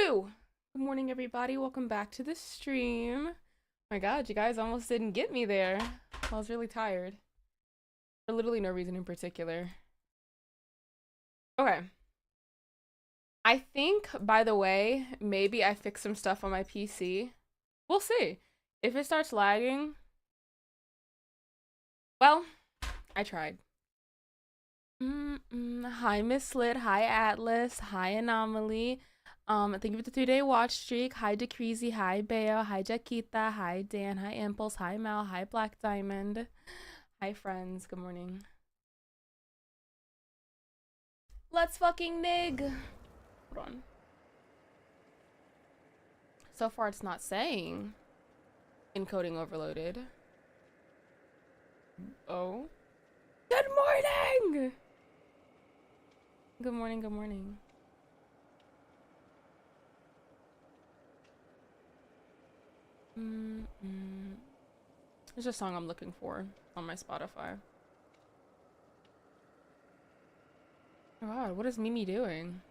Woo! Good morning, everybody. Welcome back to the stream. My God, you guys almost didn't get me there. I was really tired. For literally no reason in particular. Okay. I think, by the way, maybe I fixed some stuff on my PC. We'll see. If it starts lagging, well, I tried. Hi, Miss Lit. Hi, Atlas. Hi, Anomaly. Thank you for the 3-day watch streak. Hi, Decreasy. Hi, Beo. Hi, Jaquita. Hi, Dan. Hi, Impulse. Hi, Mel. Hi, Black Diamond. Hi, friends. Good morning. Let's fucking nig. Hold on. So far, it's not saying encoding overloaded. Oh. Good morning! Good morning, good morning. There's a song I'm looking for on my Spotify. Oh God, what is Mimi doing?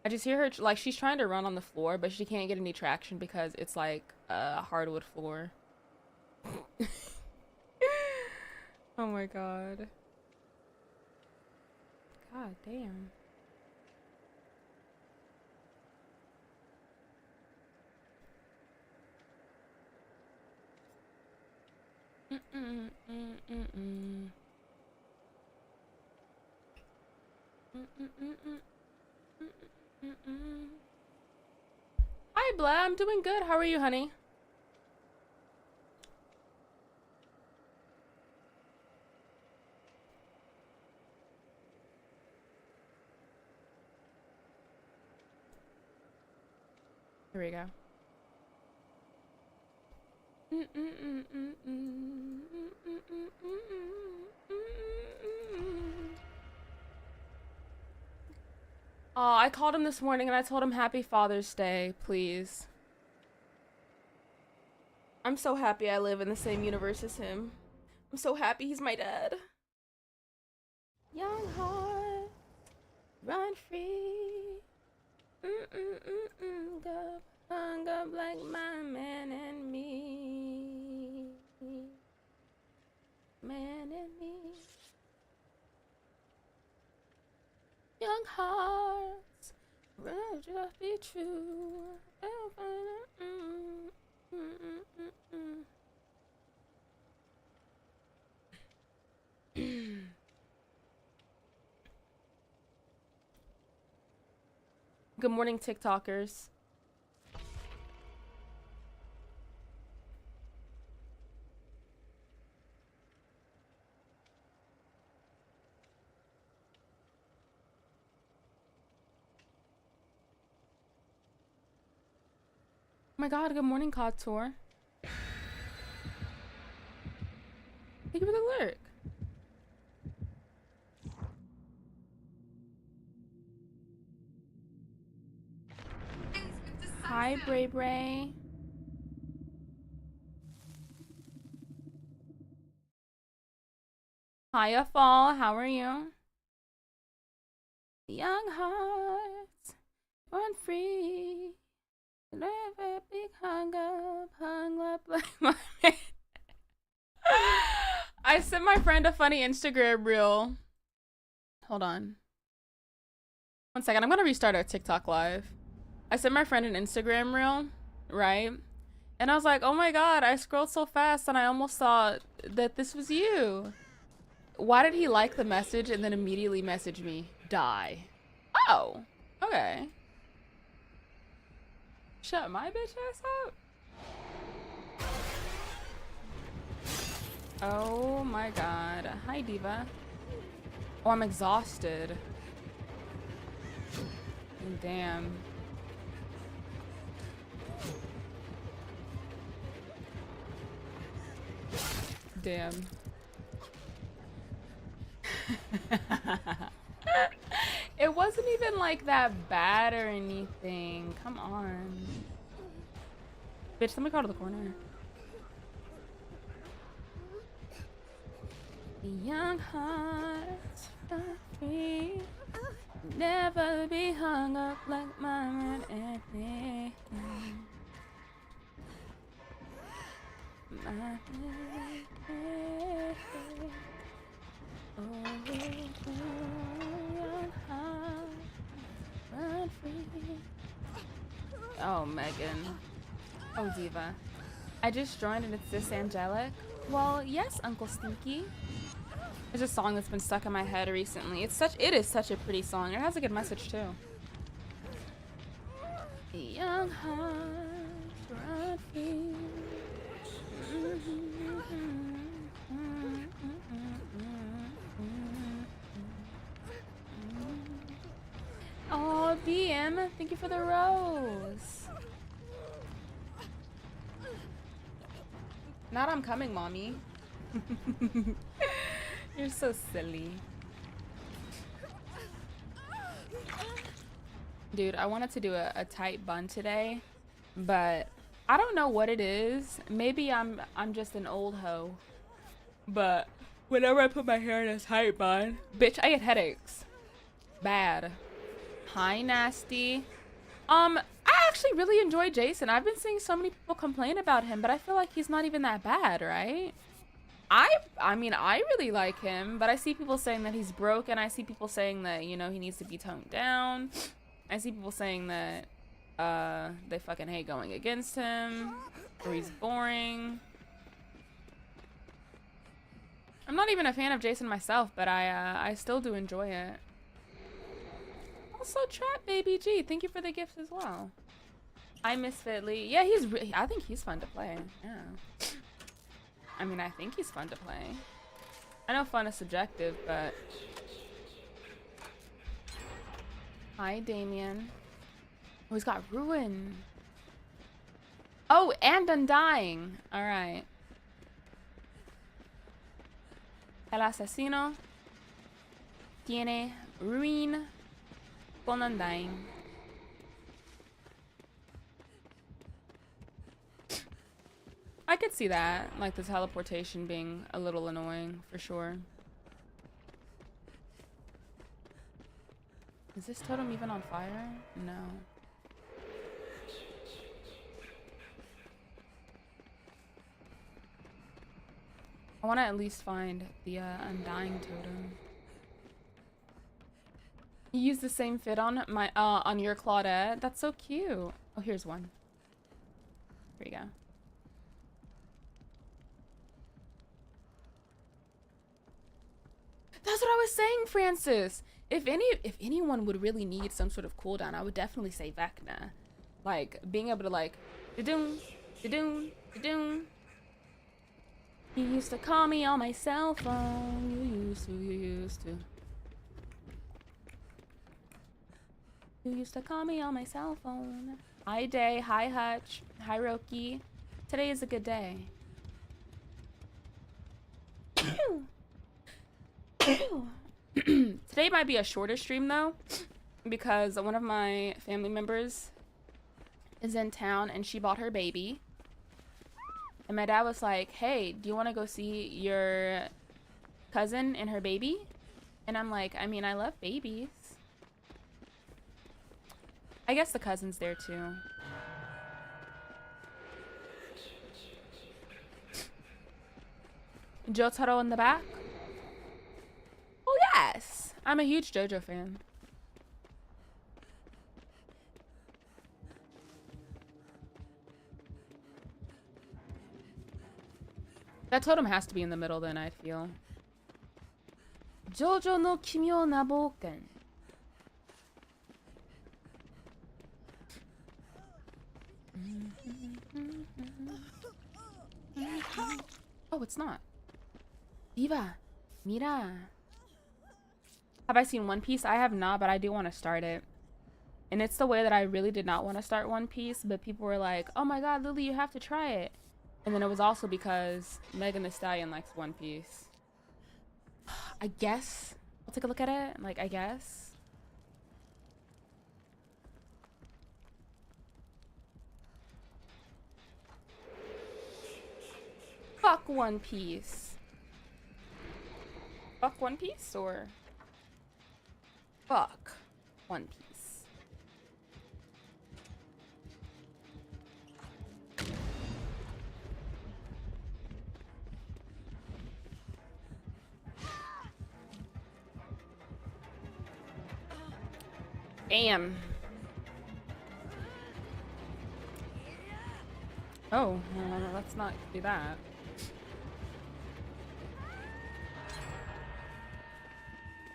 I just hear her, like, she's trying to run on the floor, but she can't get any traction because it's like a hardwood floor. Oh my God. God damn. Hi, Blah. I'm doing good. How are you, honey? Here we go. Oh, I called him this morning and I told him Happy Father's Day, please. I'm so happy I live in the same universe as him. I'm so happy he's my dad. Young heart, run free. Go hung up like my man and me. Man and me. Young hearts, just be true. Good morning, TikTokers. Oh my God, good morning, Couture. Thank you for the lurk. Hi, Bray Bray. Hiya, Fall. How are you? Young hearts, run free. Never be hung up like my man. I sent my friend a funny Instagram reel. Hold on. 1 second. I'm gonna restart our TikTok live. I sent my friend an Instagram reel, right? And I was like, oh my God, I scrolled so fast and I almost thought that this was you. Why did he like the message and then immediately message me? Die. Oh, okay. Shut my bitch ass up. Oh my God. Hi, Diva. Oh, I'm exhausted. Damn. Damn. It wasn't even like that bad or anything. Come on. Bitch, let me go to the corner. Young hearts are free. Never be hung up like my man Anthony. Oh, Megan. Oh, Diva. I just joined and it's this angelic. Well, yes, Uncle Stinky. It's a song that's been stuck in my head recently. It is such a pretty song. It has a good message too. Young hearts run free. Oh, BM, thank you for the rose. Not I'm coming, mommy. You're so silly. Dude, I wanted to do a tight bun today, but I don't know what it is. Maybe I'm just an old hoe. But whenever I put my hair in a tight bun, bitch, I get headaches. Bad. Hi, Nasty. I actually really enjoy Jason. I've been seeing so many people complain about him, but I feel like he's not even that bad, right? I mean, I really like him, but I see people saying that he's broken. I see people saying that, you know, he needs to be toned down. I see people saying that they fucking hate going against him, or he's boring. I'm not even a fan of Jason myself, but I still do enjoy it. Also, Trap Baby G, thank you for the gifts as well. I Misfit Lee. Yeah, I think he's fun to play. Yeah. I mean, I think he's fun to play. I know fun is subjective, but... Hi, Damien. Oh, he's got Ruin. Oh, and Undying. Alright. El asesino tiene Ruin con Undying. I could see that, like the teleportation being a little annoying, for sure. Is this totem even on fire? No. I want to at least find the Undying totem. You use the same fit on my on your Claudette. That's so cute. Oh, here's one. Here you go. That's what I was saying, Francis. If anyone would really need some sort of cooldown, I would definitely say Vecna. Like being able to like da-doon, da-doon, da-doon. You used to call me on my cell phone. You used to. You used to call me on my cell phone. Hi Day, hi Hutch, hi Roki. Today is a good day. Today might be a shorter stream though, because one of my family members is in town and she bought her baby. And my dad was like, hey, do you want to go see your cousin and her baby? And I'm like, I mean, I love babies. I guess the cousin's there too. Jotaro in the back? Oh, yes. I'm a huge JoJo fan. That totem has to be in the middle then, I feel. JoJo no Kimyo na Boken. Oh, it's not. Diva, mira. Have I seen One Piece? I have not, but I do want to start it. And it's the way that I really did not want to start One Piece, but people were like, oh my god, Lily, you have to try it. And then it was also because Megan Thee Stallion likes One Piece. I guess. I'll take a look at it. Like, I guess. Fuck One Piece. Fuck One Piece or... Fuck. One Piece. Damn. Oh, let's not do that.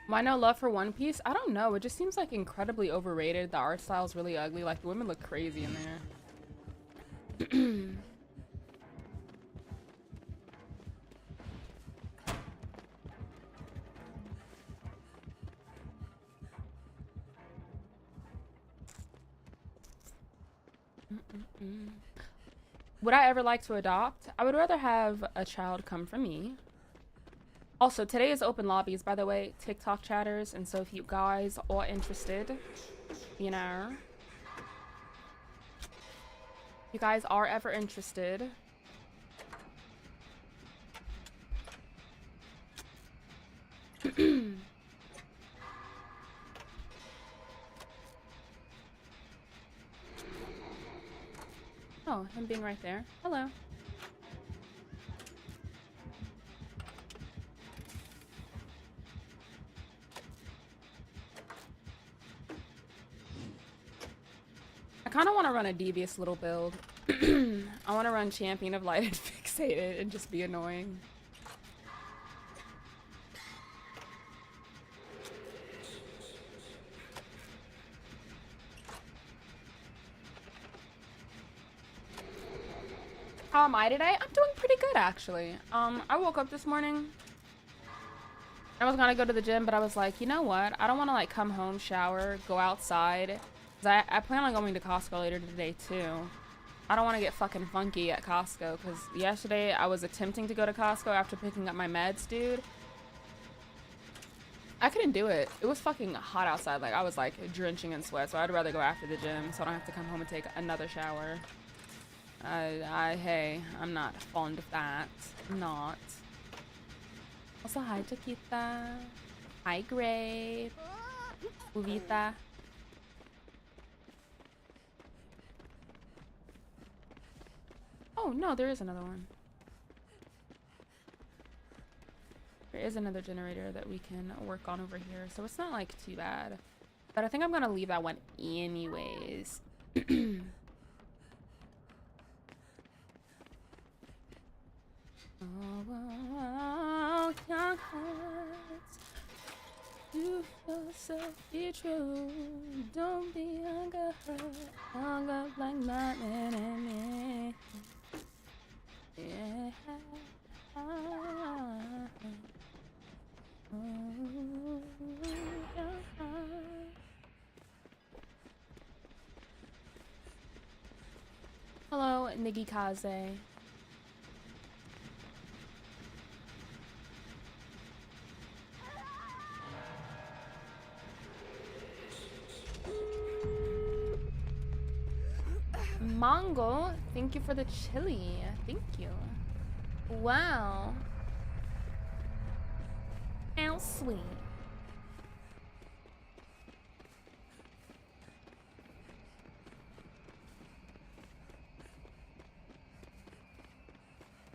Why no love for One Piece? I don't know. It just seems like incredibly overrated. The art style is really ugly. Like the women look crazy in there. Would I ever like to adopt? I would rather have a child come from me. Also, today is open lobbies, by the way, TikTok chatters, and so if you guys are interested, you know, if you guys are ever interested, oh, him being right there. Hello. I kind of want to run a devious little build. I want to run Champion of Light and Fixated and just be annoying. How am I today? I'm doing pretty good, actually. I woke up this morning. I was gonna go to the gym, but I was like, you know what? I don't want to like come home, shower, go outside. Cause I plan on going to Costco later today too. I don't want to get fucking funky at Costco because yesterday I was attempting to go to Costco after picking up my meds, dude. I couldn't do it. It was fucking hot outside. Like I was like drenching in sweat, so I'd rather go after the gym so I don't have to come home and take another shower. Hey, I'm not fond of that. I'm not. Also, hi, Chiquita. Hi, Grape. Uvita. Oh, no, there is another one. There is another generator that we can work on over here, so it's not, like, too bad. But I think I'm gonna leave that one anyways. Oh, young hearts, you yourself be true. Don't be hung up like my enemy. Yeah. Hello, Niggy Kaze. Mongo, thank you for the chili. Thank you. Wow. How sweet.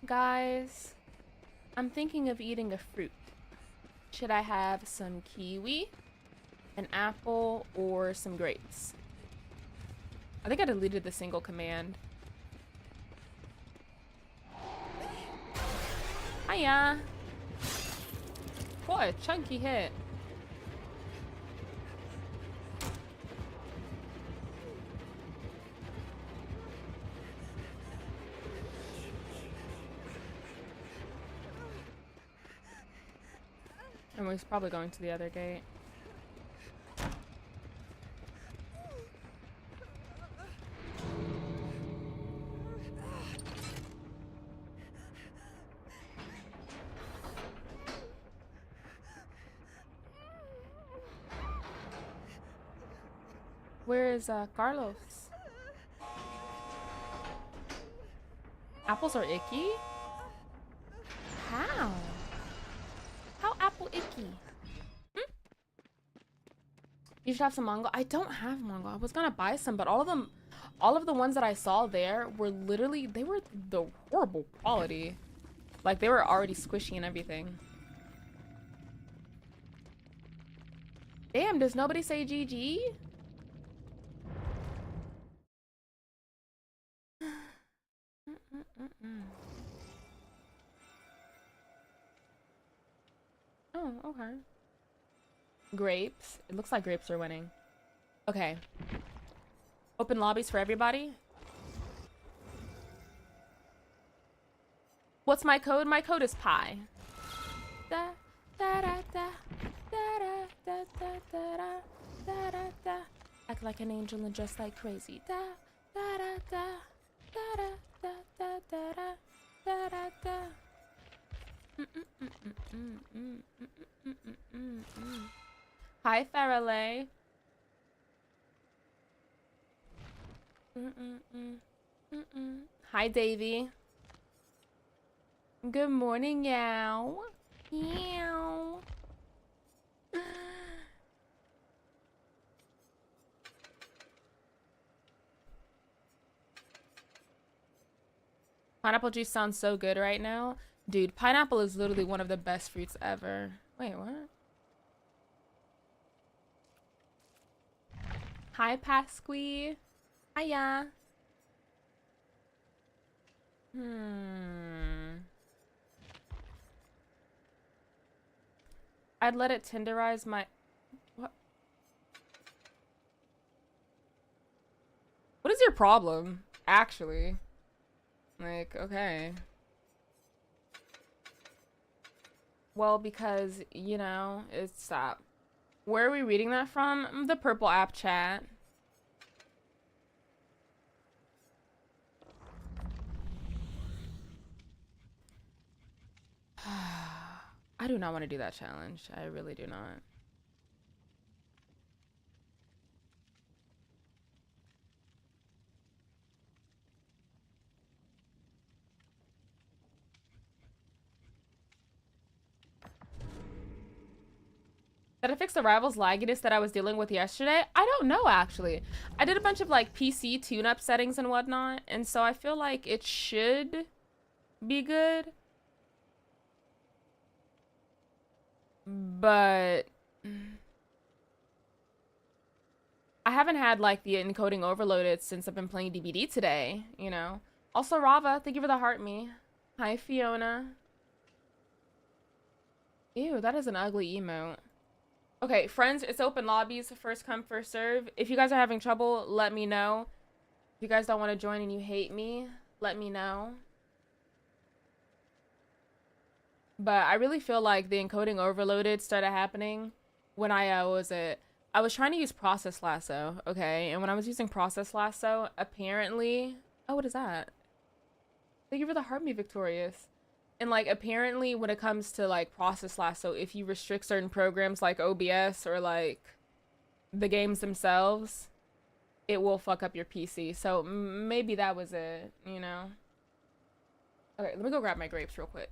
Guys, I'm thinking of eating a fruit. Should I have some kiwi, an apple, or some grapes? I think I deleted the single command. Hiya. What a chunky hit. And we're probably going to the other gate. Where is Carlos? Apples are icky? How? How apple icky? You should have some mango. I don't have mango. I was gonna buy some, but all of the ones that I saw there were literally, they were the horrible quality. Like, they were already squishy and everything. Damn, does nobody say GG? Oh, okay. Grapes. It looks like grapes are winning. Okay. Open lobbies for everybody. What's my code? My code is pi. Da, da, da, da, da, da, da, da, da, da, da, da. Act like an angel and dress like crazy. Da, da, da, da, da, da, da, da, da, da, da, da. Hi, Farrelly. Hi, Davy. Good morning, Yow. Meow. Pineapple juice sounds so good right now. Dude, pineapple is literally one of the best fruits ever. Wait, what? Hi, Pasqui. Hiya. I'd let it tenderize my... What? What is your problem, actually? Like, okay. Well, because, you know, it's, where are we reading that from? The purple app chat. I do not want to do that challenge. I really do not. Did I fix the Rivals lagginess that I was dealing with yesterday? I don't know, actually. I did a bunch of, like, PC tune-up settings and whatnot, and so I feel like it should be good. But... I haven't had, like, the encoding overloaded since I've been playing DBD today, you know? Also, Rava, thank you for the heart me. Hi, Fiona. Ew, that is an ugly emote. Okay, friends, it's open lobbies, first come, first serve. If you guys are having trouble, let me know. If you guys don't want to join and you hate me, let me know. But I really feel like the encoding overloaded started happening when I was trying to use Process Lasso, okay? And when I was using Process Lasso, apparently... Oh, what is that? Thank you for the heart me, Victorious. And, like, apparently when it comes to, like, Process Lasso, if you restrict certain programs like OBS or, like, the games themselves, it will fuck up your PC. So maybe that was it, you know? Okay, let me go grab my grapes real quick.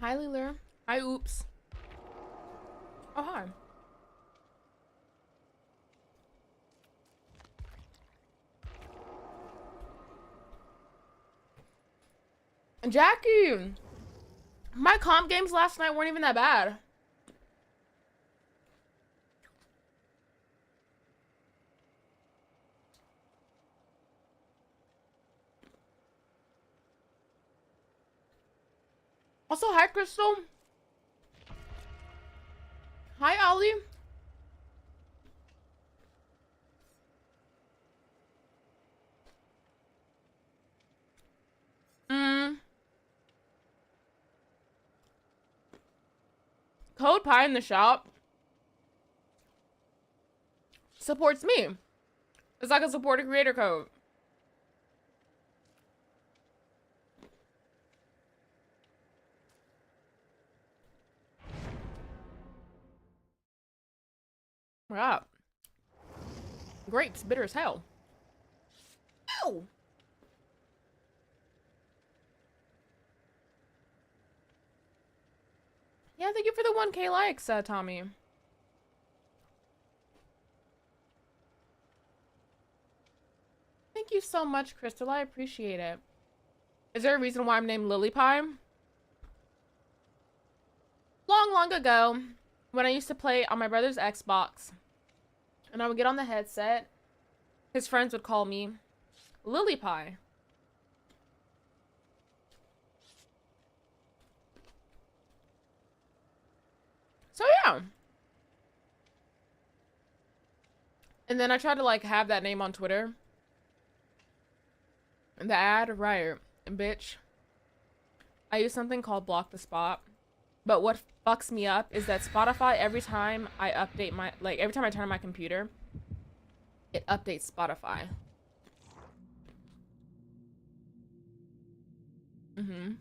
Hi, Leela. Hi, Oops. Oh, hi. Jackie, my comp games last night weren't even that bad. Also, hi, Crystal. Hi, Ollie. Code Pie in the shop supports me. It's like a support a creator code. Yeah. Grapes, bitter as hell. Ew. Yeah, thank you for the 1K likes, Tommy. Thank you so much, Crystal. I appreciate it. Is there a reason why I'm named Lily Pie? Long, long ago, when I used to play on my brother's Xbox, and I would get on the headset, his friends would call me Lily Pie. So yeah. And then I tried to like have that name on Twitter. The ad, right, bitch. I use something called Block the Spot. But what fucks me up is that Spotify, every time I update my, like every time I turn on my computer, it updates Spotify. Mm-hmm.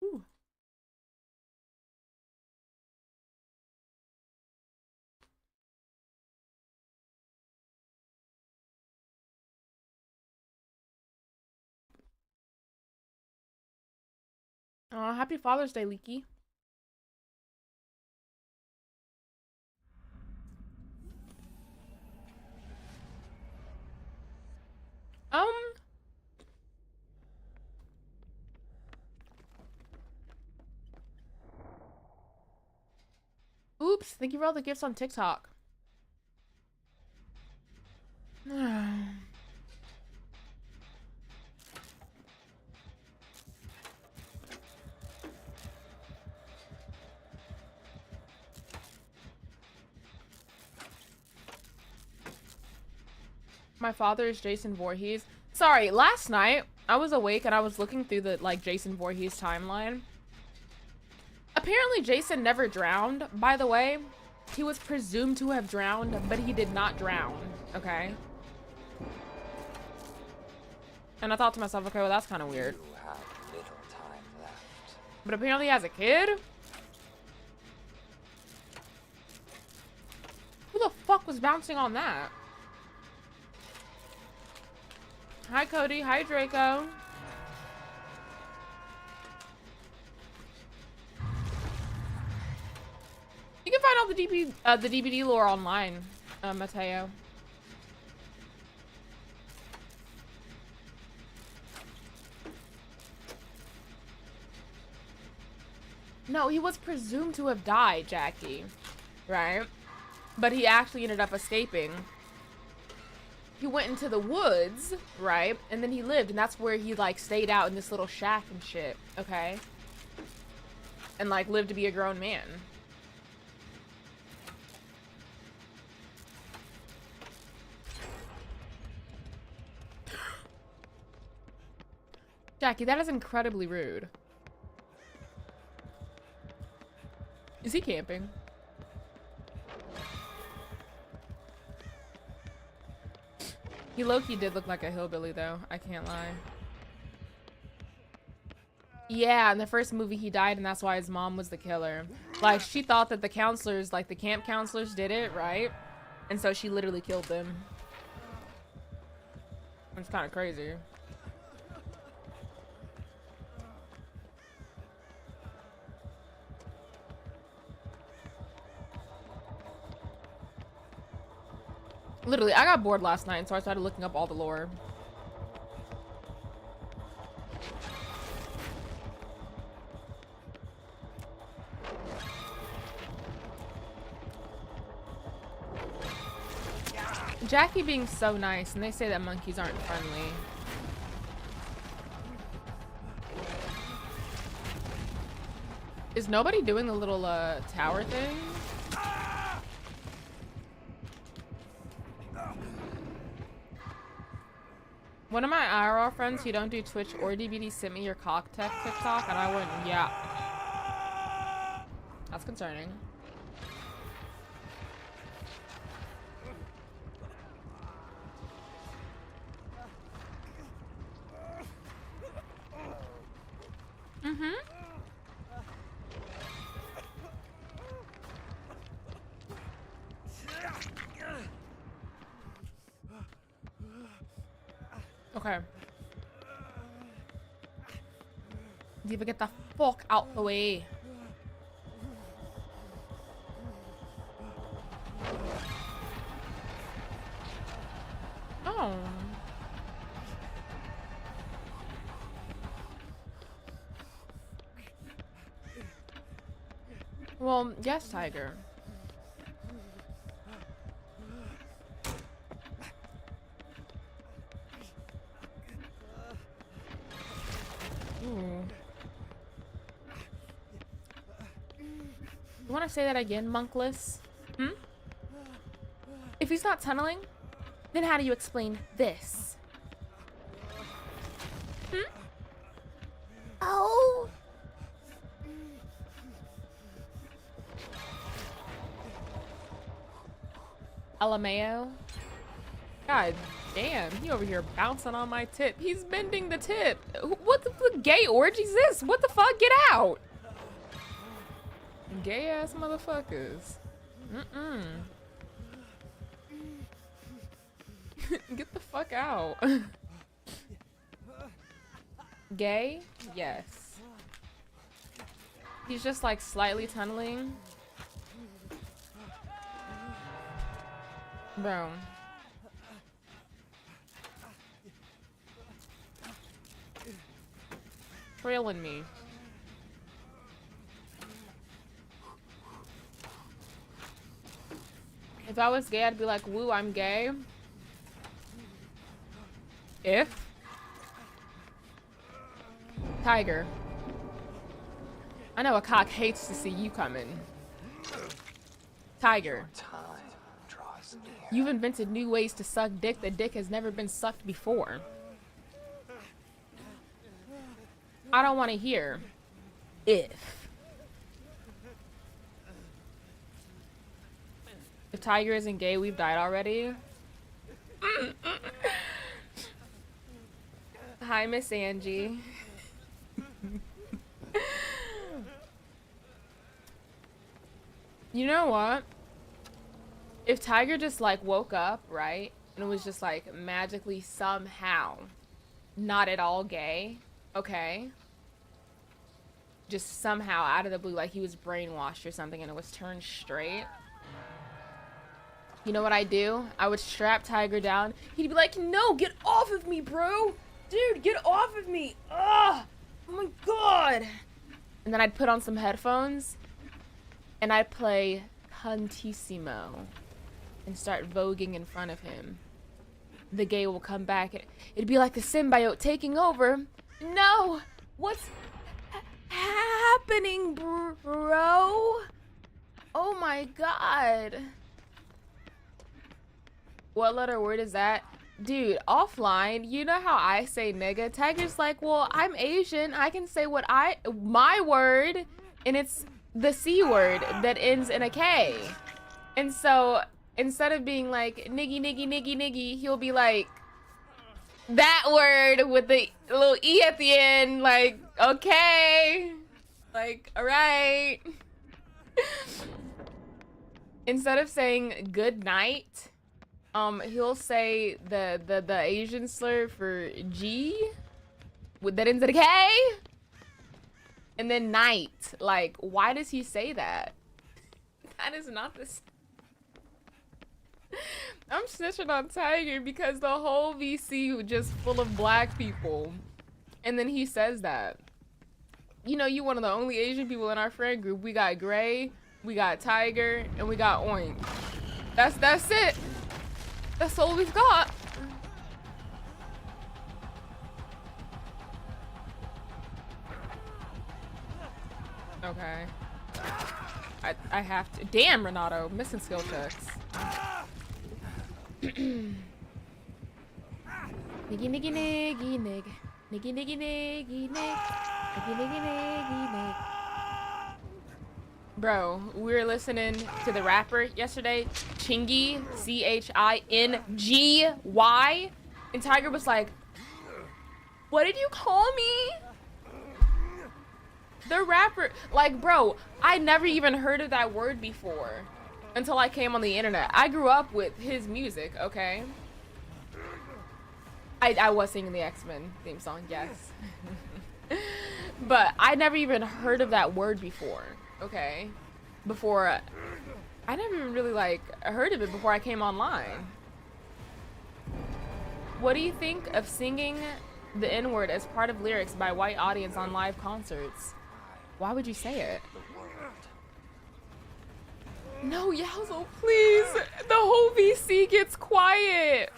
Ooh. Happy Father's Day, Leaky. Um, oops, thank you for all the gifts on TikTok. My father is Jason Voorhees. Sorry, last night I was awake and I was looking through the like Jason Voorhees timeline. Apparently Jason never drowned, by the way. He was presumed to have drowned, but he did not drown, okay? And I thought to myself, okay, well that's kind of weird. But apparently as a kid? Who the fuck was bouncing on that? Hi, Cody. Hi, Draco. You can find all the DVD lore online, Mateo. No, he was presumed to have died, Jackie. Right? But he actually ended up escaping. He went into the woods, right? And then he lived, and that's where he like stayed out in this little shack and shit, okay? And like lived to be a grown man. Jackie, that is incredibly rude. Is he camping? He low-key did look like a hillbilly though, I can't lie. Yeah, in the first movie he died, and that's why his mom was the killer. Like, she thought that the counselors, like the camp counselors, did it, right? And so she literally killed them. It's kind of crazy. Literally, I got bored last night, so I started looking up all the lore. Jackie being so nice, and they say that monkeys aren't friendly. Is nobody doing the little tower thing? One of my IRL friends who don't do Twitch or DBD sent me your cock tech TikTok, and I went, yeah. That's concerning. Mm-hmm. Okay. Diva, get the fuck out the way. Oh. Well, yes, Tiger. Ooh. You want to say that again, Monkless? Hmm? If he's not tunneling, then how do you explain this? Hmm? Oh! LMAO? God damn, he over here bouncing on my tip. He's bending the tip. What the gay orgy is this? What the fuck? Get out! Gay ass motherfuckers. Mm-mm. Get the fuck out. Gay? Yes. He's just like slightly tunneling. Bro. Trailing me. If I was gay, I'd be like, woo, I'm gay. If Tiger, I know a cock hates to see you coming. Tiger, you've invented new ways to suck dick that dick has never been sucked before. I don't want to hear if. If Tiger isn't gay, we've died already. Hi, Miss Angie. You know what? If Tiger just like woke up, right? And it was just like magically somehow not at all gay, okay? Just somehow out of the blue, like he was brainwashed or something and it was turned straight. You know what I do? I would strap Tiger down. He'd be like, no, get off of me, bro. Dude, get off of me. Ugh. Oh my God. And then I'd put on some headphones and I'd play Cantissimo and start voguing in front of him. The gay will come back. It'd be like the symbiote taking over. No. What's happening, bro? Oh my God. What letter word is that? Dude, offline, you know how I say nigga? Tiger's like, well, I'm Asian. I can say my word, and it's the C word that ends in a K. And so, instead of being like, niggy, niggy, niggy, niggy, he'll be like, That word with the little E at the end, like, okay. Like, all right. Instead of saying good night, he'll say the Asian slur for G with that ends at a K, and then night. Like, why does he say that? That is not the. I'm snitching on Tiger because the whole VC was just full of black people, and then he says that. You know, you one of the only Asian people in our friend group. We got Gray, we got Tiger, and we got Oink. That's it. That's all we've got. Okay. I have to. Damn, Renato, missing skill checks. Niggy niggy niggy nig. Niggy niggy niggy nig. Niggy niggy niggy nig. Bro, we were listening to the rapper yesterday, Chingy, Chingy, and Tiger was like, "What did you call me?" The rapper, like, bro, I never even heard of that word before until I came on the internet. I grew up with his music, okay? I was singing the X-Men theme song, yes. But I never even heard of that word before, okay? Before, I never even really, like, heard of it before I came online. What do you think of singing the N-word as part of lyrics by white audience on live concerts? Why would you say it? No, Yowzo, please. The whole VC gets quiet.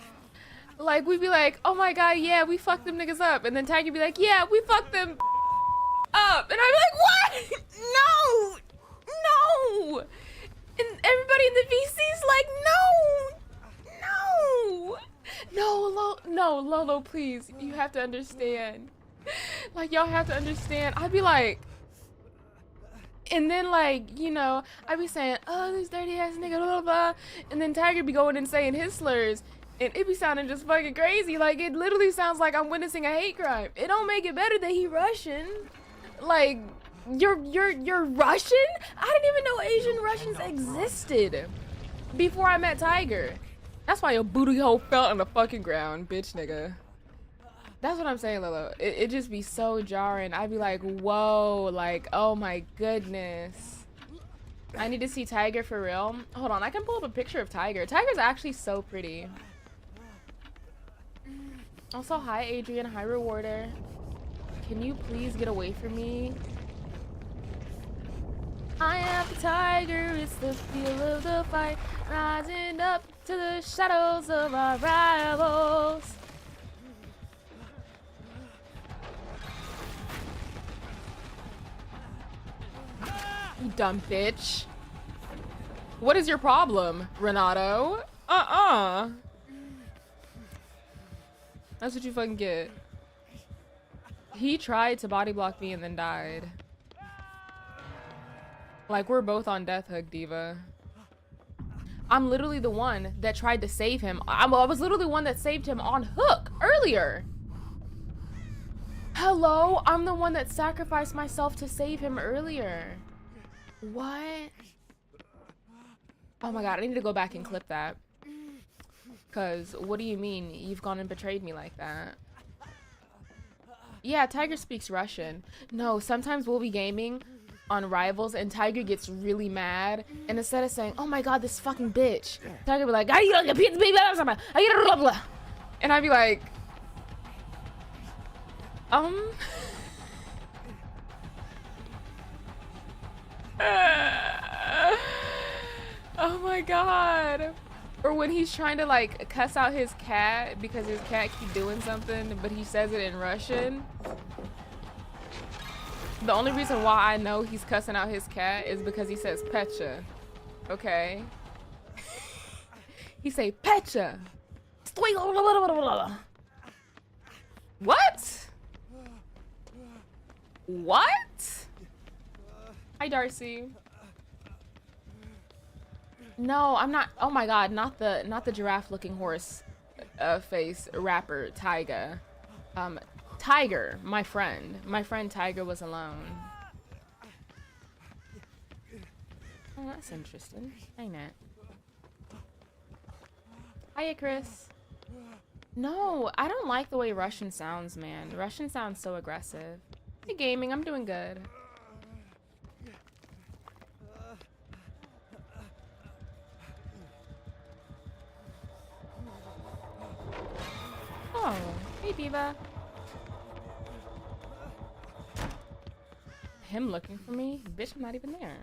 Like, we'd be like, oh my god, yeah, we fucked them niggas up. And then Tiger be like, yeah, we fucked them up. And I'd be like, what? No! No! And everybody in the VC's like, no! No! No, Lolo, please. You have to understand. Like, y'all have to understand. I'd be like, and then, like, you know, I'd be saying, oh, this dirty ass nigga, blah, blah, blah. And then Tiger be going and saying his slurs. And it be sounding just fucking crazy. Like, it literally sounds like I'm witnessing a hate crime. It don't make it better that he Russian. Like, you're Russian? I didn't even know Asian Russians existed before I met Tiger. That's why your booty hole fell on the fucking ground, bitch nigga. That's what I'm saying, Lolo. It just be so jarring. I'd be like, whoa, like, oh my goodness. I need to see Tiger for real. Hold on, I can pull up a picture of Tiger. Tiger's actually so pretty. Also, hi Adrian, hi Rewarder. Can you please get away from me? I am the tiger, it's the feel of the fight, rising up to the shadows of our rivals. You dumb bitch. What is your problem, Renato? That's what you fucking get. He tried to body block me and then died. Like, we're both on death hook, Diva. I'm literally the one that tried to save him. I was literally the one that saved him on hook earlier. Hello? I'm the one that sacrificed myself to save him earlier. What? Oh my god, I need to go back and clip that. Cause what do you mean you've gone and betrayed me like that? Yeah, Tiger speaks Russian. No, sometimes we'll be gaming on Rivals and Tiger gets really mad, and instead of saying, oh my god, this fucking bitch, Tiger be like, and I'd be like, oh my god. Or when he's trying to like cuss out his cat because his cat keep doing something, but he says it in Russian. The only reason why I know he's cussing out his cat is because he says Pecha. Okay? He say Pecha. What? What? Hi, Darcy. No, I'm not. Oh my god, not the giraffe looking horse. face rapper Tyga. Tiger, my friend Tiger was alone. Oh, that's interesting, ain't it? Hiya, Chris. No, I don't like the way Russian sounds, man. Russian sounds so aggressive. Hey, gaming, I'm doing good. Oh, hey, Diva. Him looking for me? Bitch, I'm not even there.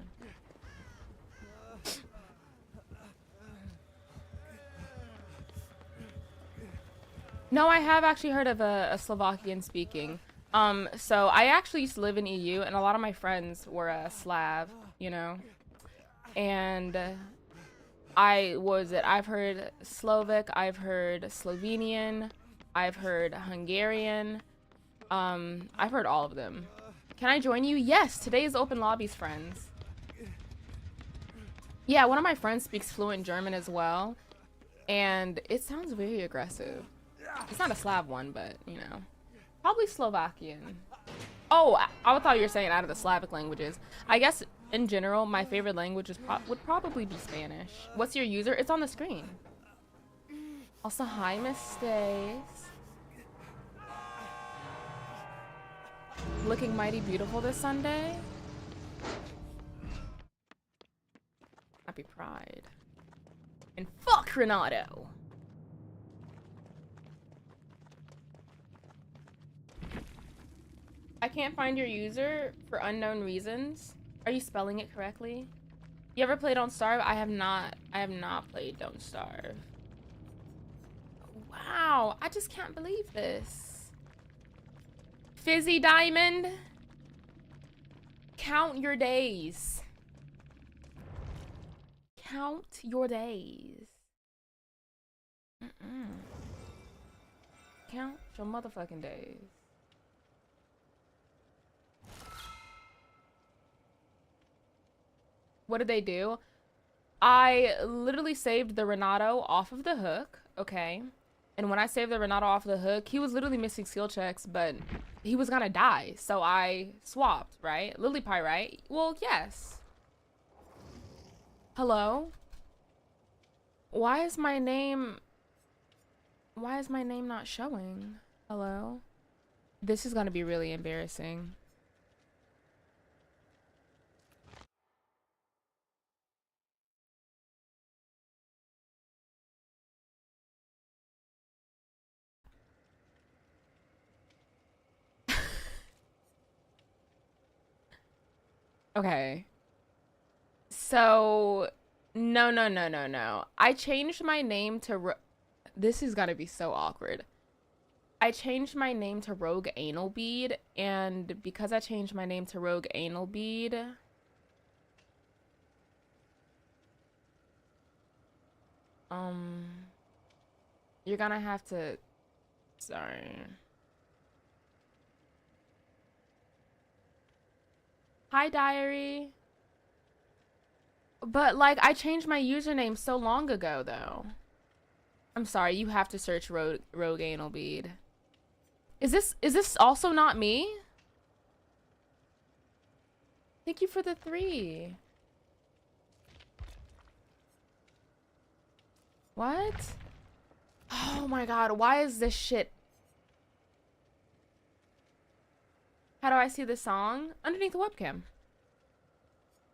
No, I have actually heard of a Slovakian speaking. So I actually used to live in EU, and a lot of my friends were Slav, you know. And I've heard Slovak, I've heard Slovenian, I've heard Hungarian. I've heard all of them. Can I join you? Yes, today is open lobbies, friends. Yeah, one of my friends speaks fluent German as well, and it sounds very aggressive. It's not a Slav one, but, you know. Probably Slovakian. Oh, I thought you were saying out of the Slavic languages. I guess, in general, my favorite language would probably be Spanish. What's your user? It's on the screen. Also, hi, Miss Stace. Looking mighty beautiful this Sunday. Happy Pride. And fuck Renato. I can't find your user for unknown reasons. Are you spelling it correctly? You ever played Don't Starve? I have not played Don't Starve. Wow, I just can't believe this. Fizzy Diamond. Count your days. Count your days. Count your motherfucking days. What did they do? I literally saved the Renato off of the hook, okay? And when I saved the Renato off the hook, he was literally missing skill checks, but he was gonna die. So I swapped, right? Lily Pie, right? Well, yes. Hello? Why is my name not showing? Hello? This is gonna be really embarrassing. Okay. So, no. I changed my name to this is gonna be so awkward. I changed my name to Rogue Anal Bead, and because I changed my name to Rogue Anal Bead, you're gonna have to, sorry. Hi, Diary. But, like, I changed my username so long ago, though. I'm sorry, you have to search Rogue Anal Bead. Is this also not me? Thank you for the 3. What? Oh my god, why is this shit? How do I see the song? Underneath the webcam.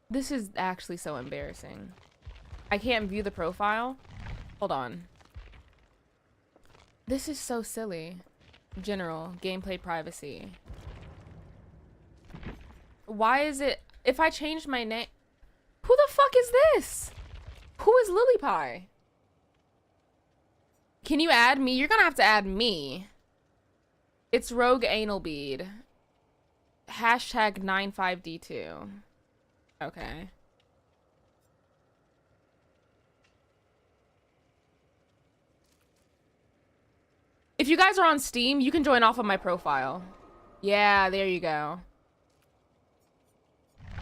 This is actually so embarrassing. I can't view the profile. Hold on. This is so silly. General, gameplay privacy. Why is it, if I change my name, who the fuck is this? Who is Lily Pie? Can you add me? You're gonna have to add me. It's Rogue Anal Bead. Hashtag 95D2. Okay. If you guys are on Steam, you can join off of my profile. Yeah, there you go.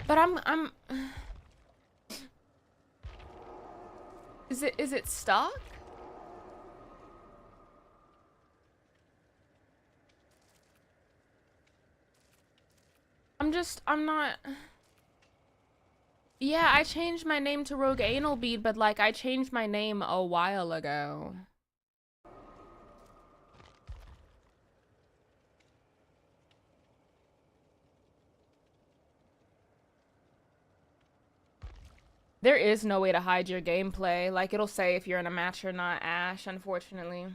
But I'm Is it stuck? I'm not. Yeah, I changed my name to Rogue Anal Bead, but like I changed my name a while ago. There is no way to hide your gameplay. Like it'll say if you're in a match or not, Ash, unfortunately.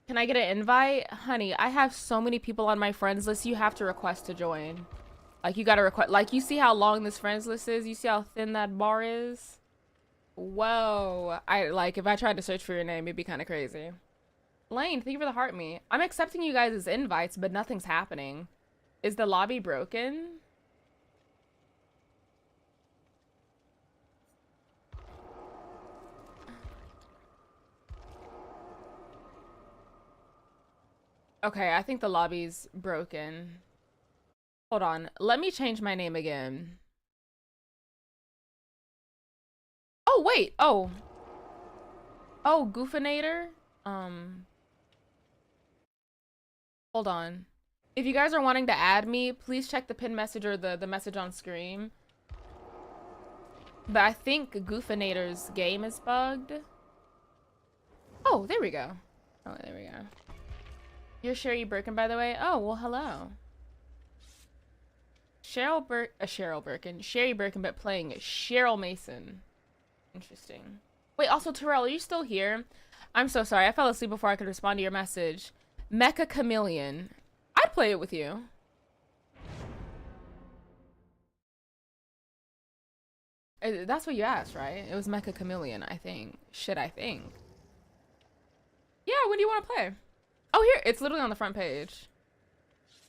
Can I get an invite? Honey, I have so many people on my friends list you have to request to join. Like you gotta request, like you see how long this friends list is? You see how thin that bar is? Whoa. If I tried to search for your name, it'd be kind of crazy. Lane, thank you for the heart me. I'm accepting you guys as invites, but nothing's happening. Is the lobby broken? Okay, I think the lobby's broken. Hold on. Let me change my name again. Oh, wait. Oh. Oh, Goofinator? Hold on. If you guys are wanting to add me, please check the pin message or the message on screen. But I think Goofinator's game is bugged. Oh, there we go. Oh, there we go. You're Sherry Birkin, by the way. Oh, well, hello. Cheryl Birkin. Sherry Birkin, but playing Cheryl Mason. Interesting. Wait, also, Terrell, are you still here? I'm so sorry. I fell asleep before I could respond to your message. Mecha Chameleon. I'd play it with you. That's what you asked, right? It was Mecha Chameleon, I think. Shit, I think. Yeah, when do you want to play? Oh, here. It's literally on the front page.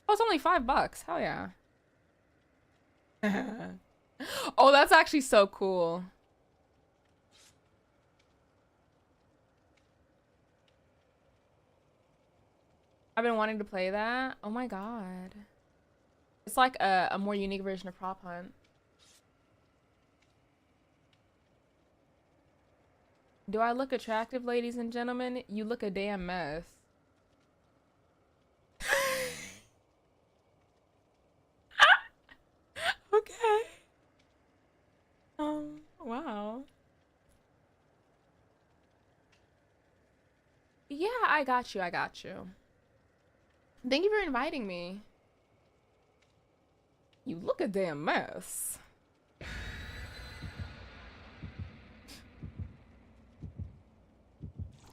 Oh, it's only $5. Hell yeah. Oh, that's actually so cool. I've been wanting to play that. Oh my god. It's like a more unique version of Prop Hunt. Do I look attractive, ladies and gentlemen? You look a damn mess. Okay. Wow. Yeah, I got you. I got you. Thank you for inviting me. You look a damn mess.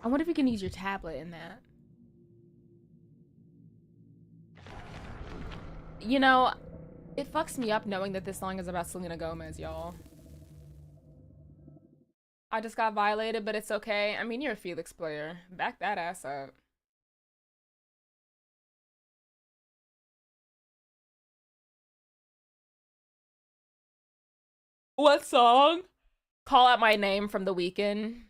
I wonder if you can use your tablet in that. You know, it fucks me up knowing that this song is about Selena Gomez, y'all. I just got violated, but it's okay. I mean, you're a Felix player. Back that ass up. What song? Call Out My Name from The Weeknd.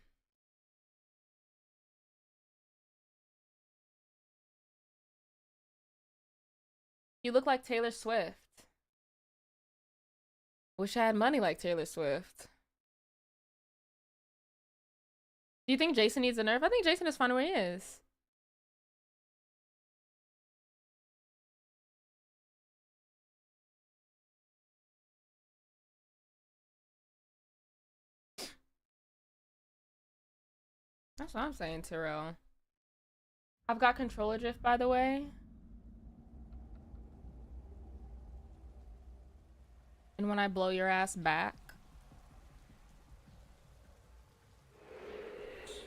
You look like Taylor Swift. Wish I had money like Taylor Swift. Do you think Jason needs a nerf? I think Jason is fine where he is. That's what I'm saying, Terrell. I've got controller drift, by the way. And when I blow your ass back.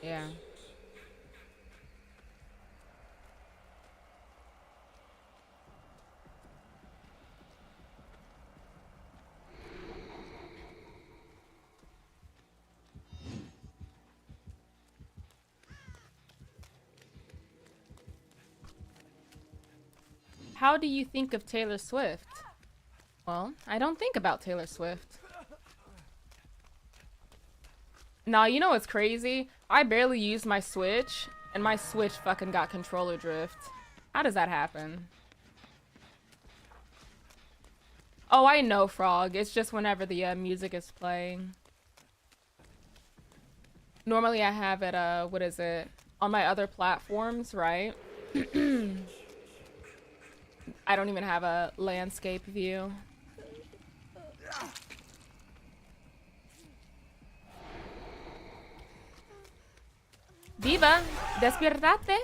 Yeah. How do you think of Taylor Swift? Well, I don't think about Taylor Swift. Nah, you know what's crazy? I barely used my Switch, and my Switch fucking got controller drift. How does that happen? Oh, I know, Frog. It's just whenever the music is playing. Normally I have it, what is it? On my other platforms, right? I don't even have a landscape view. Viva, despiertate.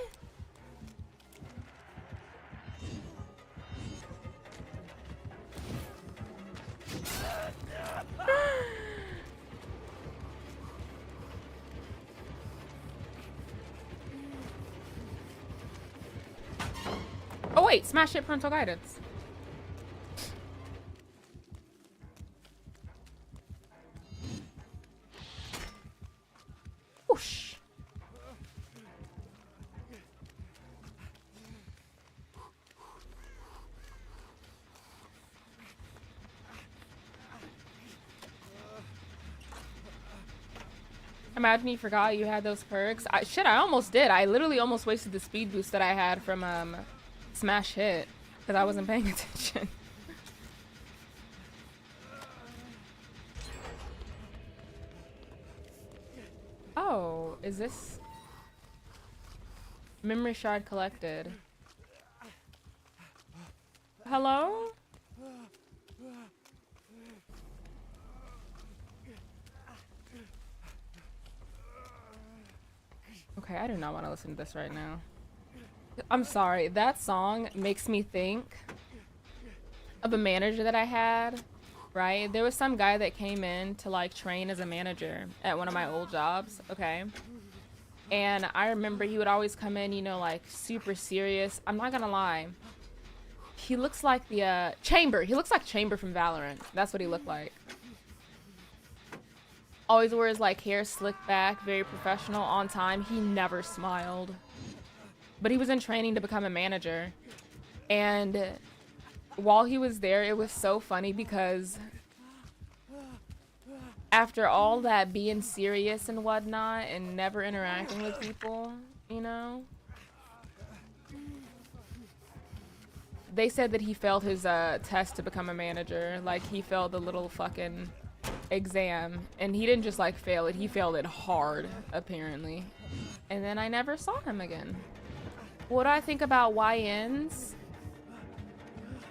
Oh wait, smash it parental guidance. Whoosh. Imagine you forgot you had those perks. Shit, I almost did. I literally almost wasted the speed boost that I had from Smash Hit because I wasn't paying attention. Oh, is this memory shard collected? Hello? Okay, I do not want to listen to this right now. I'm sorry, that song makes me think of a manager that I had, right? There was some guy that came in to like train as a manager at one of my old jobs, okay? And I remember he would always come in, you know, like super serious. I'm not gonna lie. He looks like the Chamber. He looks like Chamber from Valorant. That's what he looked like. Always wears like hair slicked back, very professional, on time. He never smiled. But he was in training to become a manager. And while he was there, it was so funny because after all that being serious and whatnot and never interacting with people, you know, they said that he failed his test to become a manager. Like, he failed the little fucking exam, and he didn't just like fail it, he failed it hard, apparently. And then I never saw him again. What do I think about YNs?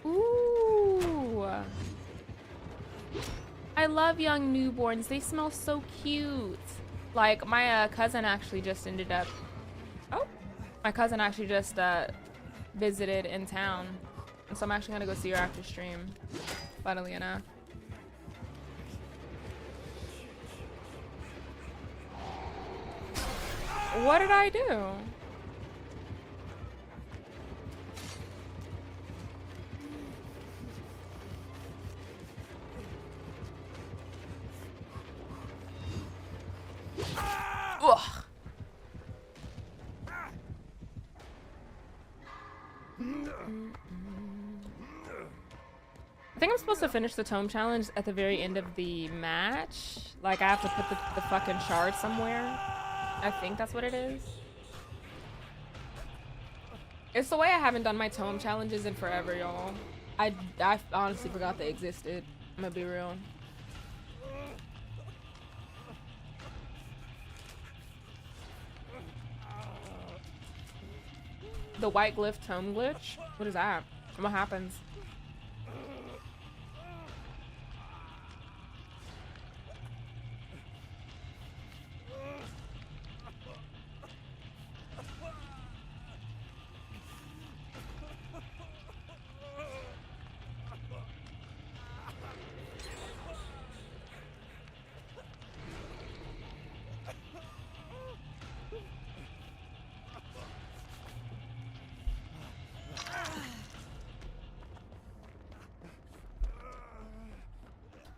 Ooh, I love young newborns. They smell so cute. Like, my cousin actually just ended up, my cousin actually just visited in town, and so I'm actually gonna go see her after stream, funnily enough. What did I do? Ugh. I think I'm supposed to finish the tome challenge at the very end of the match. Like, I have to put the fucking shard somewhere. I think that's what it is. It's the way I haven't done my tome challenges in forever, y'all. I honestly forgot they existed. I'm gonna be real. The white glyph tome glitch? What is that? What happens?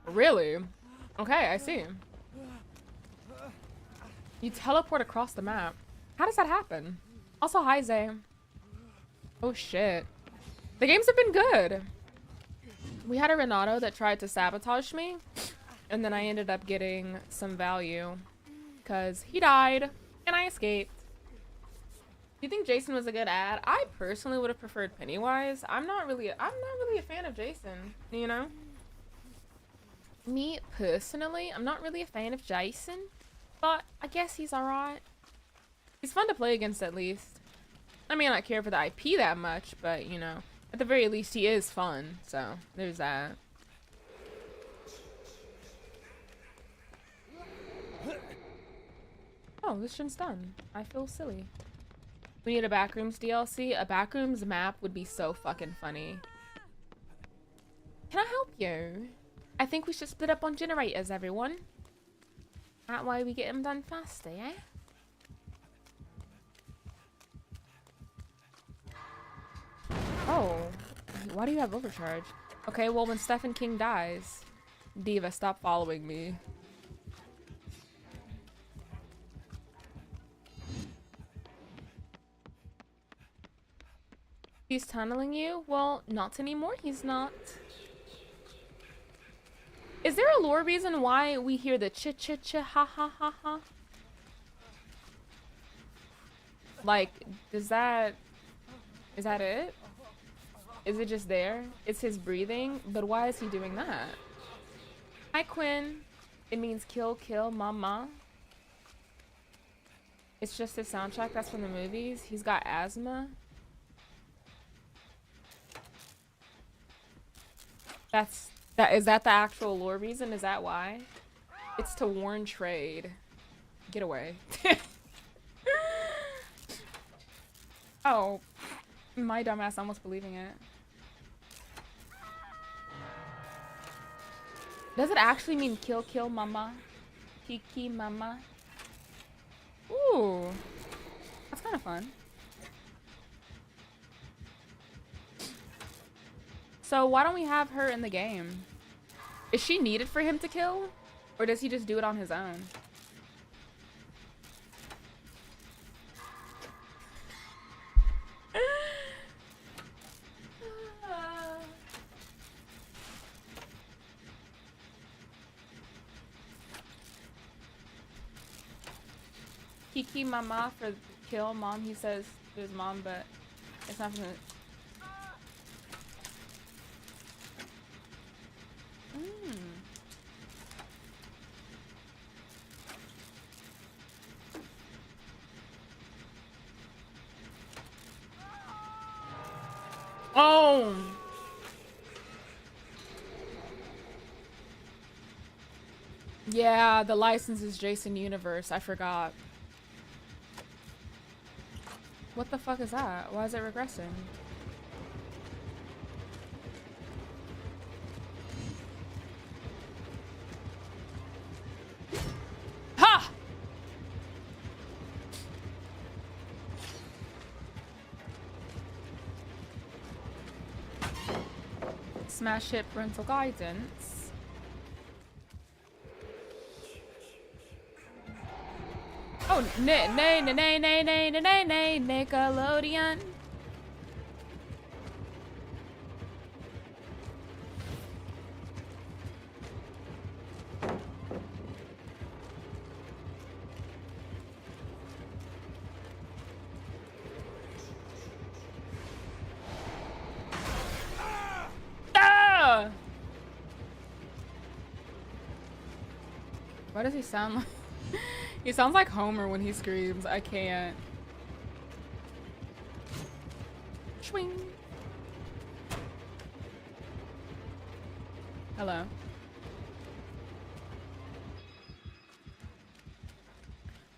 Really? Okay, I see. You teleport across the map. How does that happen? Also, hi, Zay. Oh, shit. The games have been good. We had a Renato that tried to sabotage me, and then I ended up getting some value because he died and I escaped. Do you think Jason was a good ad? I personally would have preferred Pennywise. I'm not really a fan of Jason, you know? Me personally, I'm not really a fan of Jason, but I guess he's alright. He's fun to play against, at least. I may not care for the IP that much, but you know, At the very least, he is fun. So there's that. Oh, this shit's done. I feel silly. We need a Backrooms DLC. A Backrooms map would be so fucking funny. Can I help you? I think we should split up on generators, everyone. That way we get them done faster, yeah? Oh, why do you have overcharge? Okay, well, when Stephen King dies, Diva, stop following me. He's tunneling you? Well, not anymore. He's not. Is there a lore reason why we hear the ch-ch-ch ha ha ha ha? Like, is that it? Is it just there? It's his breathing, but why is he doing that? Hi, Quinn. It means kill, kill, mama. It's just his soundtrack. That's from the movies. He's got asthma. Is that the actual lore reason? Is that why? It's to warn trade. Get away. Oh, my dumbass almost believing it. Does it actually mean kill, kill, mama? Kiki, mama? Ooh, that's kind of fun. So why don't we have her in the game? Is she needed for him to kill? Or does he just do it on his own? Kiki mama for kill mom. He says to his mom, but it's not from the... Oh! Yeah, the license is Jason Universe. I forgot. What the fuck is that? Why is it regressing? Ha! Smash hit parental guidance. Oh, nay, nay, nay, nay, nay, nay, nay, nay, Nickelodeon. Ah! Why does he sound like... He sounds like Homer when he screams. I can't. Swing. Hello.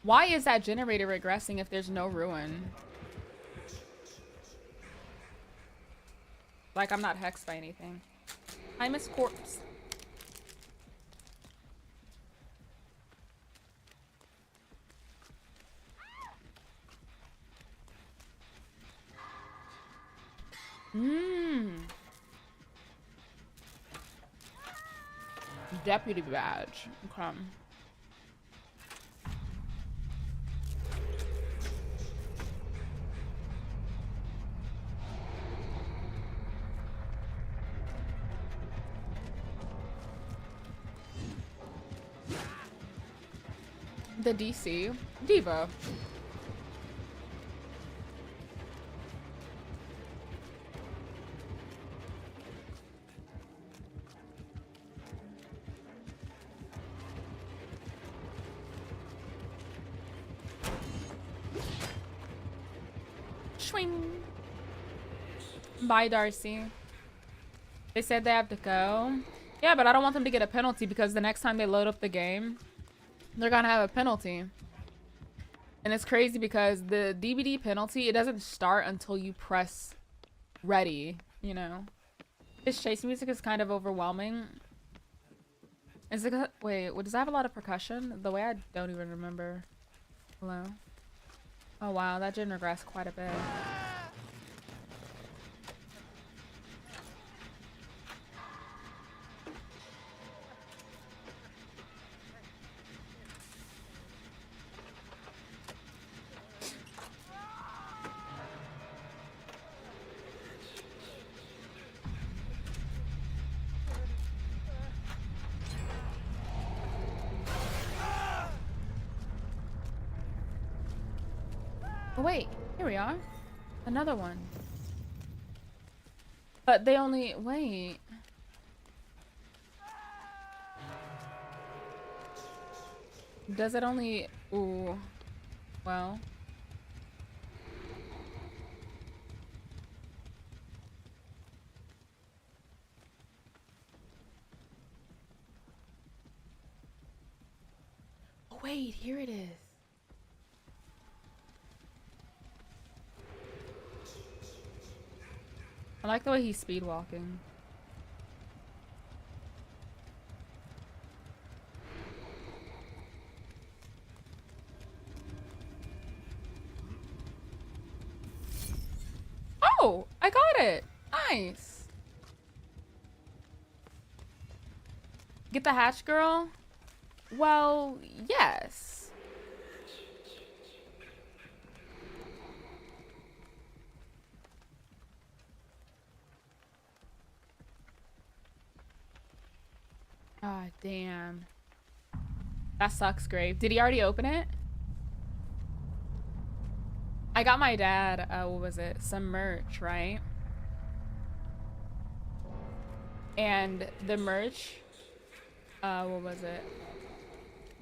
Why is that generator regressing if there's no ruin? Like I'm not hexed by anything. I miss corpse. Deputy badge. Okay. The DC. Diva. Swing. Bye, Darcy. They said they have to go. Yeah, but I don't want them to get a penalty because the next time they load up the game, they're gonna have a penalty. And it's crazy because the DVD penalty, it doesn't start until you press ready, you know? This chase music is kind of overwhelming. Is it, wait, does that have a lot of percussion? The way I don't even remember. Hello? Oh wow, that did regress quite a bit. Oh wait, here we are. Another one. But they only, wait. Does it only, ooh, well. Oh wait, here it is. I like the way he's speed walking. Oh, I got it. Nice. Get the hatch, girl? Well, yes. Ah, oh, damn. That sucks, Grave. Did he already open it? I got my dad, what was it? Some merch, right? And the merch, what was it?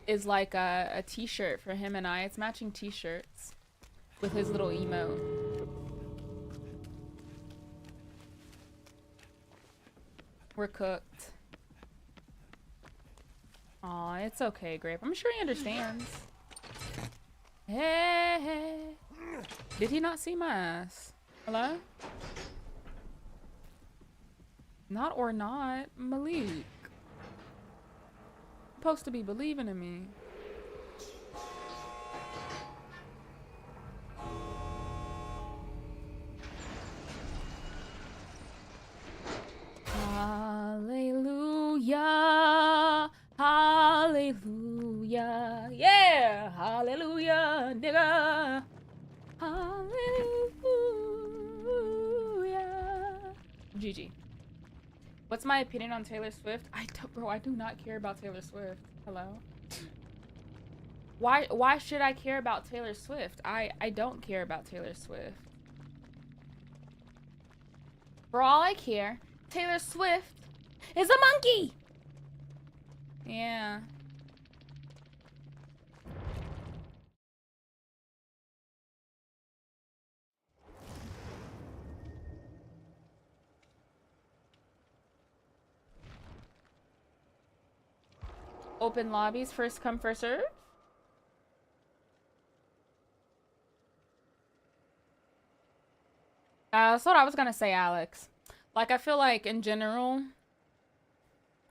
Is like a t-shirt for him and I. It's matching t-shirts with his little emote. We're cooked. Aw, it's okay, Grape. I'm sure he understands. Hey. Did he not see my ass? Hello? Not or not. Malik. Supposed to be believing in me. Hallelujah. Hallelujah. Yeah. Hallelujah, nigga. Hallelujah. GG. What's my opinion on Taylor Swift? Bro, I do not care about Taylor Swift. Hello? Why should I care about Taylor Swift? I don't care about Taylor Swift. For all I care, Taylor Swift is a monkey! Yeah. Open lobbies, first come, first serve? That's what I was gonna say, Alex. Like, I feel like, in general,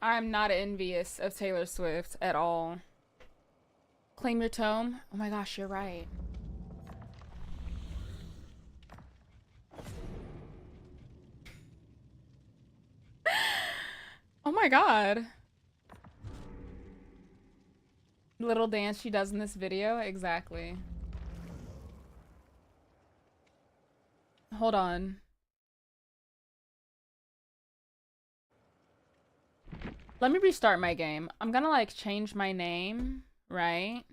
I'm not envious of Taylor Swift at all. Claim your tome? Oh my gosh, you're right. Oh my god. Little dance she does in this video? Exactly. Hold on. Let me restart my game. I'm gonna like change my name, right?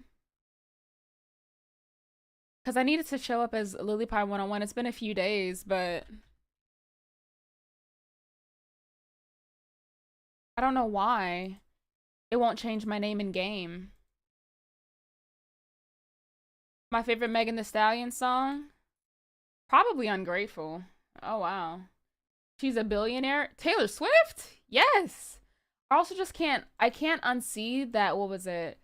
Because I needed to show up as LilyPie 101. It's been a few days, but I don't know why it won't change my name in game. My favorite Megan Thee Stallion song? Probably Ungrateful. Oh, wow. She's a billionaire. Taylor Swift? Yes. I also just I can't unsee that, what was it?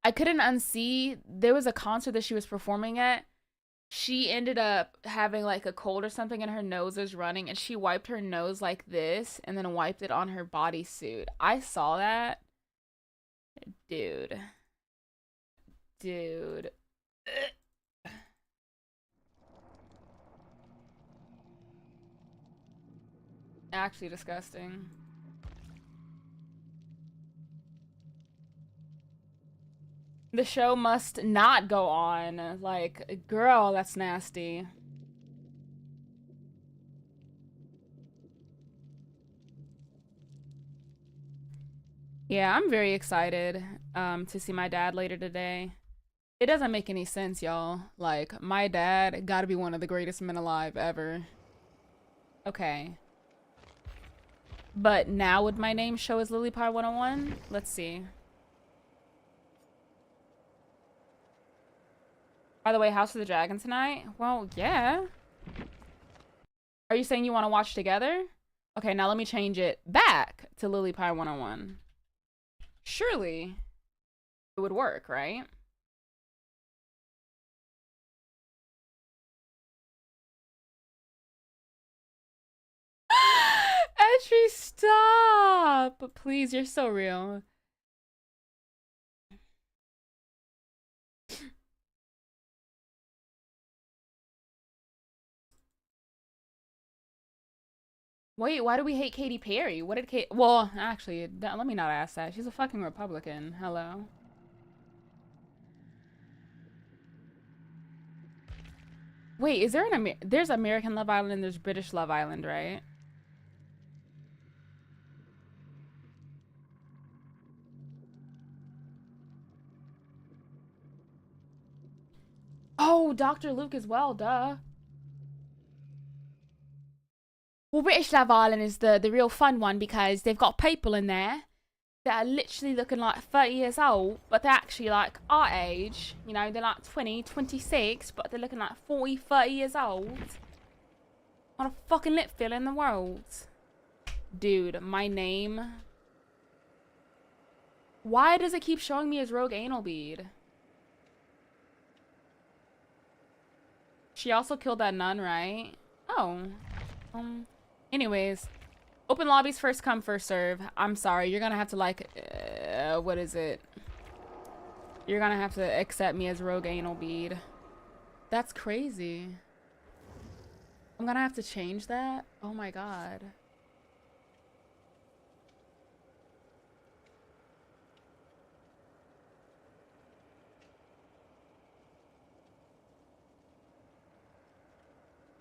I couldn't unsee, there was a concert that she was performing at. She ended up having like a cold or something and her nose was running and she wiped her nose like this and then wiped it on her bodysuit. I saw that. Dude. Dude. Actually disgusting. The show must not go on. Like, girl, that's nasty. Yeah, I'm very excited to see my dad later today. It doesn't make any sense, y'all. Like, my dad gotta be one of the greatest men alive ever. Okay. But now would my name show as Lily Pie 101? Let's see. By the way, House of the Dragon tonight? Well, yeah. Are you saying you want to watch together? Okay, now let me change it back to Lily Pie 101. Surely it would work, right? Entry, stop! Please, you're so real. Wait, why do we hate Katy Perry? What did Kate... Well, actually, let me not ask that. She's a fucking Republican. Hello. Wait, is there there's American Love Island and there's British Love Island, right? Oh, Dr. Luke as well, duh. Well, British Love Island is the real fun one because they've got people in there that are literally looking like 30 years old, but they're actually like our age. You know, they're like 20, 26, but they're looking like 40, 30 years old. What a fucking lit feel in the world. Dude, my name. Why does it keep showing me as Rogue Anal Bead? She also killed that nun, right? Oh. Anyways. Open lobbies first come, first serve. I'm sorry. You're gonna have to like... what is it? You're gonna have to accept me as Rogue Anal Bead. That's crazy. I'm gonna have to change that? Oh my god.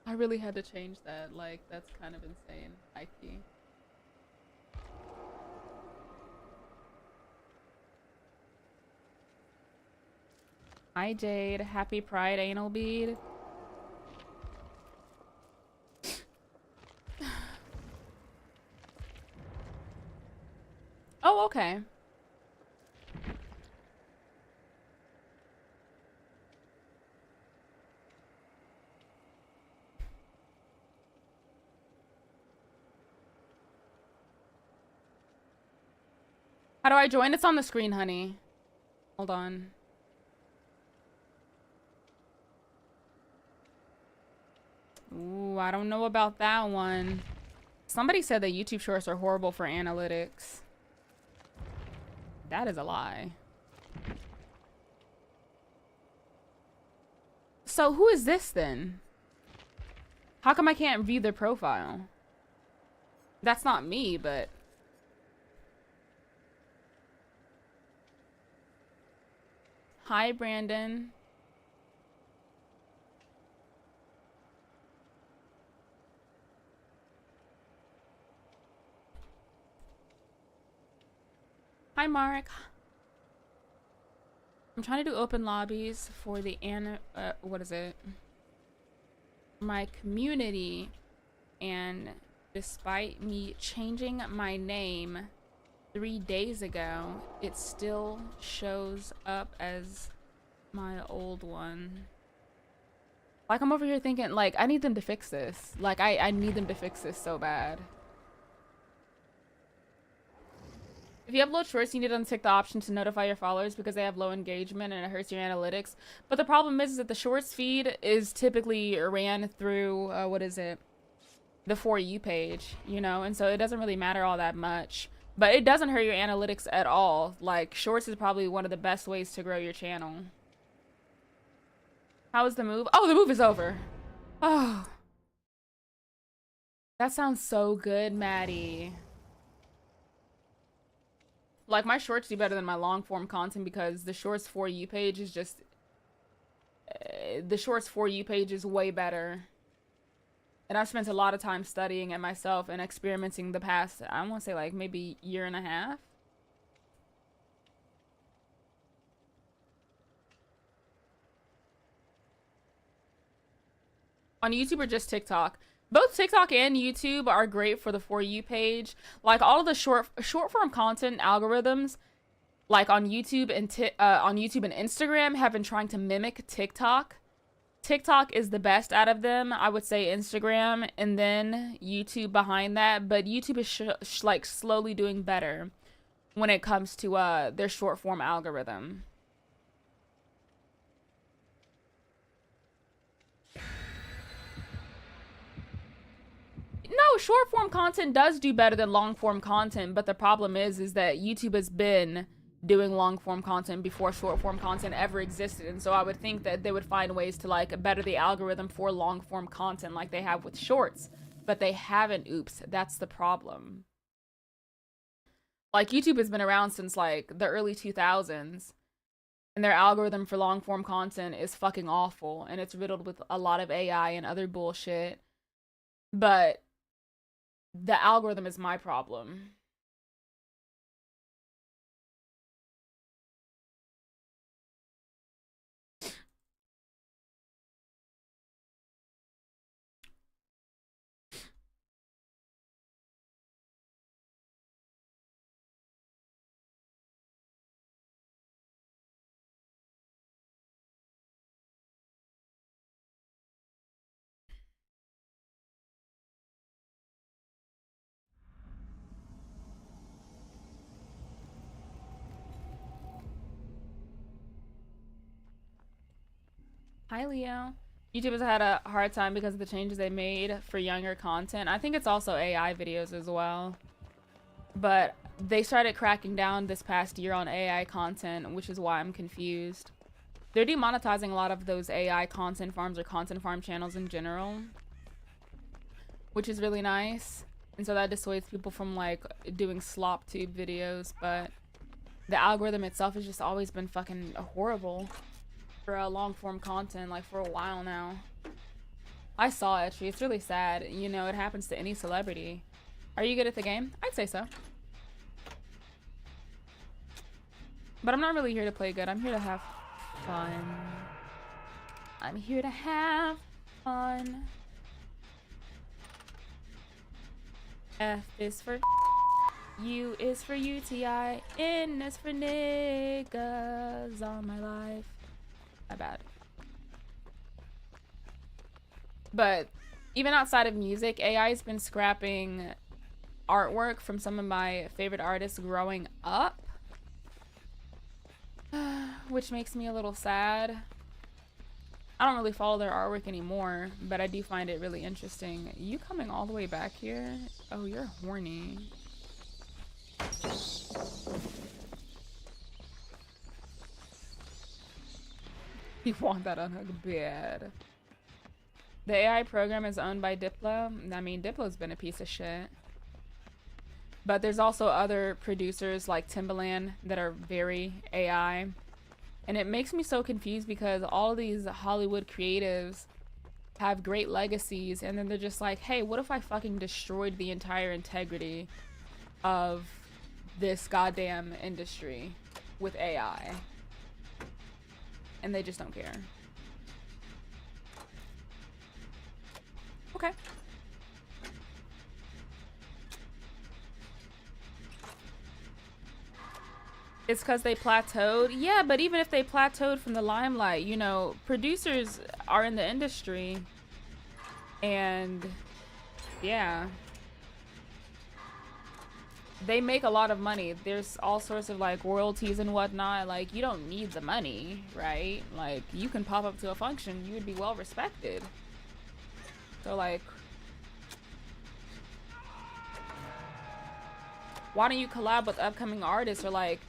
I really had to change that. Like, that's kind of insane. High-key. Hi, Jade. Happy Pride, Anal Bead. Oh, okay. How do I join? It's on the screen, honey. Hold on. Ooh, I don't know about that one. Somebody said that YouTube Shorts are horrible for analytics. That is a lie. So who is this then? How come I can't view their profile? That's not me, but... Hi, Brandon. Hi, Mark. I'm trying to do open lobbies for the what is it? My community, and despite me changing my name 3 days ago, it still shows up as my old one. Like, I'm over here thinking, like, I need them to fix this. Like, I need them to fix this so bad. If you upload shorts, you need to untick the option to notify your followers because they have low engagement and it hurts your analytics. But the problem is that the shorts feed is typically ran through, what is it? The For You page, you know? And so it doesn't really matter all that much. But it doesn't hurt your analytics at all. Like, shorts is probably one of the best ways to grow your channel. How is the move? Oh, the move is over. Oh. That sounds so good, Maddie. Like, my shorts do better than my long form content because the shorts For You page is just... the shorts For You page is way better. And I've spent a lot of time studying it myself and experimenting the past, I want to say like maybe year and a half. On YouTube or just TikTok? Both TikTok and YouTube are great for the For You page. Like all of the short form content algorithms, like on YouTube and Instagram, have been trying to mimic TikTok. TikTok is the best out of them. I would say Instagram and then YouTube behind that. But YouTube is like slowly doing better when it comes to their short form algorithm. No, short form content does do better than long form content, but the problem is that YouTube has been doing long form content before short form content ever existed, and so I would think that they would find ways to like better the algorithm for long form content like they have with shorts, but they haven't. Oops, that's the problem. Like YouTube has been around since like the early 2000s, and their algorithm for long form content is fucking awful, and it's riddled with a lot of AI and other bullshit, but the algorithm is my problem. Hi, Leo. YouTube has had a hard time because of the changes they made for younger content. I think it's also AI videos as well. But they started cracking down this past year on AI content, which is why I'm confused. They're demonetizing a lot of those AI content farms or content farm channels in general, which is really nice. And so that dissuades people from like doing slop tube videos, but the algorithm itself has just always been fucking horrible for long form content, like for a while now. I saw it. It's really sad. You know, it happens to any celebrity. Are you good at the game? I'd say so. But I'm not really here to play good. I'm here to have fun. I'm here to have fun. F is for U is for UTI. N is for niggas on my life. My bad. But even outside of music, AI has been scrapping artwork from some of my favorite artists growing up, which makes me a little sad. I don't really follow their artwork anymore, but I do find it really interesting. You coming all the way back here? Oh, you're horny. You want that unhug bad. The AI program is owned by Diplo. I mean, Diplo's been a piece of shit. But there's also other producers like Timbaland that are very AI. And it makes me so confused because all of these Hollywood creatives have great legacies, and then they're just like, hey, what if I fucking destroyed the entire integrity of this goddamn industry with AI? And they just don't care. Okay. It's because they plateaued. Yeah, but even if they plateaued from the limelight, you know, producers are in the industry. And yeah, they make a lot of money. There's all sorts of like royalties and whatnot. Like, you don't need the money, right? Like, you can pop up to a function, you would be well respected. So like, why don't you collab with upcoming artists, or like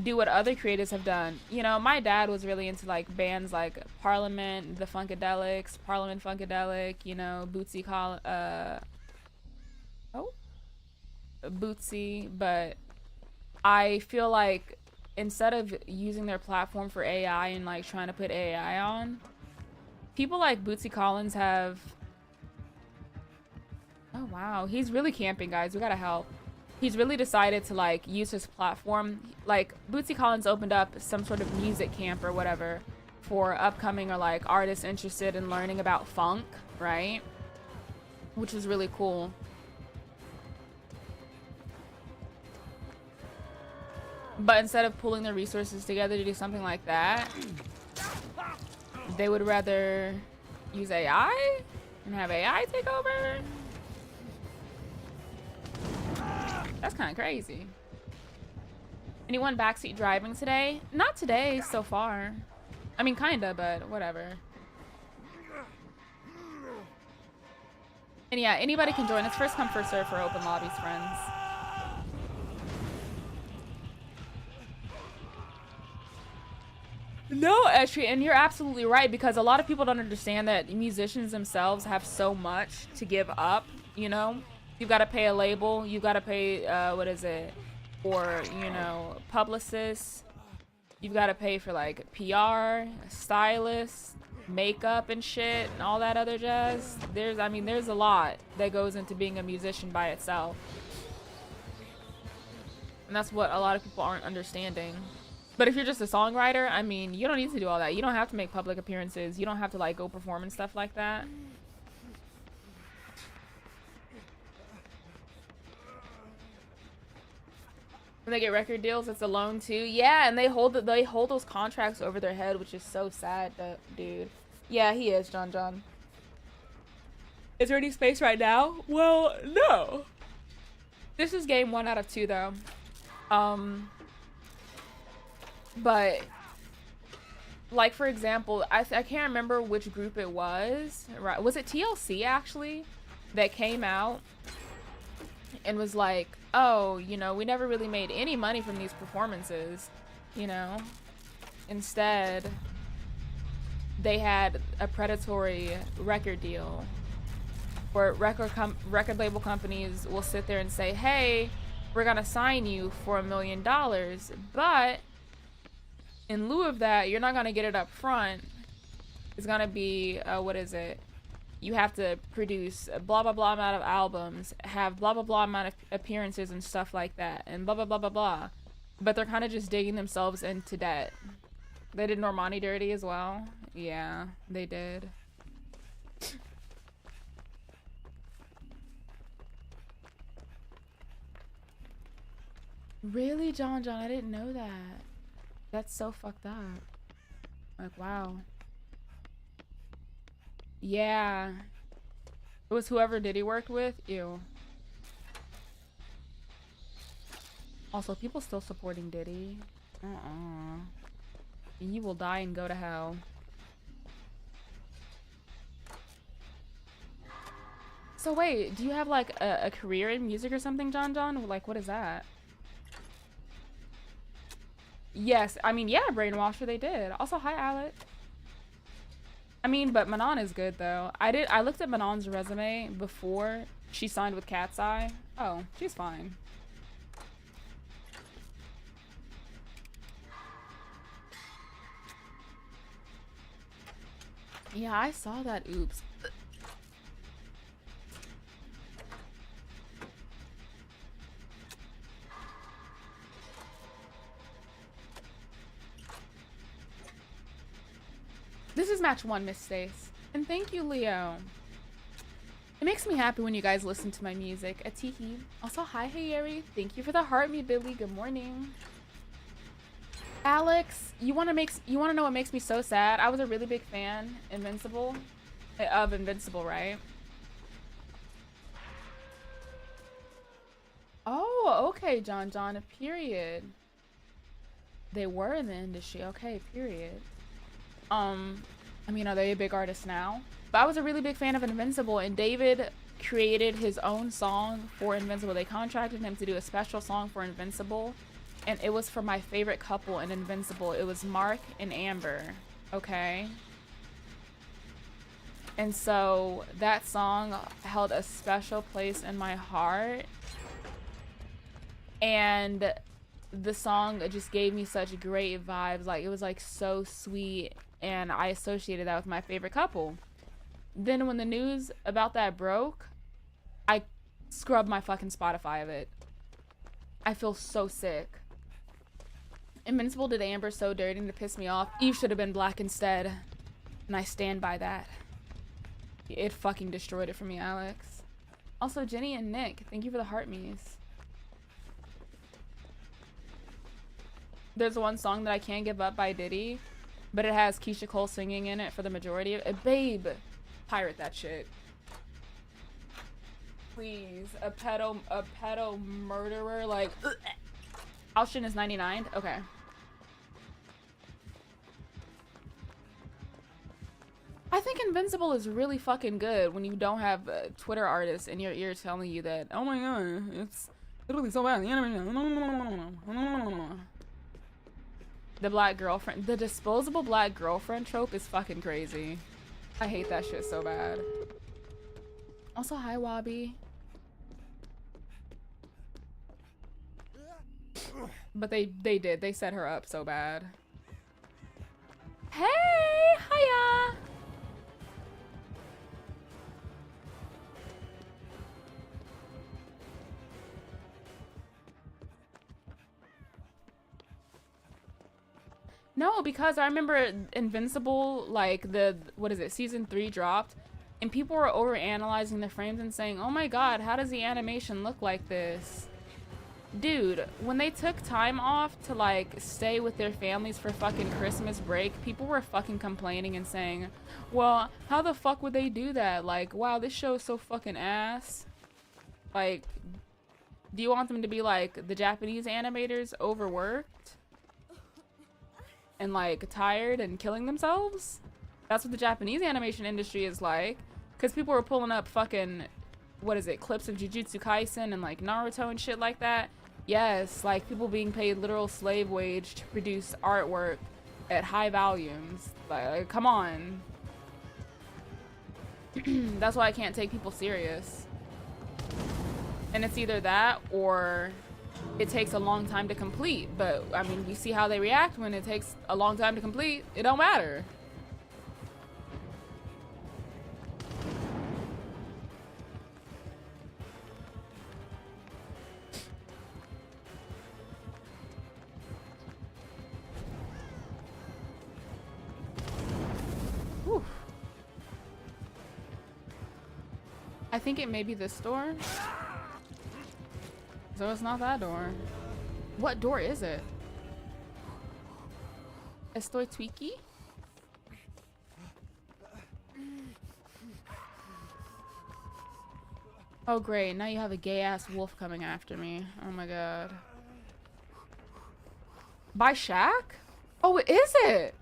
do what other creators have done? You know, my dad was really into like bands like Parliament, the Funkadelics, Parliament Funkadelic, you know, Bootsy, but I feel like instead of using their platform for AI and like trying to put AI on, people like Bootsy Collins have... Oh wow, he's really camping, guys. We gotta help. He's really decided to like use his platform. Like, Bootsy Collins opened up some sort of music camp or whatever for upcoming or like artists interested in learning about funk, right? Which is really cool. But instead of pulling their resources together to do something like that, they would rather use AI and have AI take over. That's kind of crazy. Anyone backseat driving today? Not today so far. I mean, kinda, but whatever. And yeah, anybody can join. It's first come, first serve for open lobbies, friends. No, Estri, and you're absolutely right, because a lot of people don't understand that musicians themselves have so much to give up, you know? You've got to pay a label, you've got to pay, what is it, for, you know, publicists. You've got to pay for, like, PR, stylists, makeup and shit, and all that other jazz. There's a lot that goes into being a musician by itself. And that's what a lot of people aren't understanding. But if you're just a songwriter, I mean, you don't need to do all that. You don't have to make public appearances. You don't have to, like, go perform and stuff like that. When they get record deals, it's a loan too. Yeah, and they hold those contracts over their head, which is so sad, dude. Yeah, he is, John. Is there any space right now? Well, no. This is game 1 out of 2, though. But, like, for example, I can't remember which group it was. Right? Was it TLC, actually, that came out and was like, oh, you know, we never really made any money from these performances, you know? Instead, they had a predatory record deal where record label companies will sit there and say, hey, we're gonna sign you for $1 million, but in lieu of that, you're not gonna get it up front. It's gonna be, what is it? You have to produce a blah, blah, blah amount of albums, have blah, blah, blah amount of appearances and stuff like that, and blah, blah, blah, blah, blah. But they're kind of just digging themselves into debt. They did Normani dirty as well. Yeah, they did. Really, John? I didn't know that. That's so fucked up. Like, wow. Yeah. It was whoever Diddy worked with. Ew. Also, people still supporting Diddy. You will die and go to hell. So wait, do you have like a career in music or something, John? Like, what is that? Yes, I mean, yeah, Brainwasher, they did. Also, hi, Alec. I mean, but Manon is good, though. I looked at Manon's resume before she signed with Cat's Eye. Oh, she's fine. Yeah, I saw that. Oops. This is match 1, Miss Stace. And thank you, Leo. It makes me happy when you guys listen to my music. Atiki. Also, hi, Hayeri. Thank you for the heart, me Billy. Good morning. Alex, you want to know what makes me so sad? I was a really big fan of Invincible, right? Oh, okay, John, period. They were in the industry, okay, period. I mean, are they a big artist now? But I was a really big fan of Invincible, and David created his own song for Invincible. They contracted him to do a special song for Invincible, and it was for my favorite couple in Invincible. It was Mark and Amber, okay? And so that song held a special place in my heart. And the song just gave me such great vibes. Like, it was like so sweet, and I associated that with my favorite couple. Then when the news about that broke, I scrubbed my fucking Spotify of it. I feel so sick. Invincible did Amber so dirty to piss me off. Eve should have been black instead. And I stand by that. It fucking destroyed it for me, Alex. Also, Jenny and Nick, thank you for the heart me's. There's one song that I Can't Give Up by Diddy, but it has Keisha Cole singing in it for the majority of it. Babe, pirate that shit. Please, a pedo murderer, like, ugh. Austin is 99? Okay. I think Invincible is really fucking good when you don't have Twitter artists in your ear telling you that, oh my god, it's literally so bad. The black girlfriend, the disposable black girlfriend trope is fucking crazy. I hate that shit so bad. Also, hi, Wabi. But they set her up so bad. Hey, hiya. No, because I remember Invincible, like what is it, season 3 dropped, and people were over analyzing the frames and saying, oh my god, how does the animation look like this? Dude, when they took time off to like stay with their families for fucking Christmas break, people were fucking complaining and saying, well, how the fuck would they do that? Like, wow, this show is so fucking ass. Like, do you want them to be like the Japanese animators, overworked and like tired and killing themselves? That's what the Japanese animation industry is like. Because people were pulling up fucking, what is it, clips of Jujutsu Kaisen and like Naruto and shit like that. Yes, like people being paid literal slave wage to produce artwork at high volumes. Like, come on. That's why I can't take people serious. And it's either that or it takes a long time to complete. But I mean, we see how they react when it takes a long time to complete. It don't matter. Whew. I think it may be this door. So it's not that door. What door is it? Estoy tweaky? Oh great, now you have a gay ass wolf coming after me. Oh my god. By Shaq? Oh, is it?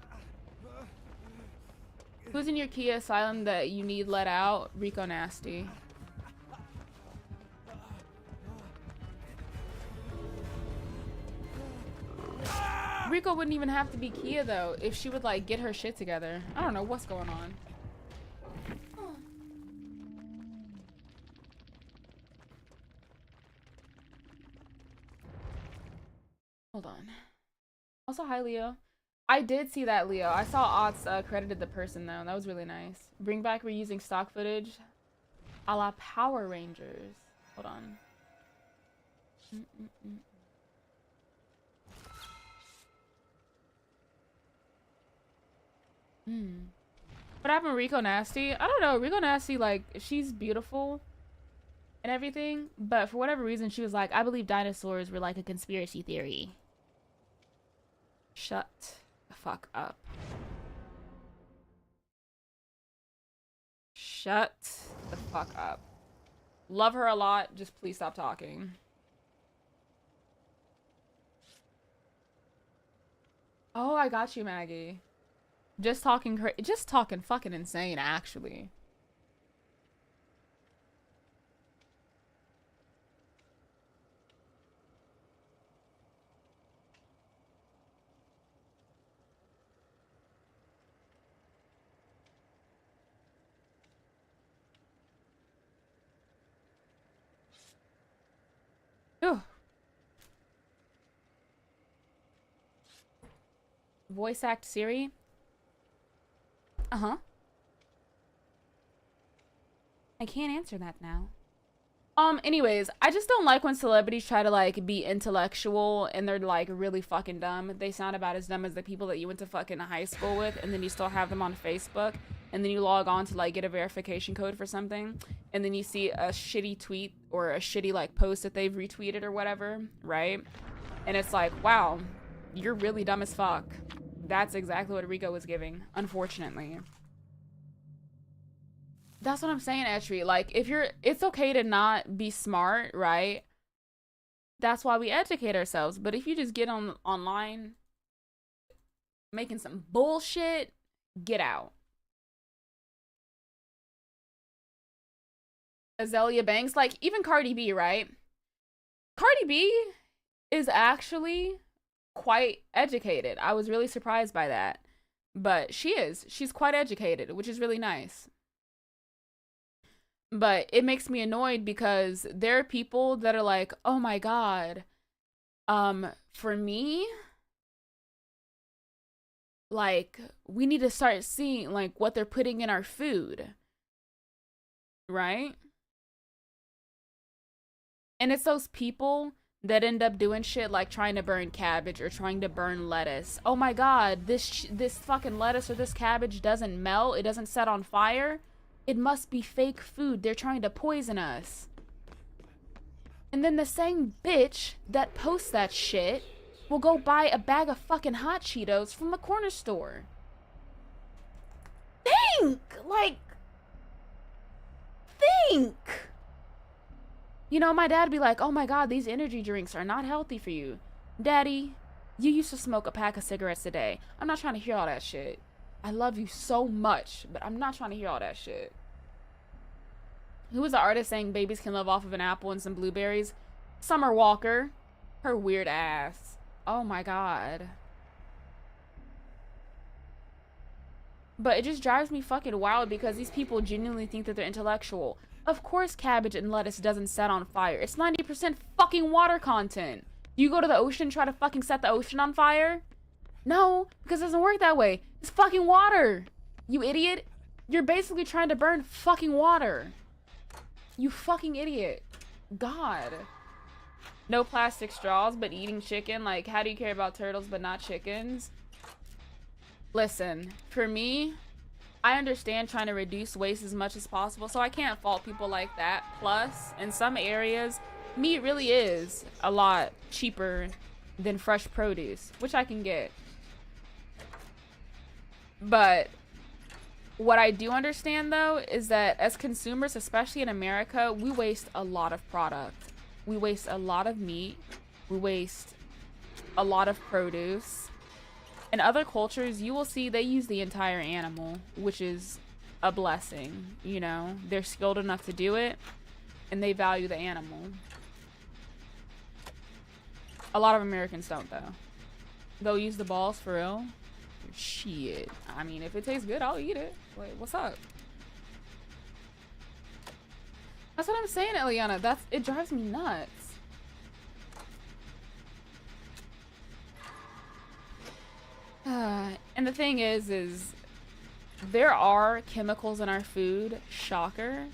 Who's in your Kia asylum that you need let out? Rico Nasty. Rico wouldn't even have to be Kia though if she would like get her shit together. I don't know what's going on. Hold on. Also, hi Leo. I did see that, Leo. I saw Otts credited the person though. That was really nice. Bring back reusing stock footage a la Power Rangers. Hold on. What happened to Rico Nasty? I don't know. Rico Nasty, like, she's beautiful and everything, but for whatever reason, she was like, I believe dinosaurs were like a conspiracy theory. Shut the fuck up. Shut the fuck up. Love her a lot. Just please stop talking. Oh, I got you, Maggie. Just talking fucking insane, actually. Ugh. Voice act Siri? Uh-huh. I can't answer that now. Anyways, I just don't like when celebrities try to, like, be intellectual and they're, like, really fucking dumb. They sound about as dumb as the people that you went to fucking high school with, and then you still have them on Facebook, and then you log on to, like, get a verification code for something, and then you see a shitty tweet or a shitty, like, post that they've retweeted or whatever, right? And it's like, wow, you're really dumb as fuck. That's exactly what Rico was giving, unfortunately. That's what I'm saying, Etri. Like, it's okay to not be smart, right? That's why we educate ourselves. But if you just get online making some bullshit, get out. Azalea Banks, like, even Cardi B, right? Cardi B is actually quite educated. I was really surprised by that. But she's quite educated, which is really nice. But it makes me annoyed because there are people that are like, oh my God, for me, like, we need to start seeing, like, what they're putting in our food, right? And it's those people that end up doing shit like trying to burn cabbage or trying to burn lettuce. Oh my God, this fucking lettuce or this cabbage doesn't melt, it doesn't set on fire. It must be fake food. They're trying to poison us. And then the same bitch that posts that shit will go buy a bag of fucking hot Cheetos from the corner store. Think! Like, think! You know, my dad would be like, oh my God, these energy drinks are not healthy for you. Daddy, you used to smoke a pack of cigarettes a day. I'm not trying to hear all that shit. I love you so much, but I'm not trying to hear all that shit. Who was the artist saying babies can live off of an apple and some blueberries? Summer Walker. Her weird ass. Oh my God. But it just drives me fucking wild because these people genuinely think that they're intellectual. Of course cabbage and lettuce doesn't set on fire. It's 90% fucking water content. You go to the ocean and try to fucking set the ocean on fire? No, because it doesn't work that way. It's fucking water. You idiot. You're basically trying to burn fucking water. You fucking idiot. God. No plastic straws, but eating chicken. Like, how do you care about turtles but not chickens? Listen, for me, I understand trying to reduce waste as much as possible, so I can't fault people like that. Plus, in some areas, meat really is a lot cheaper than fresh produce, which I can get. But what I do understand, though, is that as consumers, especially in America, we waste a lot of product. We waste a lot of meat. We waste a lot of produce. In other cultures, you will see they use the entire animal, which is a blessing, you know? They're skilled enough to do it, and they value the animal. A lot of Americans don't, though. They'll use the balls for real. Shit. I mean, if it tastes good, I'll eat it. Wait, what's up? That's what I'm saying, Eliana. It drives me nuts. And the thing is there are chemicals in our food, shocker,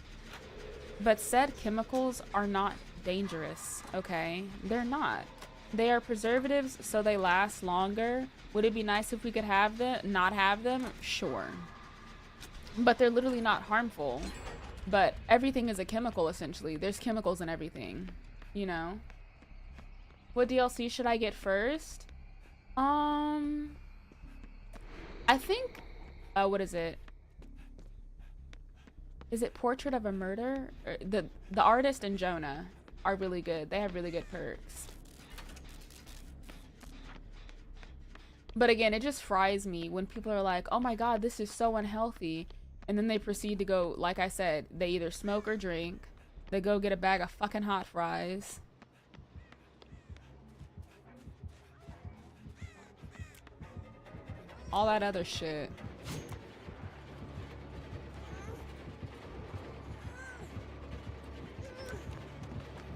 but said chemicals are not dangerous, okay? They're not. They are preservatives, so they last longer. Would it be nice if we could have them, not have them? Sure. But they're literally not harmful. But everything is a chemical, essentially. There's chemicals in everything, you know? What DLC should I get first? I think, what is it? Is it Portrait of a Murder? Or the artist and Jonah are really good. They have really good perks. But again, it just fries me when people are like, oh my god, this is so unhealthy. And then they proceed to go, like I said, they either smoke or drink. They go get a bag of fucking hot fries. All that other shit.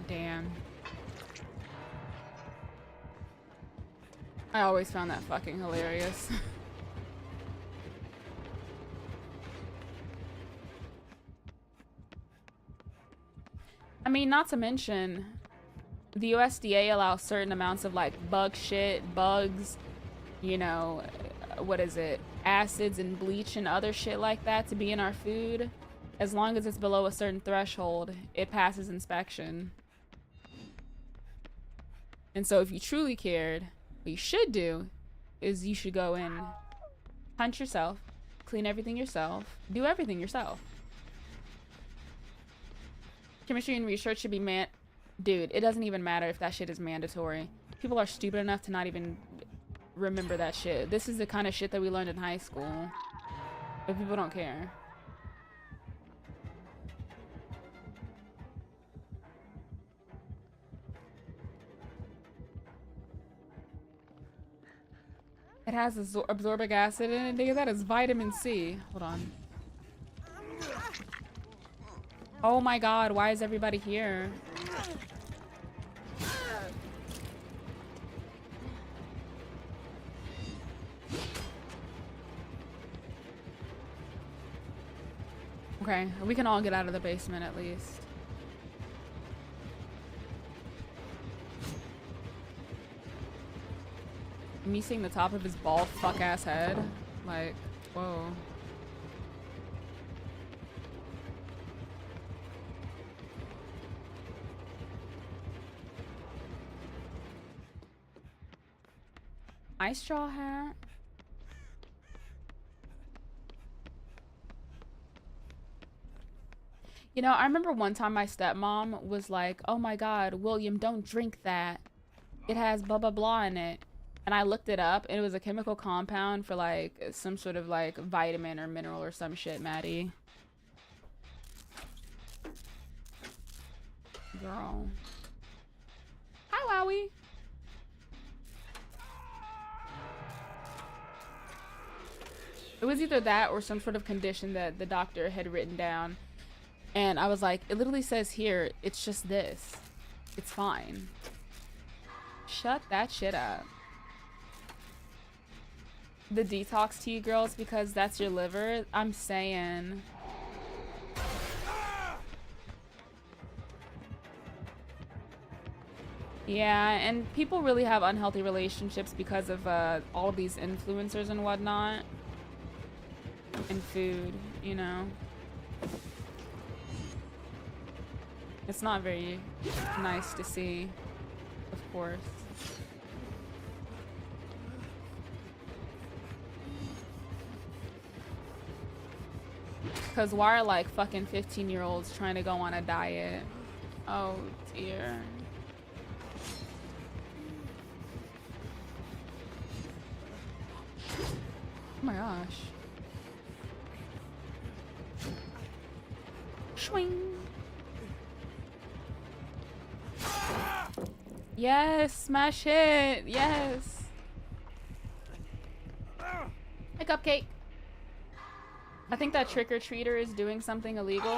Damn. I always found that fucking hilarious. I mean, not to mention, the USDA allows certain amounts of like bug shit, bugs, you know, what is it, acids and bleach and other shit like that to be in our food. As long as it's below a certain threshold, it passes inspection. And so if you truly cared, what you should do is you should go in, hunt yourself, clean everything yourself, do everything yourself. Chemistry and research should be dude, it doesn't even matter if that shit is mandatory. People are stupid enough to not even remember that shit. This is the kind of shit that we learned in high school. But people don't care. It has absorbic acid in it. Nigga, that is vitamin C. Hold on. Oh my god, why is everybody here? Okay, we can all get out of the basement at least. Me seeing the top of his bald fuck ass head. Like, whoa. Ice straw hat. You know, I remember one time my stepmom was like, oh my god, William, don't drink that. It has blah blah blah in it. And I looked it up and it was a chemical compound for like some sort of like vitamin or mineral or some shit, Maddie. Girl. Hi, Wowie. It was either that or some sort of condition that the doctor had written down. And I was like, it literally says here, it's just this. It's fine. Shut that shit up. The detox tea, girls, because that's your liver. I'm saying. Yeah, and people really have unhealthy relationships because of all of these influencers and whatnot. And food, you know. It's not very nice to see, of course. Because why are like fucking 15-year-olds trying to go on a diet? Oh dear. Oh my gosh. Swing. Yes, smash it. Yes. Hey, Cupcake. I think that trick-or-treater is doing something illegal.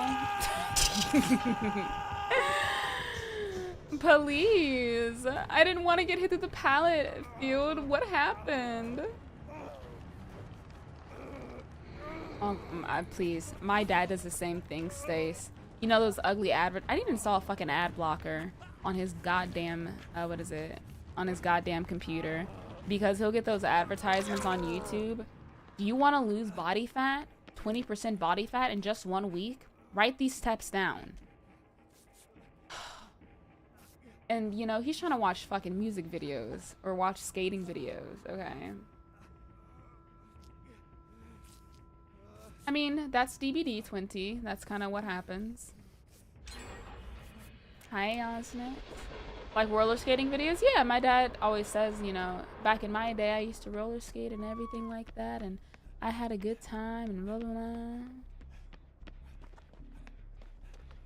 Please. I didn't want to get hit through the pallet field. What happened? Oh, please. My dad does the same thing, Stace. You know those ugly advert? I didn't install a fucking ad blocker on his goddamn, what is it? On his goddamn computer. Because he'll get those advertisements on YouTube. Do you want to lose body fat? 20% body fat in just 1 week? Write these steps down. And, you know, he's trying to watch fucking music videos or watch skating videos, okay? I mean, that's DBD20. That's kind of what happens. Hi, Osnick. Like roller skating videos? Yeah, my dad always says, you know, back in my day, I used to roller skate and everything like that, and I had a good time and blah, blah, blah.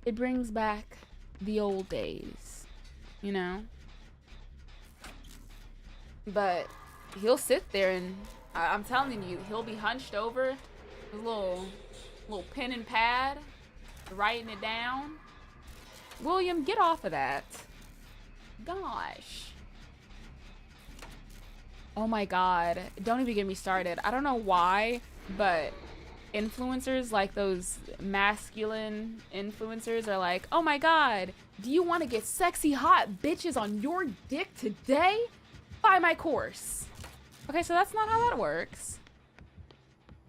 It brings back the old days, you know? But he'll sit there and I'm telling you, he'll be hunched over, his little pen and pad, writing it down. William, get off of that. Gosh. Oh my god. Don't even get me started. I don't know why, but influencers, like those masculine influencers, are like, oh my god, do you want to get sexy hot bitches on your dick today? Buy my course. Okay, so that's not how that works.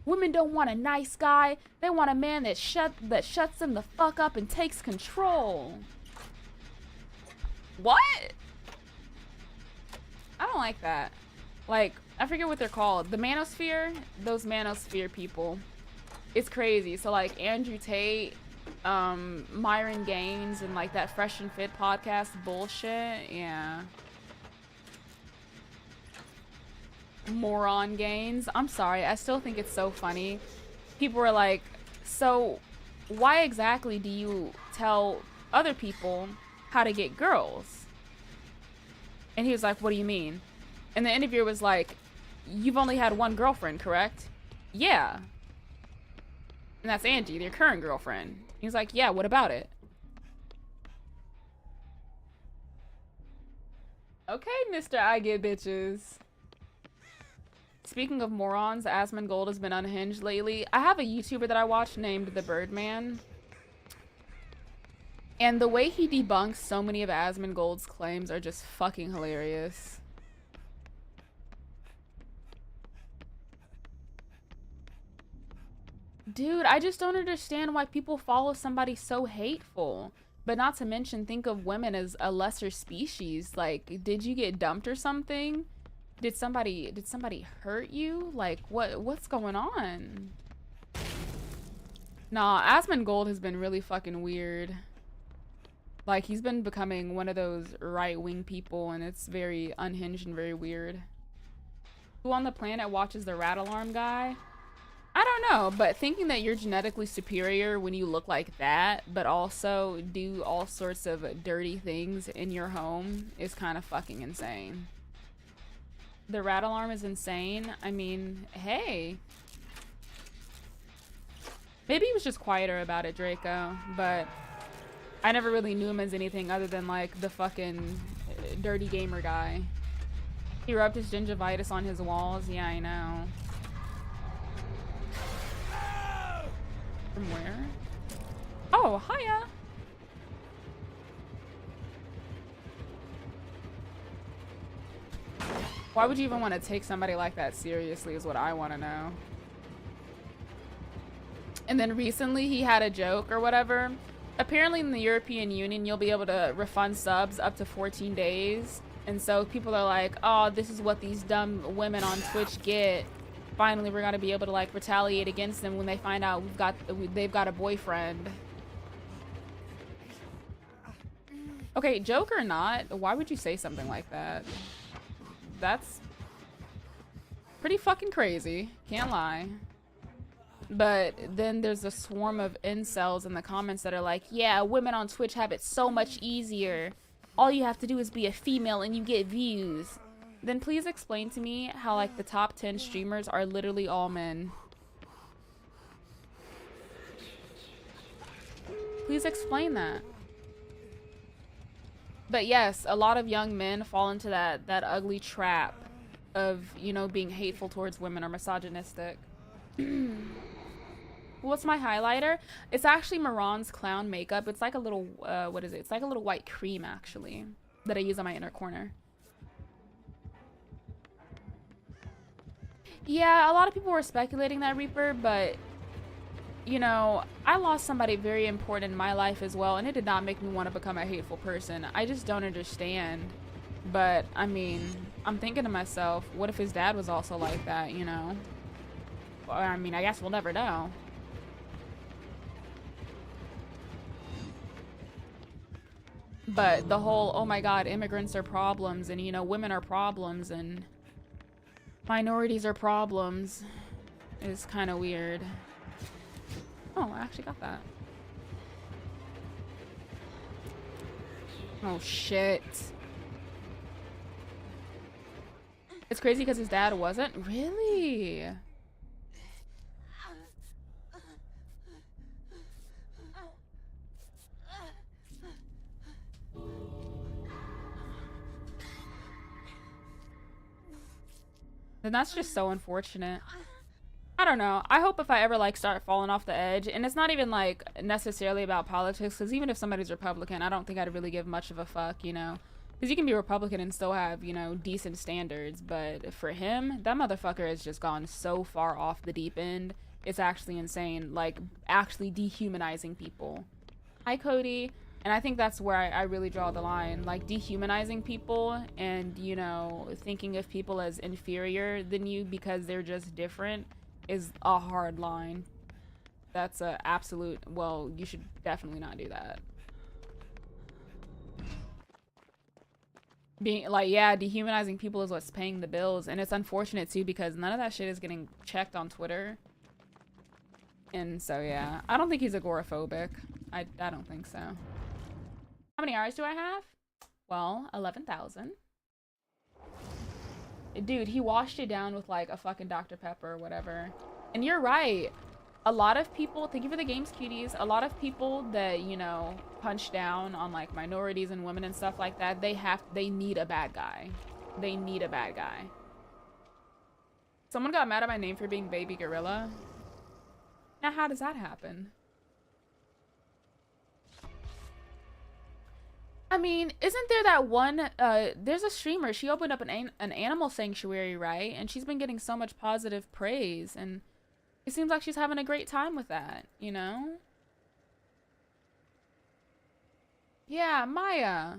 Women don't want a nice guy. They want a man that shuts them the fuck up and takes control. What? I don't like that. Like, I forget what they're called. The manosphere? Those manosphere people. It's crazy. So, like, Andrew Tate, Myron Gaines, and, like, that Fresh and Fit podcast bullshit. Yeah. Moron Gaines. I'm sorry. I still think it's so funny. People were like, so why exactly do you tell other people how to get girls? And he was like, what do you mean? And the interviewer was like, you've only had one girlfriend, correct? Yeah. And that's Angie, your current girlfriend. He was like, yeah, what about it? Okay, Mr. I Get Bitches. Speaking of morons, Asmongold has been unhinged lately. I have a YouTuber that I watch named The Birdman. And the way he debunks so many of Asmongold's claims are just fucking hilarious. Dude, I just don't understand why people follow somebody so hateful. But not to mention, think of women as a lesser species. Like, did you get dumped or something? Did somebody hurt you? Like, what's going on? Nah, Asmongold has been really fucking weird. Like, he's been becoming one of those right-wing people, and it's very unhinged and very weird. Who on the planet watches the Rat Alarm guy? I don't know, but thinking that you're genetically superior when you look like that, but also do all sorts of dirty things in your home is kind of fucking insane. The Rat Alarm is insane. I mean, hey. Maybe he was just quieter about it, Draco, but I never really knew him as anything other than, like, the fucking dirty gamer guy. He rubbed his gingivitis on his walls. Yeah, I know. From where? Oh, hiya. Why would you even want to take somebody like that seriously is what I want to know. And then recently he had a joke or whatever. Apparently in the European Union, you'll be able to refund subs up to 14 days. And so people are like, oh, this is what these dumb women on Twitch get. Finally, we're going to be able to, like, retaliate against them when they find out they've got a boyfriend. Okay, joke or not, why would you say something like that? That's pretty fucking crazy. Can't lie. But then there's a swarm of incels in the comments that are like, yeah, women on Twitch have it so much easier. All you have to do is be a female and you get views. Then please explain to me how, like, the top 10 streamers are literally all men. Please explain that. But yes, a lot of young men fall into that ugly trap of, you know, being hateful towards women or misogynistic. What's my highlighter? It's actually Moran's clown makeup. It's like a little, what is it? It's like a little white cream, actually, that I use on my inner corner. Yeah, a lot of people were speculating that Reaper, but you know, I lost somebody very important in my life as well, and it did not make me want to become a hateful person. I just don't understand. But, I mean, I'm thinking to myself, what if his dad was also like that, you know? Well, I mean, I guess we'll never know. But the whole, oh my god, immigrants are problems, and, you know, women are problems, and minorities are problems is kind of weird. Oh, I actually got that. Oh, shit. It's crazy because his dad wasn't? Really? Then that's just so unfortunate. I don't know. I hope if I ever like start falling off the edge, and it's not even like necessarily about politics, because even if somebody's Republican, I don't think I'd really give much of a fuck, you know? Because you can be Republican and still have, you know, decent standards, but for him, that motherfucker has just gone so far off the deep end. It's actually insane. Like, actually dehumanizing people. Hi, Cody. And I think that's where I really draw the line. Like, dehumanizing people and, you know, thinking of people as inferior than you because they're just different is a hard line. That's a absolute, well, you should definitely not do that. Being like, yeah, dehumanizing people is what's paying the bills, and it's unfortunate too because none of that shit is getting checked on Twitter. And so yeah, I don't think he's agoraphobic. I don't think so. How many hours do I have? Well, 11,000. Dude, he washed it down with like a fucking Dr. Pepper or whatever. And you're right. A lot of people, thank you for the games, cuties. A lot of people that, you know, punch down on like minorities and women and stuff like that, they need a bad guy. They need a bad guy. Someone got mad at my name for being Baby Gorilla. Now, how does that happen? I mean, isn't there that one, there's a streamer, she opened up an animal sanctuary, right? And she's been getting so much positive praise, and it seems like she's having a great time with that, you know? Yeah, Maya.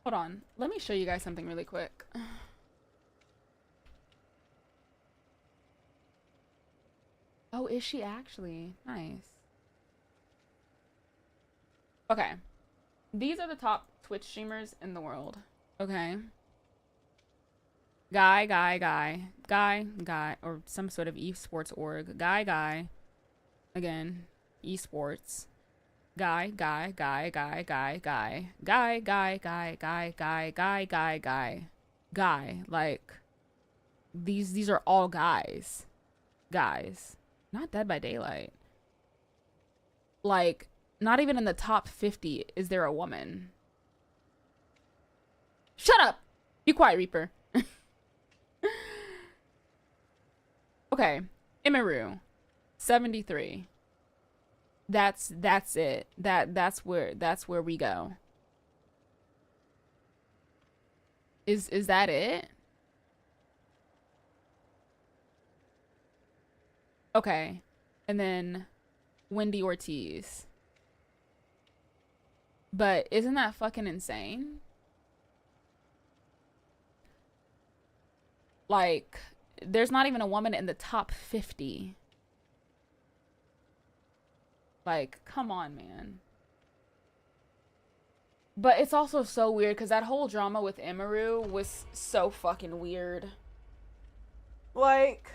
Hold on, let me show you guys something really quick. Oh, is she actually? Nice. Okay. These are the top Twitch streamers in the world. Okay. Guy, or some sort of esports org. Guy. Again, esports. Guy. Guy. Like, these are all guys. Guys. Not Dead by Daylight. Like, not even in the top 50 is there a woman. Shut up! Be quiet, Reaper. Okay. Imaru. 73. That's it. That's where we go. Is that it? Okay. And then Wendy Ortiz. But isn't that fucking insane? Like, there's not even a woman in the top 50. Like, come on, man. But it's also so weird because that whole drama with Imaru was so fucking weird. Like,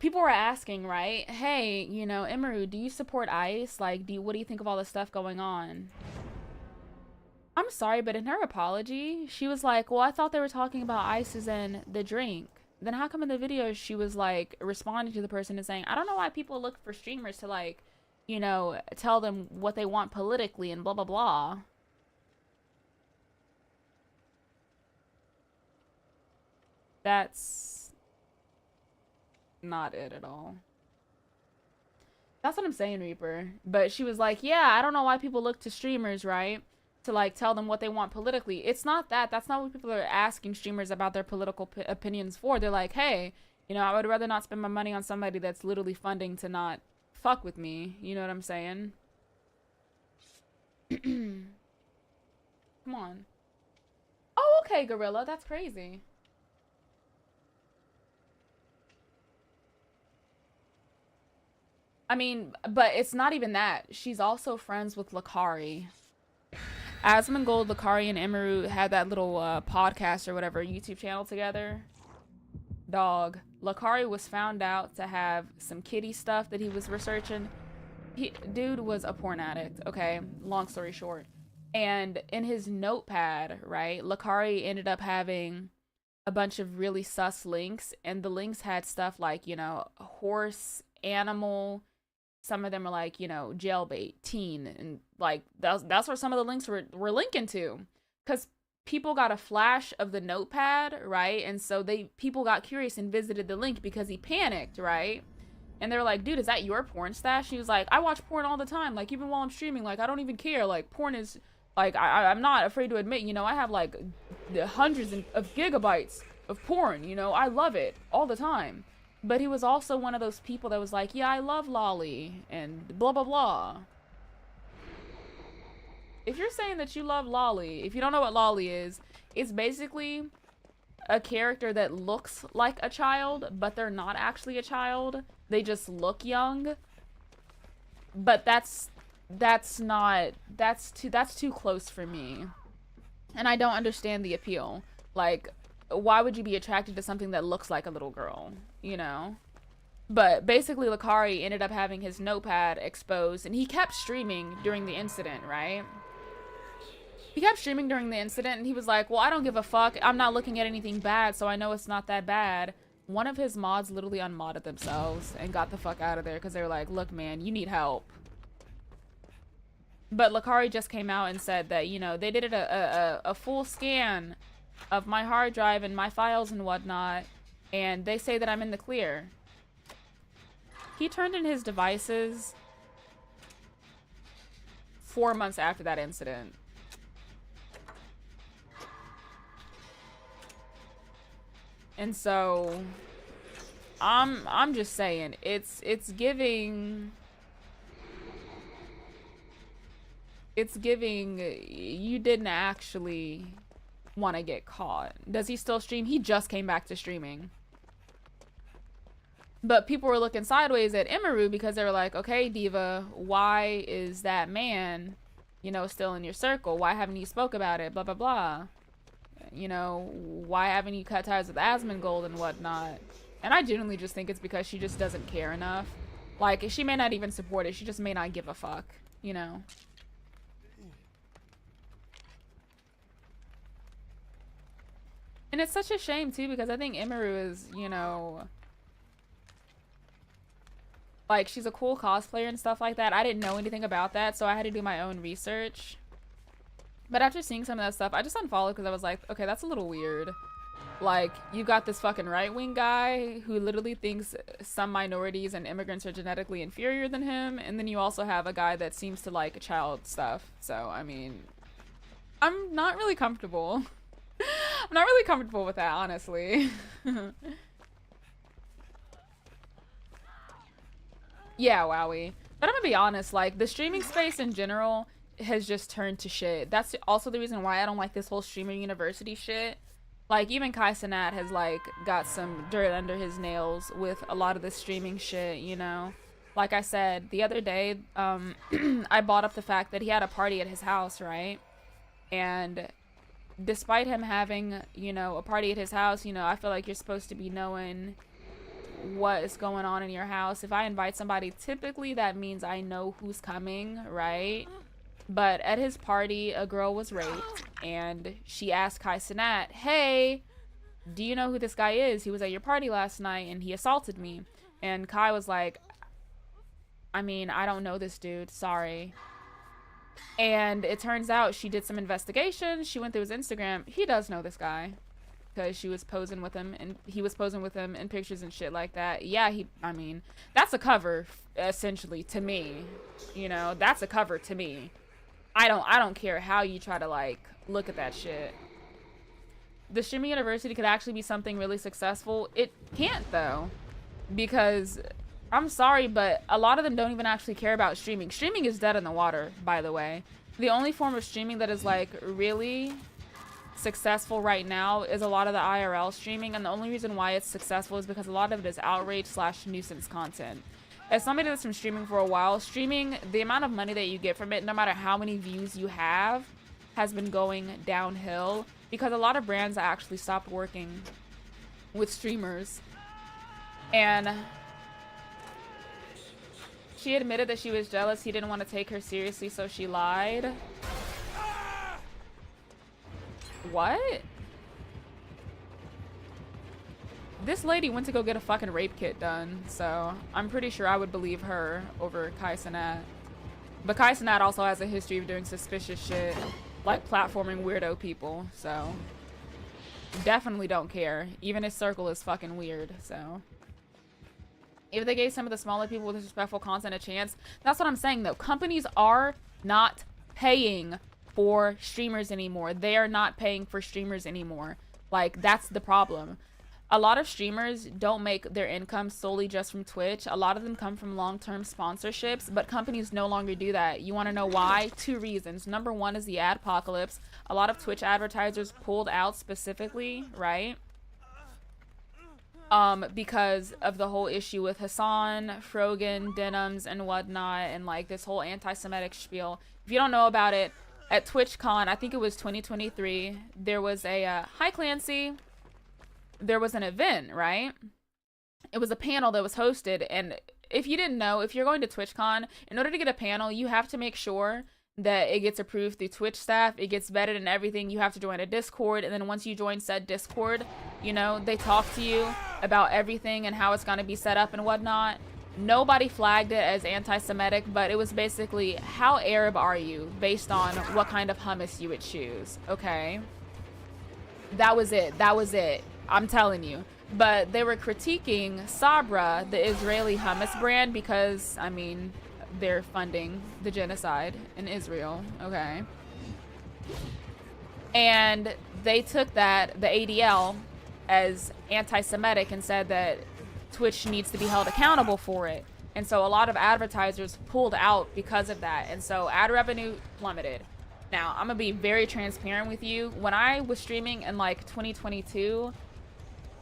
people were asking, right? Hey, you know, Imaru, do you support ICE? Like, what do you think of all the stuff going on? I'm sorry, but in her apology, she was like, well, I thought they were talking about ICE as in the drink. Then how come in the video she was like responding to the person and saying, I don't know why people look for streamers to like, you know, tell them what they want politically and blah, blah, blah. That's not it at all. That's what I'm saying, Reaper. But she was like, yeah, I don't know why people look to streamers, right? to like tell them what they want politically. It's not that. That's not what people are asking streamers about their political opinions for. They're like, hey, you know, I would rather not spend my money on somebody that's literally funding to not fuck with me. You know what I'm saying? Come on. Oh, okay, Gorilla. That's crazy. I mean, but it's not even that. She's also friends with Lakari. Asmongold, Lakari, and Emeru had that little podcast or whatever YouTube channel together. Dog. Lakari was found out to have some kitty stuff that he was researching. Dude was a porn addict, okay? Long story short. And in his notepad, right, Lakari ended up having a bunch of really sus links, and the links had stuff like, you know, horse, animal. Some of them are like, you know, jailbait, teen, and like that's where some of the links were linking to, because people got a flash of the notepad, right? And so people got curious and visited the link because he panicked, right? And they were like, dude, is that your porn stash? He was like, I watch porn all the time, like even while I'm streaming, like I don't even care, like porn is like I'm not afraid to admit, you know, I have like hundreds of gigabytes of porn, you know, I love it all the time. But he was also one of those people that was like, yeah, I love Lolly, and blah, blah, blah. If you're saying that you love Lolly, if you don't know what Lolly is, it's basically a character that looks like a child, but they're not actually a child. They just look young. But that's too close for me. And I don't understand the appeal. Like, why would you be attracted to something that looks like a little girl, you know? But basically Lakari ended up having his notepad exposed, and he kept streaming during the incident, right? He kept streaming during the incident, and he was like, well, I don't give a fuck. I'm not looking at anything bad, so I know it's not that bad. One of his mods literally unmodded themselves and got the fuck out of there because they were like, look, man, you need help. But Lakari just came out and said that, you know, they did a full scan of my hard drive and my files and whatnot, and they say that I'm in the clear. He turned in his devices 4 months after that incident. And so I'm just saying, it's giving you didn't actually want to get caught. Does he still stream? He just came back to streaming. But people were looking sideways at Emeru because they were like, okay, Diva, why is that man, you know, still in your circle? Why haven't you spoke about it? Blah, blah, blah. You know, why haven't you cut ties with Asmongold and whatnot? And I genuinely just think it's because she just doesn't care enough. Like, she may not even support it. She just may not give a fuck, you know? And it's such a shame, too, because I think Emeru is, you know, like, she's a cool cosplayer and stuff like that. I didn't know anything about that, so I had to do my own research. But after seeing some of that stuff, I just unfollowed because I was like, okay, that's a little weird. Like, you got this fucking right-wing guy who literally thinks some minorities and immigrants are genetically inferior than him, and then you also have a guy that seems to like child stuff. So, I mean, I'm not really comfortable. I'm not really comfortable with that, honestly. Yeah, wowie. But I'm gonna be honest, like, the streaming space in general has just turned to shit. That's also the reason why I don't like this whole streamer university shit. Like, even Kai Cenat has, like, got some dirt under his nails with a lot of this streaming shit, you know? Like I said, the other day, I brought up the fact that he had a party at his house, right? And despite him having, you know, a party at his house, you know, I feel like you're supposed to be knowing what is going on in your house. If I invite somebody, typically that means I know who's coming, right? But at his party, a girl was raped, and she asked Kai Cenat, hey, do you know who this guy is? He was at your party last night, and he assaulted me. And Kai was like, I mean, I don't know this dude, sorry. And it turns out she did some investigation. She went through his Instagram. He does know this guy, because she was posing with him, and he was posing with him in pictures and shit like that. Yeah, I mean, that's a cover, essentially, to me. You know, that's a cover to me. I don't care how you try to like look at that shit. The streaming university could actually be something really successful. It can't though, because I'm sorry, but a lot of them don't even actually care about streaming. Streaming is dead in the water, by the way. The only form of streaming that is like really successful right now is a lot of the IRL streaming, and the only reason why it's successful is because a lot of it is outrage / nuisance content. As somebody that's been streaming for a while, streaming, the amount of money that you get from it, no matter how many views you have, has been going downhill because a lot of brands actually stopped working with streamers. And she admitted that she was jealous. He didn't want to take her seriously, so she lied. What? This lady went to go get a fucking rape kit done, so I'm pretty sure I would believe her over Kai Cenat. But Kai Cenat also has a history of doing suspicious shit, like platforming weirdo people, so definitely don't care. Even his circle is fucking weird, so. If they gave some of the smaller people with disrespectful content a chance, that's what I'm saying though. Companies are not paying for streamers anymore. They are not paying for streamers anymore. Like, that's the problem. A lot of streamers don't make their income solely just from Twitch. A lot of them come from long-term sponsorships, but companies no longer do that. You want to know why? 2 reasons. Number 1 is the adpocalypse. A lot of Twitch advertisers pulled out specifically, right? Because of the whole issue with Hassan, Frogan, Denims, and whatnot, and like this whole anti-Semitic spiel. If you don't know about it, at TwitchCon, I think it was 2023, there was a, hi Clancy, there was an event, right? It was a panel that was hosted, and if you didn't know, if you're going to TwitchCon, in order to get a panel, you have to make sure that it gets approved through Twitch staff, it gets vetted and everything. You have to join a Discord, and then once you join said Discord, you know, they talk to you about everything and how it's going to be set up and whatnot. Nobody flagged it as anti-Semitic, but it was basically, how Arab are you based on what kind of hummus you would choose, okay? That was it. That was it. I'm telling you. But they were critiquing Sabra, the Israeli hummus brand, because, I mean, they're funding the genocide in Israel, okay? And they took that, the ADL, as anti-Semitic and said that Twitch needs to be held accountable for it. And so a lot of advertisers pulled out because of that. And so ad revenue plummeted. Now, I'm gonna be very transparent with you. When I was streaming in like 2022,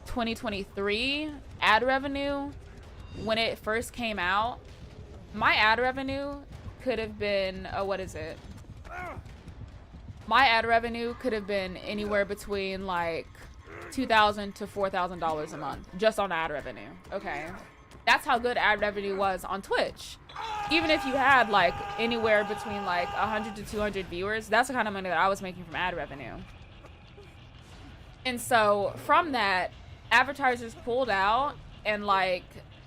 2023, ad revenue, when it first came out, my ad revenue could have been, what is it? My ad revenue could have been anywhere between like $2,000 to $4,000 a month just on ad revenue. Okay, that's how good ad revenue was on Twitch. Even if you had like anywhere between like 100 to 200 viewers, that's the kind of money that I was making from ad revenue. And so from that, advertisers pulled out, and like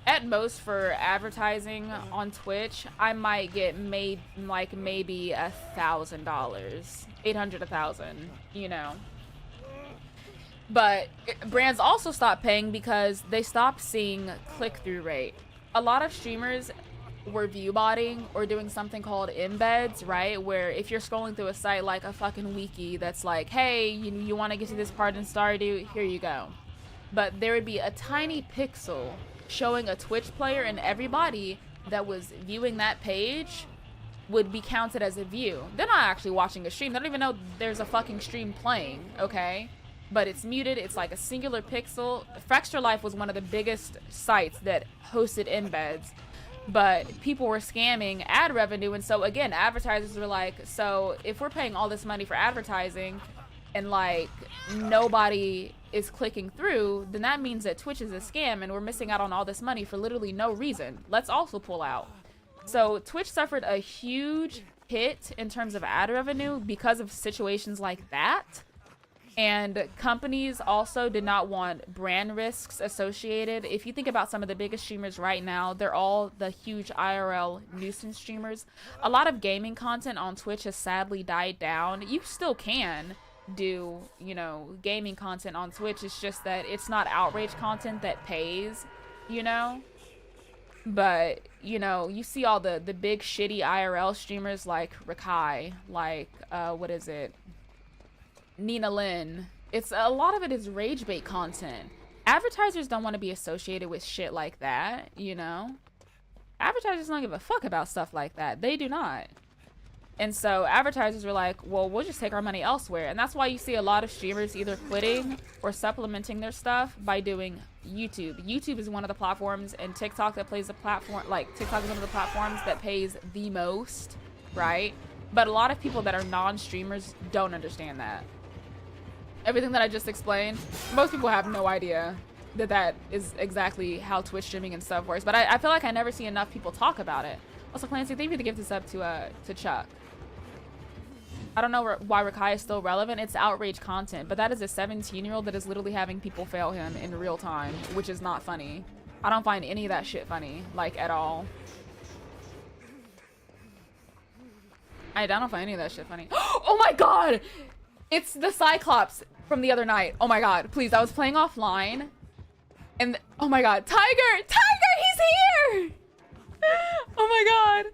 at most for advertising on Twitch, I might get made like maybe $1,000, 800, 1,000, you know. But brands also stopped paying because they stopped seeing click-through rate. A lot of streamers were view botting or doing something called embeds, right? Where if you're scrolling through a site like a fucking wiki that's like, hey, you want to get to this part in Stardew, here you go. But there would be a tiny pixel showing a Twitch player, and everybody that was viewing that page would be counted as a view. They're not actually watching a stream. They don't even know there's a fucking stream playing, okay? But it's muted. It's like a singular pixel. Frextra Life was one of the biggest sites that hosted embeds, but people were scamming ad revenue. And so again, advertisers were like, so if we're paying all this money for advertising and like nobody is clicking through, then that means that Twitch is a scam and we're missing out on all this money for literally no reason. Let's also pull out. So Twitch suffered a huge hit in terms of ad revenue because of situations like that. And companies also did not want brand risks associated. If you think about some of the biggest streamers right now, they're all the huge IRL nuisance streamers. A lot of gaming content on Twitch has sadly died down. You still can do, you know, gaming content on Twitch. It's just that it's not outrage content that pays, you know? But, you know, you see all the big shitty IRL streamers like Rakai, like, what is it? Nina Lynn. It's a lot of it is rage bait content. Advertisers don't want to be associated with shit like that, you know? Advertisers don't give a fuck about stuff like that. They do not. And so advertisers were like, well, we'll just take our money elsewhere. And that's why you see a lot of streamers either quitting or supplementing their stuff by doing YouTube. YouTube is one of the platforms, and TikTok that plays the platform, like TikTok is one of the platforms that pays the most, right? But a lot of people that are non-streamers don't understand that. Everything that I just explained, most people have no idea that that is exactly how Twitch streaming and stuff works. But I feel like I never see enough people talk about it. Also, Clancy, thank you for the gift this up to Chuck. I don't know why Rakai is still relevant. It's outrage content, but that is a 17-year-old that is literally having people fail him in real time, which is not funny. I don't find any of that shit funny, like, at all. I don't find any of that shit funny. Oh my god! It's the Cyclops from the other night. Oh my god, please, I was playing offline, and oh my god, Tiger! Tiger, he's here! Oh my god.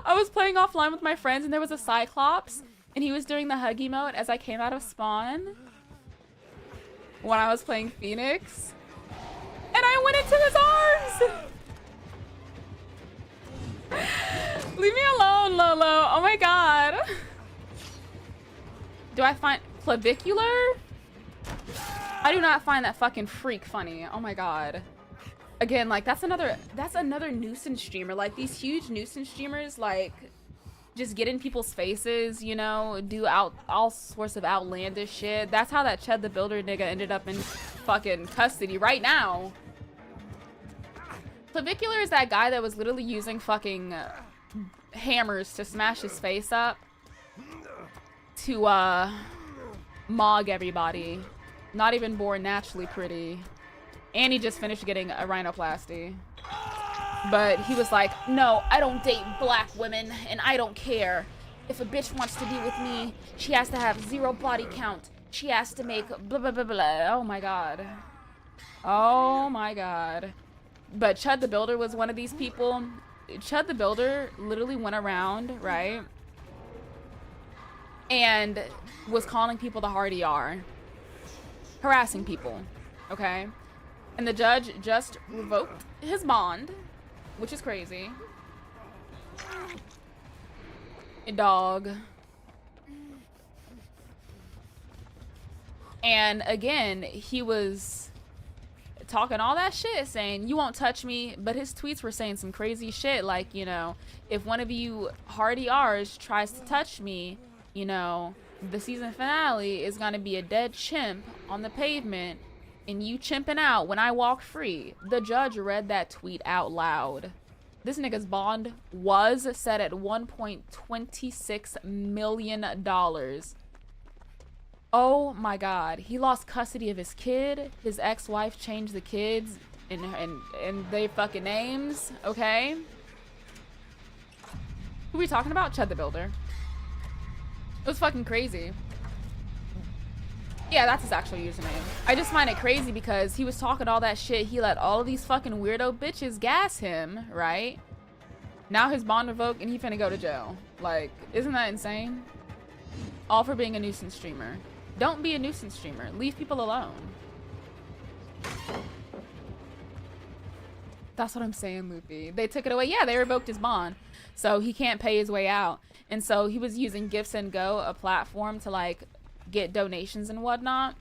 I was playing offline with my friends, and there was a Cyclops, and he was doing the hug emote as I came out of spawn when I was playing Phoenix, and I went into his arms. Leave me alone, Lolo. Oh my god. Do I find clavicular? I do not find that fucking freak funny. Oh my god. Again, like, that's another nuisance streamer. Like, these huge nuisance streamers, like, just get in people's faces, you know, do all sorts of outlandish shit. That's how that Chud the Builder nigga ended up in fucking custody right now. Clavicular is that guy that was literally using fucking hammers to smash his face up to mog everybody. Not even born naturally pretty. And he just finished getting a rhinoplasty. But he was like, no, I don't date black women, and I don't care. If a bitch wants to be with me, she has to have 0 body count. She has to make blah, blah, blah, blah. Oh my god. Oh my god. But Chud the Builder was one of these people. Chud the Builder literally went around, right? And was calling people the hard ER. Harassing people, okay? And the judge just revoked his bond, which is crazy. A dog. And again, he was talking all that shit, saying, you won't touch me. But his tweets were saying some crazy shit, like, you know, if one of you hard ERs tries to touch me, you know, the season finale is gonna be a dead chimp on the pavement, and you chimping out when I walk free. The judge read that tweet out loud. This nigga's bond was set at $1.26 million. Oh my god. He lost custody of his kid. His ex-wife changed the kids and they fucking names, okay? Who are we talking about? Chud the Builder. It was fucking crazy. Yeah, that's his actual username. I just find it crazy because he was talking all that shit. He let all of these fucking weirdo bitches gas him, right? Now his bond revoked and he finna go to jail. Like, isn't that insane? All for being a nuisance streamer. Don't be a nuisance streamer. Leave people alone. That's what I'm saying, Loopy. They took it away. Yeah, they revoked his bond. So he can't pay his way out. And so he was using GiftSendGo, a platform to, like, get donations and whatnot.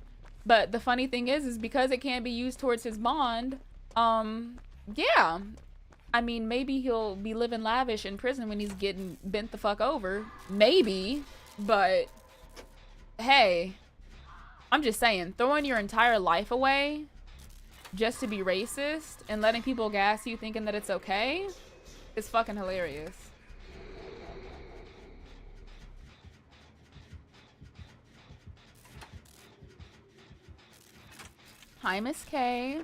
But the funny thing is because it can't be used towards his bond, yeah. I mean, maybe he'll be living lavish in prison when he's getting bent the fuck over. Maybe. But, hey, I'm just saying, throwing your entire life away just to be racist and letting people gas you thinking that it's okay is fucking hilarious. Hi, Miss K.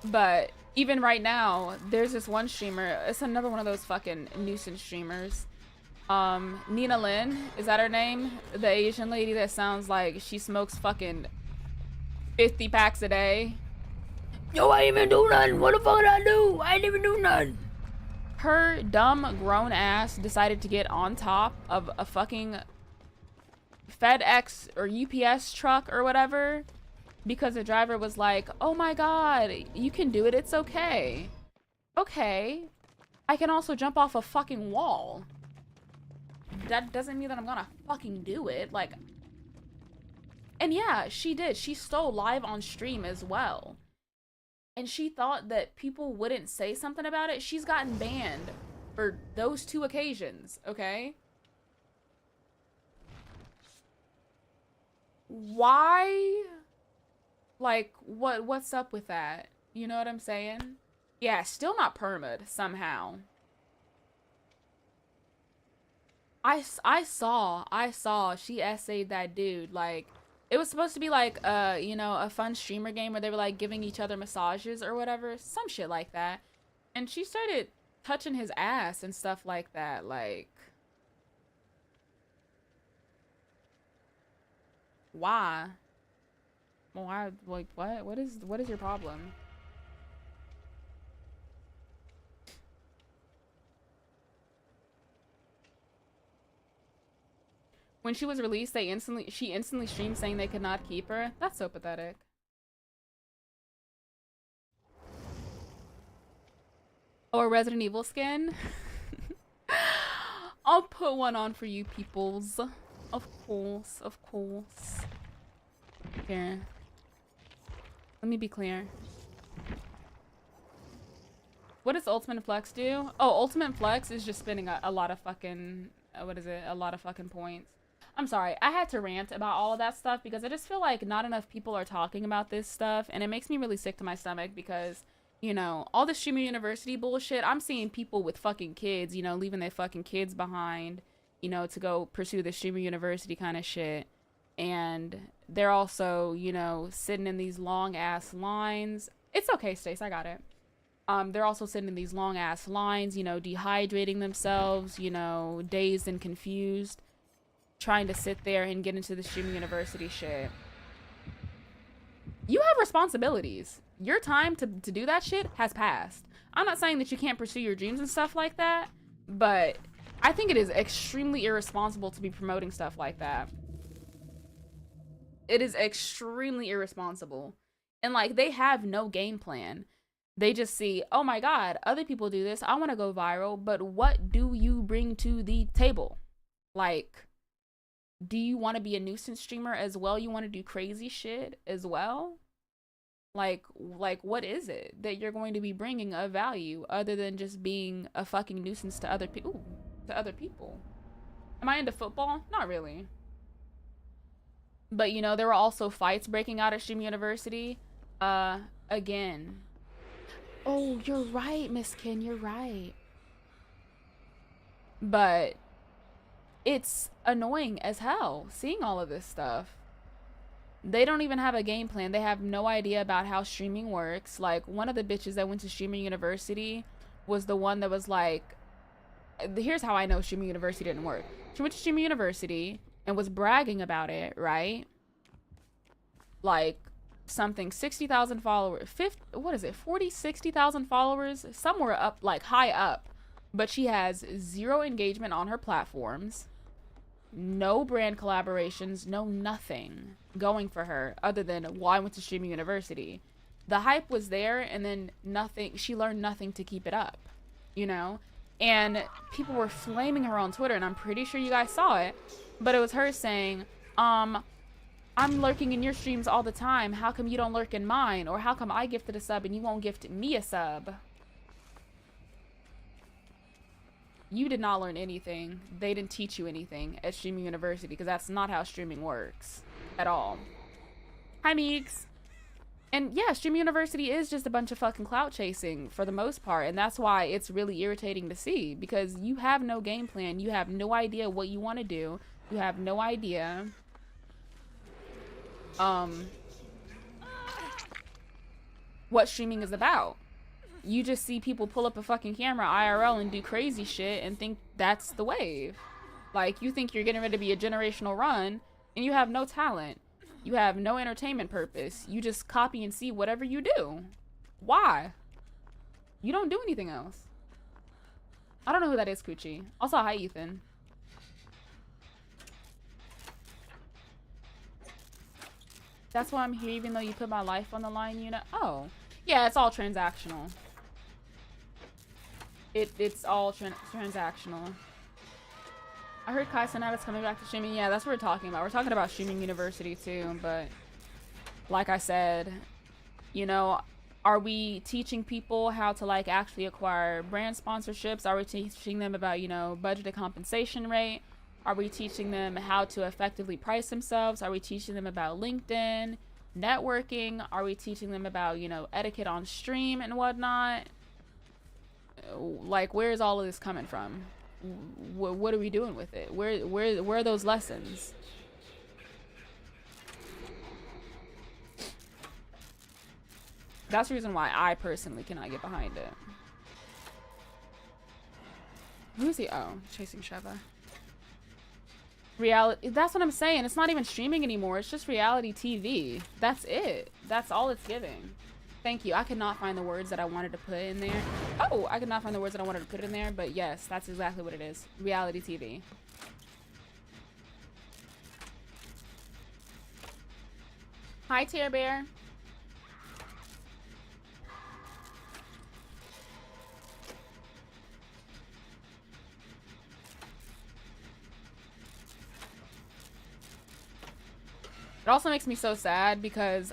But even right now, there's this one streamer. It's another one of those fucking nuisance streamers. Nina Lynn, is that her name? The Asian lady that sounds like she smokes fucking 50 packs a day. Yo, I ain't even do nothing. What the fuck did I do? I ain't even do nothing. Her dumb grown ass decided to get on top of a fucking FedEx or UPS truck or whatever because the driver was like, oh my god, you can do it, it's okay. Okay, I can also jump off a fucking wall. That doesn't mean that I'm gonna fucking do it. Like, and yeah, she did. She stole live on stream as well. And she thought that people wouldn't say something about it. She's gotten banned for those 2 occasions, okay? Why? Like, what's up with that? You know what I'm saying? Yeah, still not perma'd somehow. I saw she essayed that dude. Like, it was supposed to be like you know, a fun streamer game where they were like giving each other massages or whatever, some shit like that. And she started touching his ass and stuff like that. Like, why? Why? Like, what is your problem? When she was released, she instantly streamed saying they could not keep her. That's so pathetic. Or Resident Evil skin. I'll put one on for you peoples. Of course, of course. Here. Let me be clear. What does Ultimate Flex do? Oh, Ultimate Flex is just spending a lot of fucking, what is it? A lot of fucking points. I'm sorry, I had to rant about all of that stuff because I just feel like not enough people are talking about this stuff, and it makes me really sick to my stomach because, you know, all the Streamer University bullshit, I'm seeing people with fucking kids, you know, leaving their fucking kids behind, you know, to go pursue the Streamer University kind of shit. And they're also, you know, sitting in these long ass lines. It's okay, Stace, I got it. They're also sitting in these long ass lines, you know, dehydrating themselves, you know, dazed and confused, trying to sit there and get into the Streamer University shit. You have responsibilities. Your time to do that shit has passed. I'm not saying that you can't pursue your dreams and stuff like that, but I think it is extremely irresponsible to be promoting stuff like that. It is extremely irresponsible. And like, they have no game plan. They just see, oh my god, other people do this, I want to go viral, but what do you bring to the table? Like, do you want to be a nuisance streamer as well? You want to do crazy shit as well? Like what is it that you're going to be bringing of value other than just being a fucking nuisance to other people? To other people. Am I into football? Not really. But, you know, there were also fights breaking out at Stream University. Again. Oh, you're right, Miss Ken, you're right. But it's annoying as hell seeing all of this stuff. They don't even have a game plan. They have no idea about how streaming works. Like, one of the bitches that went to Streaming University was the one that was like, here's how I know Streaming University didn't work. She went to Streaming University and was bragging about it, right? Like, something 60,000 followers, 60,000 followers, somewhere up, like high up. But she has 0 engagement on her platforms, no brand collaborations, no nothing going for her other than, well, I went to Streaming University. The hype was there, and then nothing, she learned nothing to keep it up, you know? And people were flaming her on Twitter, and I'm pretty sure you guys saw it, but it was her saying, I'm lurking in your streams all the time, how come you don't lurk in mine? Or how come I gifted a sub and you won't gift me a sub? You did not learn anything. They didn't teach you anything at Streaming University, because that's not how streaming works at all. Hi, Meeks. And yeah, Streaming University is just a bunch of fucking clout chasing for the most part, and that's why it's really irritating to see, because you have no game plan. You have no idea what you want to do. You have no idea what streaming is about. You just see people pull up a fucking camera IRL and do crazy shit and think that's the wave. Like, you think you're getting ready to be a generational run and you have no talent. You have no entertainment purpose. You just copy and see whatever you do. Why? You don't do anything else. I don't know who that is, Coochie. Also, hi, Ethan. That's why I'm here, even though you put my life on the line, you know? Oh. Yeah, it's all transactional. It's all transactional. I heard Kai Cenat is coming back to streaming. Yeah, that's what we're talking about. We're talking about streaming university too, but like I said, you know, are we teaching people how to like actually acquire brand sponsorships? Are we teaching them about, you know, budgeted compensation rate? Are we teaching them how to effectively price themselves? Are we teaching them about LinkedIn, networking? Are we teaching them about, you know, etiquette on stream and whatnot? Like, where is all of this coming from? What are we doing with it? Where are those lessons? That's the reason why I personally cannot get behind it. Who's he? Oh, Chasing Sheva. Reality. That's what I'm saying. It's not even streaming anymore. It's just reality TV. That's it. That's all it's giving. Thank you. I could not find the words that I wanted to put in there. Oh, I could not find the words that I wanted to put in there, but yes, that's exactly what it is. Reality TV. Hi, Tear Bear. It also makes me so sad because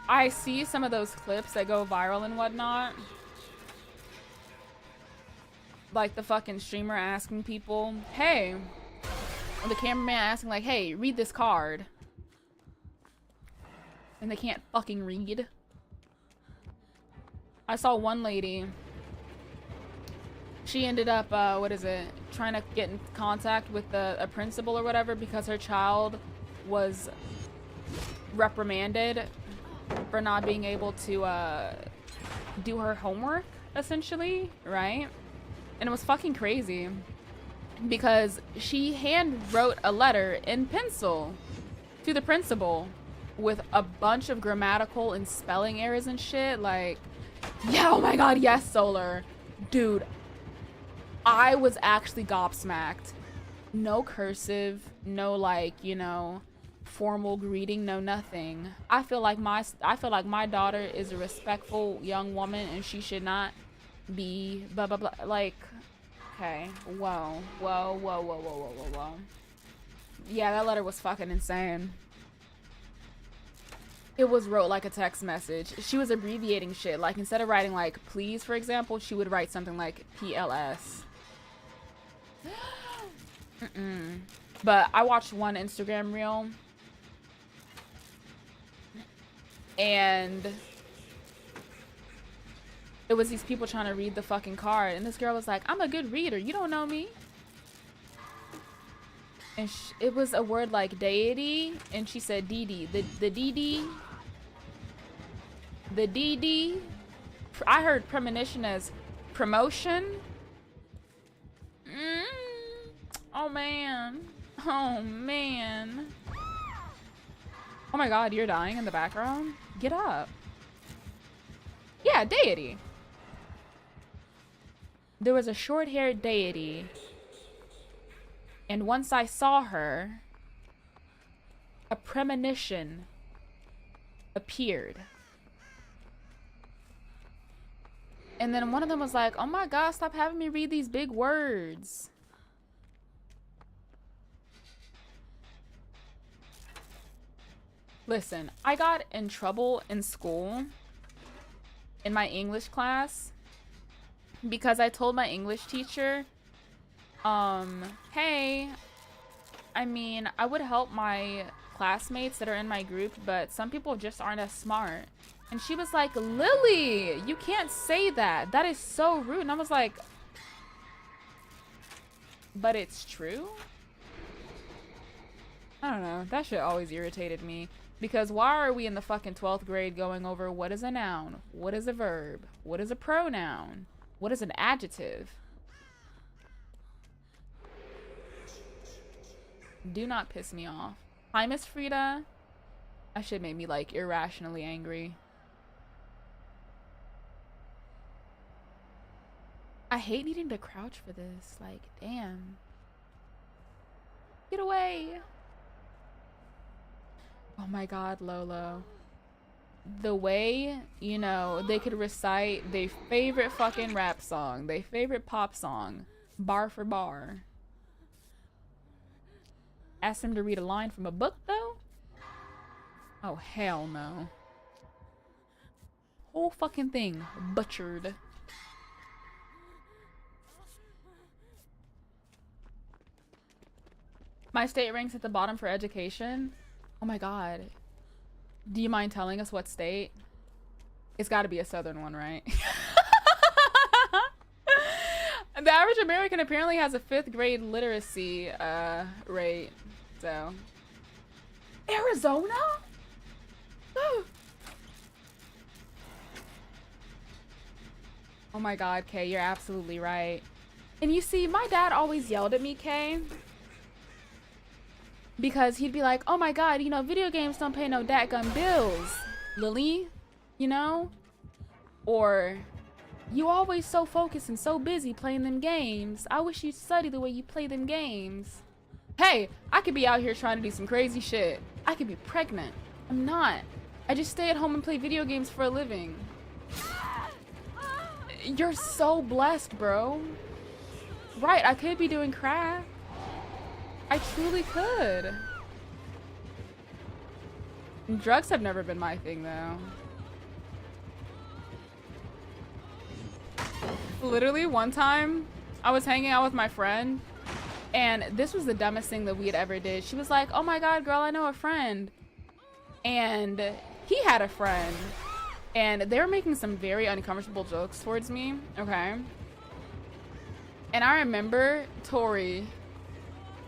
I see some of those clips that go viral and whatnot. Like the fucking streamer asking people, hey, or the cameraman asking like, hey, read this card. And they can't fucking read. I saw one lady. She ended up, trying to get in contact with a principal or whatever because her child was reprimanded for not being able to do her homework, essentially, right? And it was fucking crazy because she hand wrote a letter in pencil to the principal with a bunch of grammatical and spelling errors and shit. Like, yeah, oh my god, yes, Solar. Dude, I was actually gobsmacked. No cursive, no like, you know, formal greeting, no nothing. I feel like my daughter is a respectful young woman and she should not be blah blah blah. Like, okay, whoa. Yeah, that letter was fucking insane. It was wrote like a text message. She was abbreviating shit. Like, instead of writing like please, for example, she would write something like PLS. But I watched one Instagram reel and it was these people trying to read the fucking card, and this girl was like, I'm a good reader, you don't know me. And it was a word like deity, and she said DD. The DD. The DD. I heard premonition as promotion. Oh man. Oh man. Oh my god, you're dying in the background? Get up. Yeah, deity. There was a short-haired deity, and once I saw her, a premonition appeared. And then one of them was like, oh my god, stop having me read these big words. Listen, I got in trouble in school in my English class because I told my English teacher, hey, I mean, I would help my classmates that are in my group, but some people just aren't as smart. And she was like, Lily, you can't say that. That is so rude. And I was like, but it's true? I don't know. That shit always irritated me. Because why are we in the fucking 12th grade going over what is a noun? What is a verb? What is a pronoun? What is an adjective? Do not piss me off. Hi, Miss Frida. That shit made me like irrationally angry. I hate needing to crouch for this. Like, damn. Get away. Oh my god, Lolo. The way, you know, they could recite their favorite fucking rap song, their favorite pop song, bar for bar. Ask them to read a line from a book, though? Oh, hell no. Whole fucking thing butchered. My state ranks at the bottom for education. Oh my god. Do you mind telling us what state? It's got to be a southern one, right? The average American apparently has a 5th grade literacy rate. So, Arizona? Oh my god, Kay, you're absolutely right. And you see, my dad always yelled at me, Kay, because he'd be like, oh my god, you know, video games don't pay no dadgum bills, Lily, you know? Or, you always so focused and so busy playing them games. I wish you'd study the way you play them games. Hey, I could be out here trying to do some crazy shit. I could be pregnant. I'm not. I just stay at home and play video games for a living. You're so blessed, bro. Right, I could be doing craft. I truly could. Drugs have never been my thing, though. Literally, one time, I was hanging out with my friend, and this was the dumbest thing that we had ever did. She was like, oh my god, girl, I know a friend. And he had a friend. And they were making some very uncomfortable jokes towards me, okay? And I remember Tori,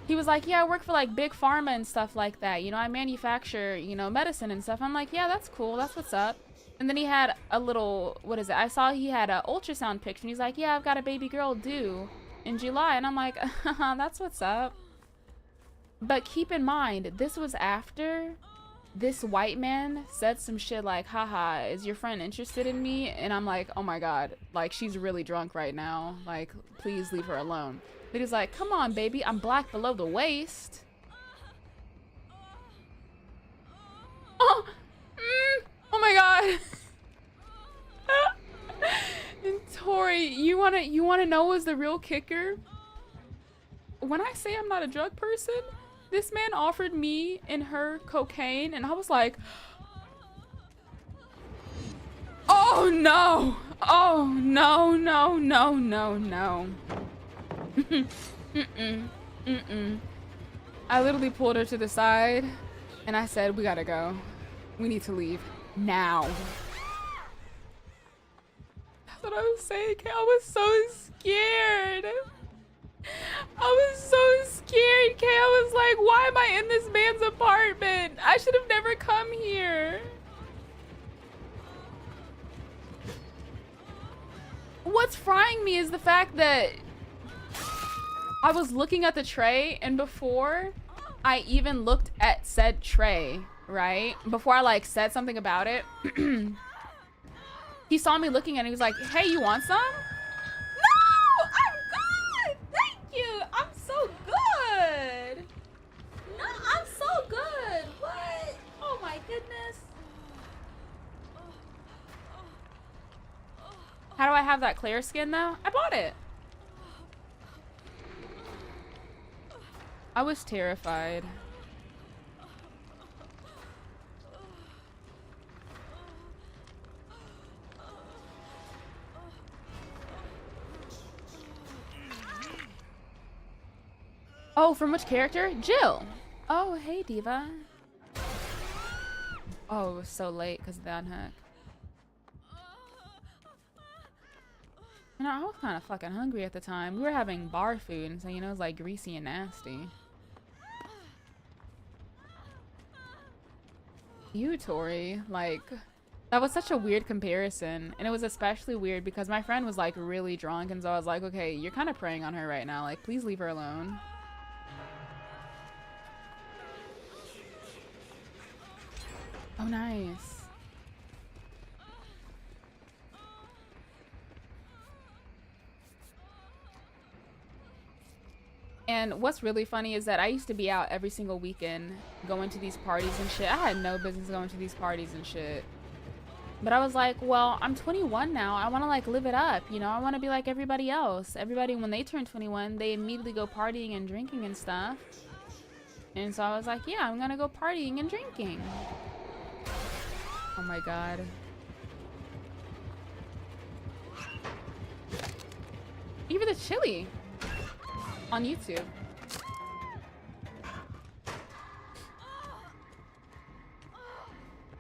he was like, yeah, I work for like big pharma and stuff like that. You know, I manufacture, you know, medicine and stuff. I'm like, yeah, that's cool. That's what's up. And then he had a little, what is it? I saw he had an ultrasound picture. And he's like, yeah, I've got a baby girl due in July. And I'm like, that's what's up. But keep in mind, this was after this white man said some shit like, haha, is your friend interested in me? And I'm like, oh my god, like, she's really drunk right now. Like, please leave her alone. But he's like, come on, baby, I'm black below the waist. Oh, oh my god. And Tori, you wanna know what's the real kicker? When I say I'm not a drug person, this man offered me and her cocaine, and I was like, oh no, oh no, no, no, no, no. I literally pulled her to the side, and I said, we gotta go. We need to leave now. That's what I was saying. I was so scared. I was so scared, Kay. I was like, why am I in this man's apartment? I should have never come here. What's frying me is the fact that I was looking at the tray, and before I even looked at said tray, right? Before I like said something about it, he saw me looking at it. He was like, hey, you want some? No, I'm good. Thank you. I'm so good. No, I'm so good. What? Oh my goodness. How do I have that clear skin though? I bought it. I was terrified. Oh, from which character? Jill. Oh, hey, Diva. Oh, it was so late because of that unhook. You know, I was kind of fucking hungry at the time. We were having bar food, and so, you know, it was like greasy and nasty. You, Tori, like, that was such a weird comparison. And it was especially weird because my friend was like really drunk, and so I was like, okay, you're kind of preying on her right now. Like, please leave her alone. Oh, nice. And what's really funny is that I used to be out every single weekend going to these parties and shit. I had no business going to these parties and shit. But I was like, well, I'm 21 now. I want to like live it up. You know, I want to be like everybody else. Everybody, when they turn 21, they immediately go partying and drinking and stuff. And so I was like, yeah, I'm going to go partying and drinking. Oh my God. Even the chili on YouTube.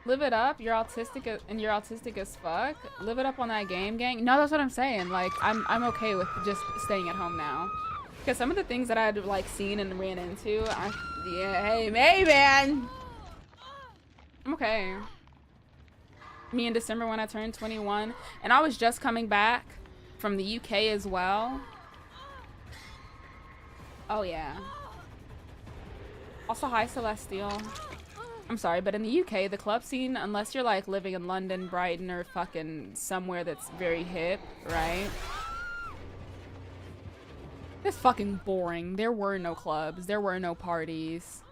Live it up. You're autistic and you're autistic as fuck. Live it up on that game, gang. No, that's what I'm saying. Like, I'm okay with just staying at home now. Because some of the things that I had like seen and ran into, yeah, hey man, I'm okay. Me in December when I turned 21, and I was just coming back from the UK as well. Oh yeah. Also, hi Celestial. I'm sorry, but in the UK, the club scene, unless you're like living in London, Brighton, or fucking somewhere that's very hip, right? It's fucking boring. There were no clubs. There were no parties.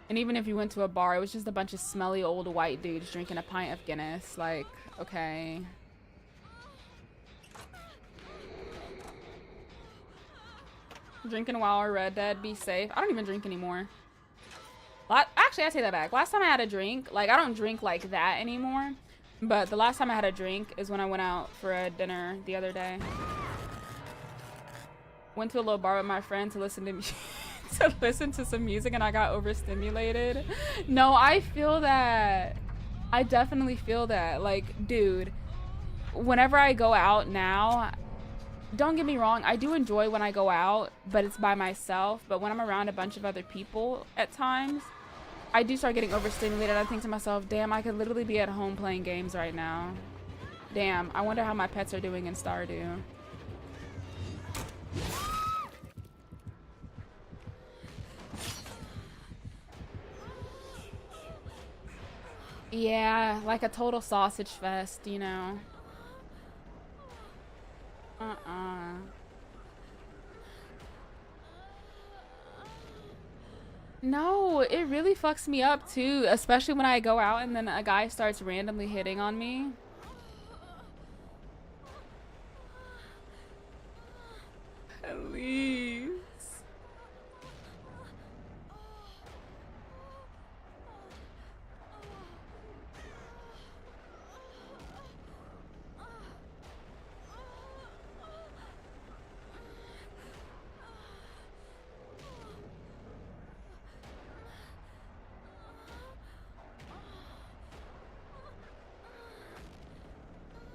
And even if you went to a bar, it was just a bunch of smelly old white dudes drinking a pint of Guinness. Like, okay. Drinking WoW or Red Dead, be safe. I don't even drink anymore. Actually, I take that back. Last time I had a drink, like, I don't drink like that anymore. But the last time I had a drink is when I went out for a dinner the other day. Went to a little bar with my friend to listen to to listen to some music, and I got overstimulated. No, I feel that. I definitely feel that. Like, dude, whenever I go out now, don't get me wrong, I do enjoy when I go out, but it's by myself. But when I'm around a bunch of other people at times, I do start getting overstimulated. I think to myself, damn, I could literally be at home playing games right now. Damn, I wonder how my pets are doing in Stardew. Yeah, like a total sausage fest, you know. No, it really fucks me up too, especially when I go out and then a guy starts randomly hitting on me. Please.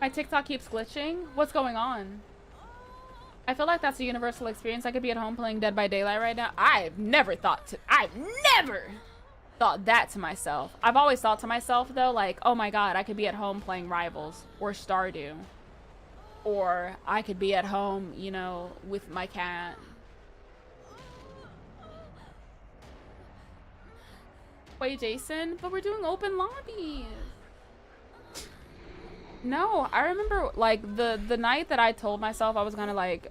My TikTok keeps glitching. What's going on? I feel like that's a universal experience. I could be at home playing Dead by Daylight right now. I've never thought that to myself. I've always thought to myself though, like, oh my god, I could be at home playing Rivals or Stardew. Or I could be at home, you know, with my cat. Wait, Jason, but we're doing open lobbies. No, I remember like the night that I told myself I was gonna like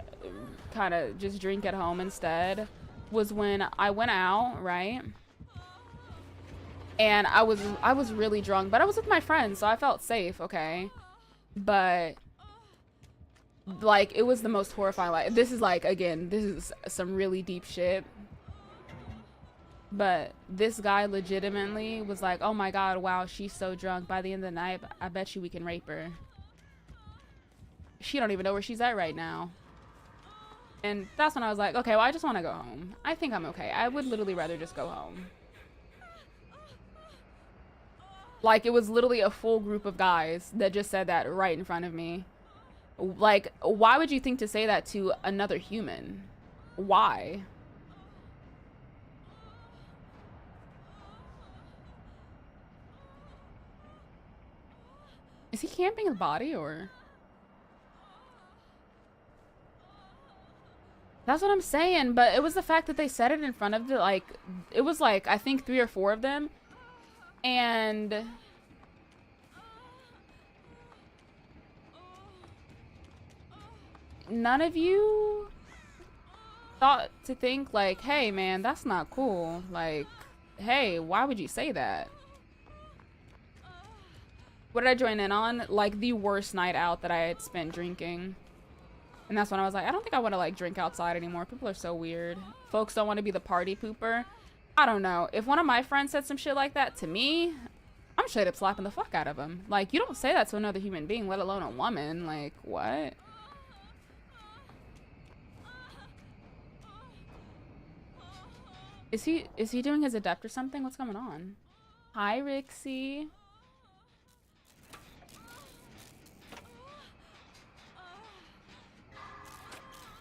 kind of just drink at home instead was when I went out, right? And I was really drunk, but I was with my friends, so I felt safe, okay? But like it was the most horrifying. Like this is like, again, this is some really deep shit. But this guy legitimately was like, oh my god, wow, she's so drunk. By the end of the night, I bet you we can rape her. She don't even know where she's at right now. And that's when I was like, okay, well, I just want to go home. I think I'm okay. I would literally rather just go home. Like, it was literally a full group of guys that just said that right in front of me. Like, why would you think to say that to another human? Why? Is he camping his body or? That's what I'm saying, but it was the fact that they said it in front of the, like, it was like, I think 3 or 4 of them, And none of you thought to think like, hey man, that's not cool. Like, hey, why would you say that? What did I join in on? Like the worst night out that I had spent drinking. And that's when I was like, I don't think I want to like drink outside anymore. People are so weird. Folks don't want to be the party pooper. I don't know. If one of my friends said some shit like that to me, I'm straight up slapping the fuck out of him. Like, you don't say that to another human being, let alone a woman. Like, what? Is he doing his adept or something? What's going on? Hi, Rixie.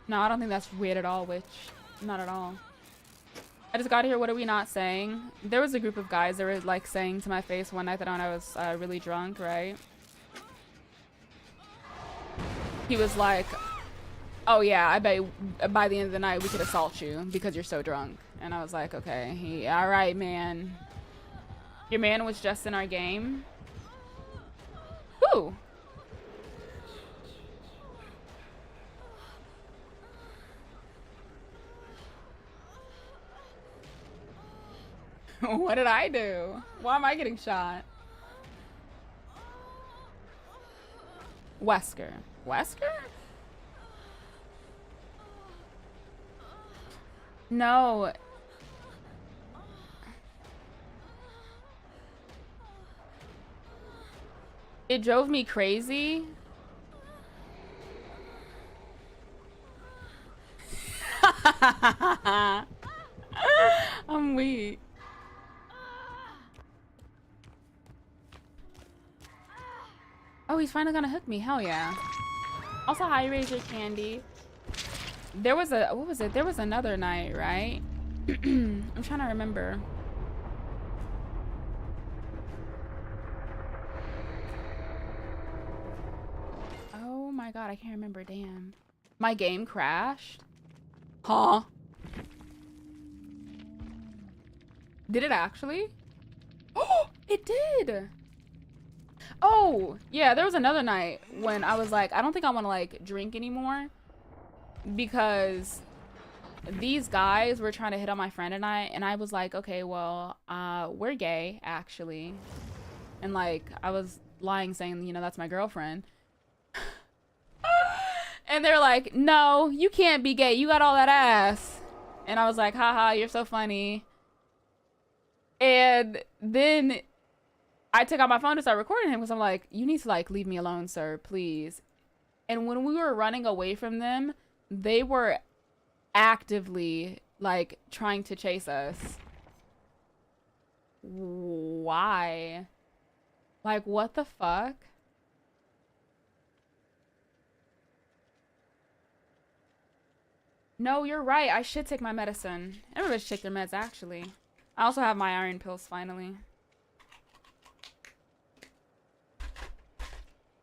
No, I don't think that's weird at all, Witch. Not at all. I just got here. What are we not saying? There was a group of guys that were like saying to my face one night that when I was really drunk, right? He was like, oh yeah, I bet by the end of the night we could assault you because you're so drunk. And I was like, okay, all right, man. Your man was just in our game. Who? What did I do? Why am I getting shot? Wesker. Wesker? No. It drove me crazy. I'm weak. Oh, he's finally gonna hook me. Hell yeah. Also, hi, Razor Candy. There was a, what was it? There was another night, right? I'm trying to remember. Oh my god, I can't remember. Damn. My game crashed. Huh? Did it actually? Oh, it did. Oh, yeah, there was another night when I was like, I don't think I want to like drink anymore because these guys were trying to hit on my friend and I was like, okay, well, we're gay actually. And like, I was lying saying, you know, that's my girlfriend. And they're like, no, you can't be gay. You got all that ass. And I was like, haha, you're so funny. And then I took out my phone to start recording him because I'm like, you need to like leave me alone, sir, please. And when we were running away from them, they were actively like trying to chase us. Why? Like, what the fuck? No, you're right. I should take my medicine. Everybody should take their meds, actually. I also have my iron pills, finally.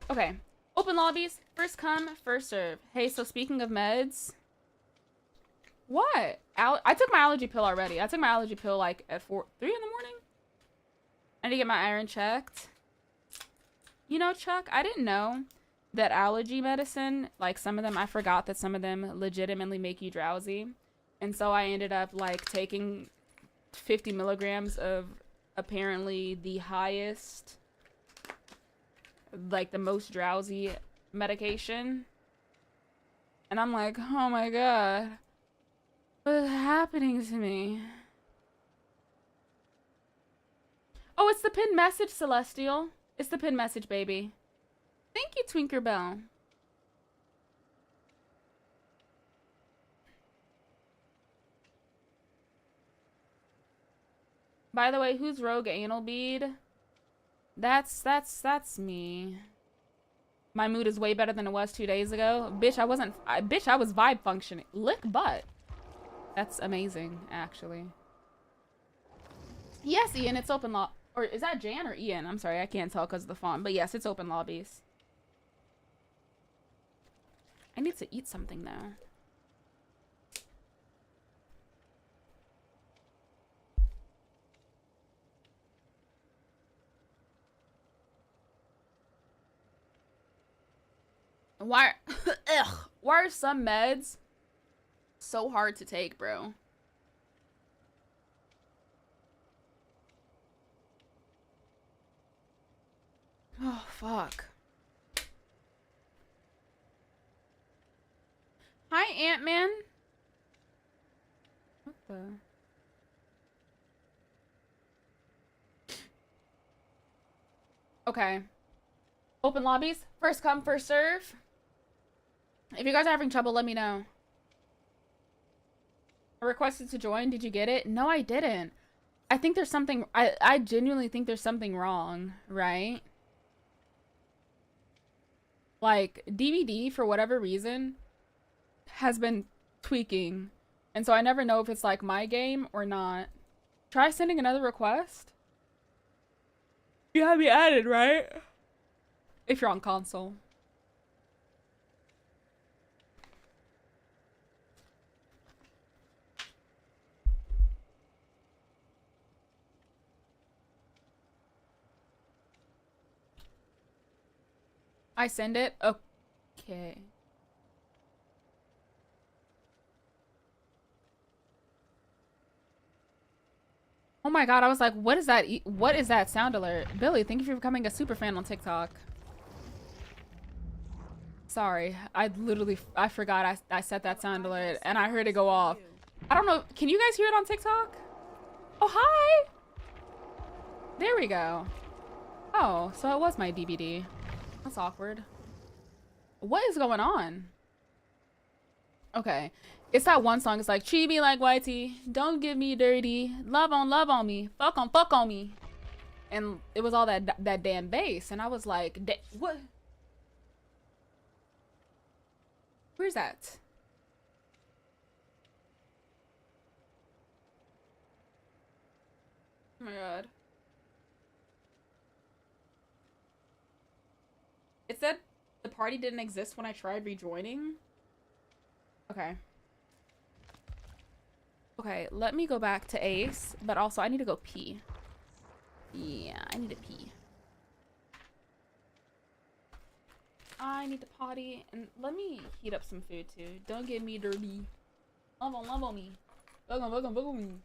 Okay. Open lobbies. First come, first serve. Hey, so speaking of meds... What? I took my allergy pill already. I took my allergy pill, like, at 3 in the morning. I need to get my iron checked. You know, Chuck, I didn't know that allergy medicine, like, some of them, I forgot that some of them legitimately make you drowsy. And so I ended up, like, taking 50 milligrams of apparently the highest, like, the most drowsy medication. And I'm like, oh my god, what is happening to me? Oh, it's the pinned message, Celestial. It's the pinned message, baby. Thank you, Twinkerbell. By the way, who's Rogue Anal Bead? That's me. My mood is way better than it was 2 days ago. Bitch, I was vibe functioning. Lick butt. That's amazing, actually. Yes, Ian, it's open law. Or is that Jan or Ian? I'm sorry, I can't tell because of the font. But yes, it's open lobbies. I need to eat something though. Why? Ugh. Why are some meds so hard to take, bro? Oh, fuck. Hi, Ant-Man. What the? Okay. Open lobbies. First come, first serve. If you guys are having trouble, let me know. I requested to join. Did you get it? No, I didn't. I think there's something... I genuinely think there's something wrong, right? Like, DVD, for whatever reason, has been tweaking. And so I never know if it's, like, my game or not. Try sending another request. You have me added, right? If you're on console. I send it? Okay. Oh my god, I was like, what is that? What is that sound alert? Billy, thank you for becoming a super fan on TikTok. Sorry, I forgot I set that sound alert and I heard it go off. I don't know, can you guys hear it on TikTok? Oh, hi! There we go. Oh, so it was my DVD. That's awkward. What is going on? Okay. It's that one song. It's like, treat me like whitey. Don't give me dirty. Love on me. Fuck on me. And it was all that damn bass. And I was like, what? Where's that? Oh my god. It said the party didn't exist when I tried rejoining. Okay. Okay, let me go back to Ace, but also I need to go pee. Yeah, I need to pee. I need to potty, and let me heat up some food too. Don't get me dirty. Love on me. Bug on me.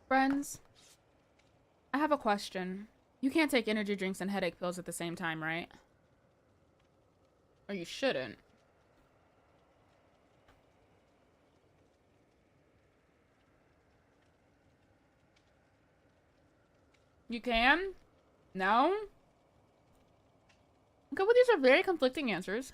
Friends, I have a question. You can't take energy drinks and headache pills at the same time, right? Or you shouldn't. You can? No? Okay, well, these are very conflicting answers.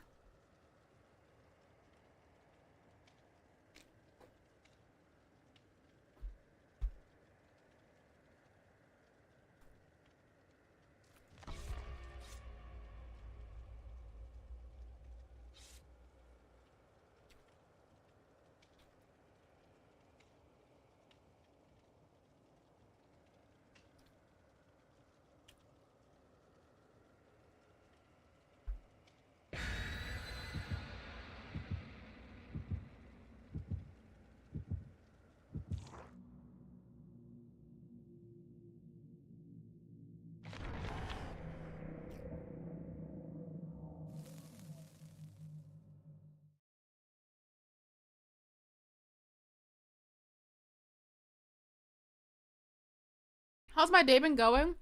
How's my day been going?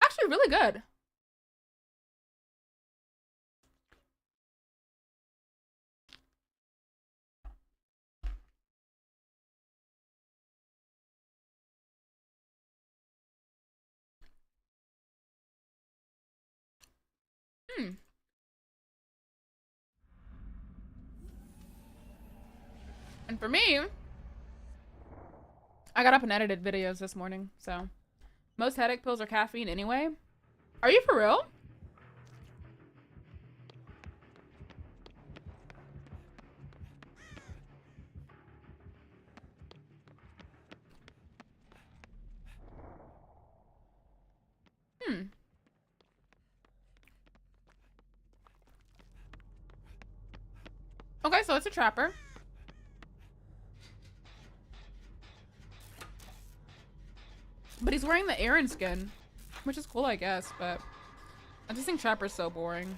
Actually, really good. And for me, I got up and edited videos this morning, so most headache pills are caffeine anyway. Are you for real? Okay, so it's a trapper. But he's wearing the Aaron skin, which is cool, I guess, but I just think trapper's so boring.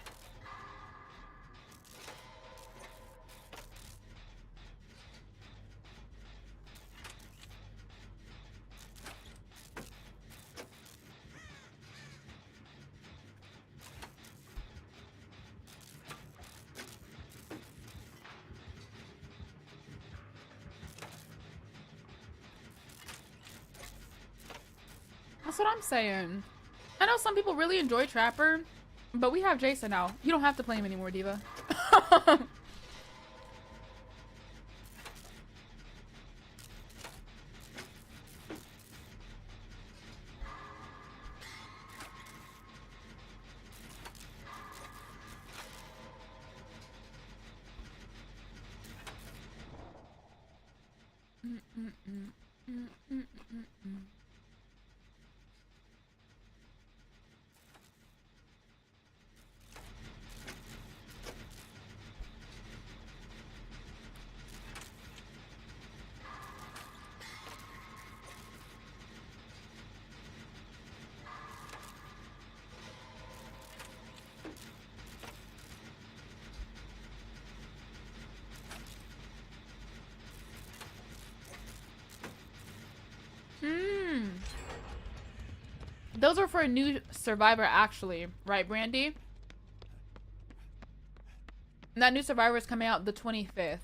That's what I'm saying. I know some people really enjoy Trapper, but we have Jason now. You don't have to play him anymore, Diva. Those are for a new Survivor, actually. Right, Brandy? And that new Survivor is coming out the 25th.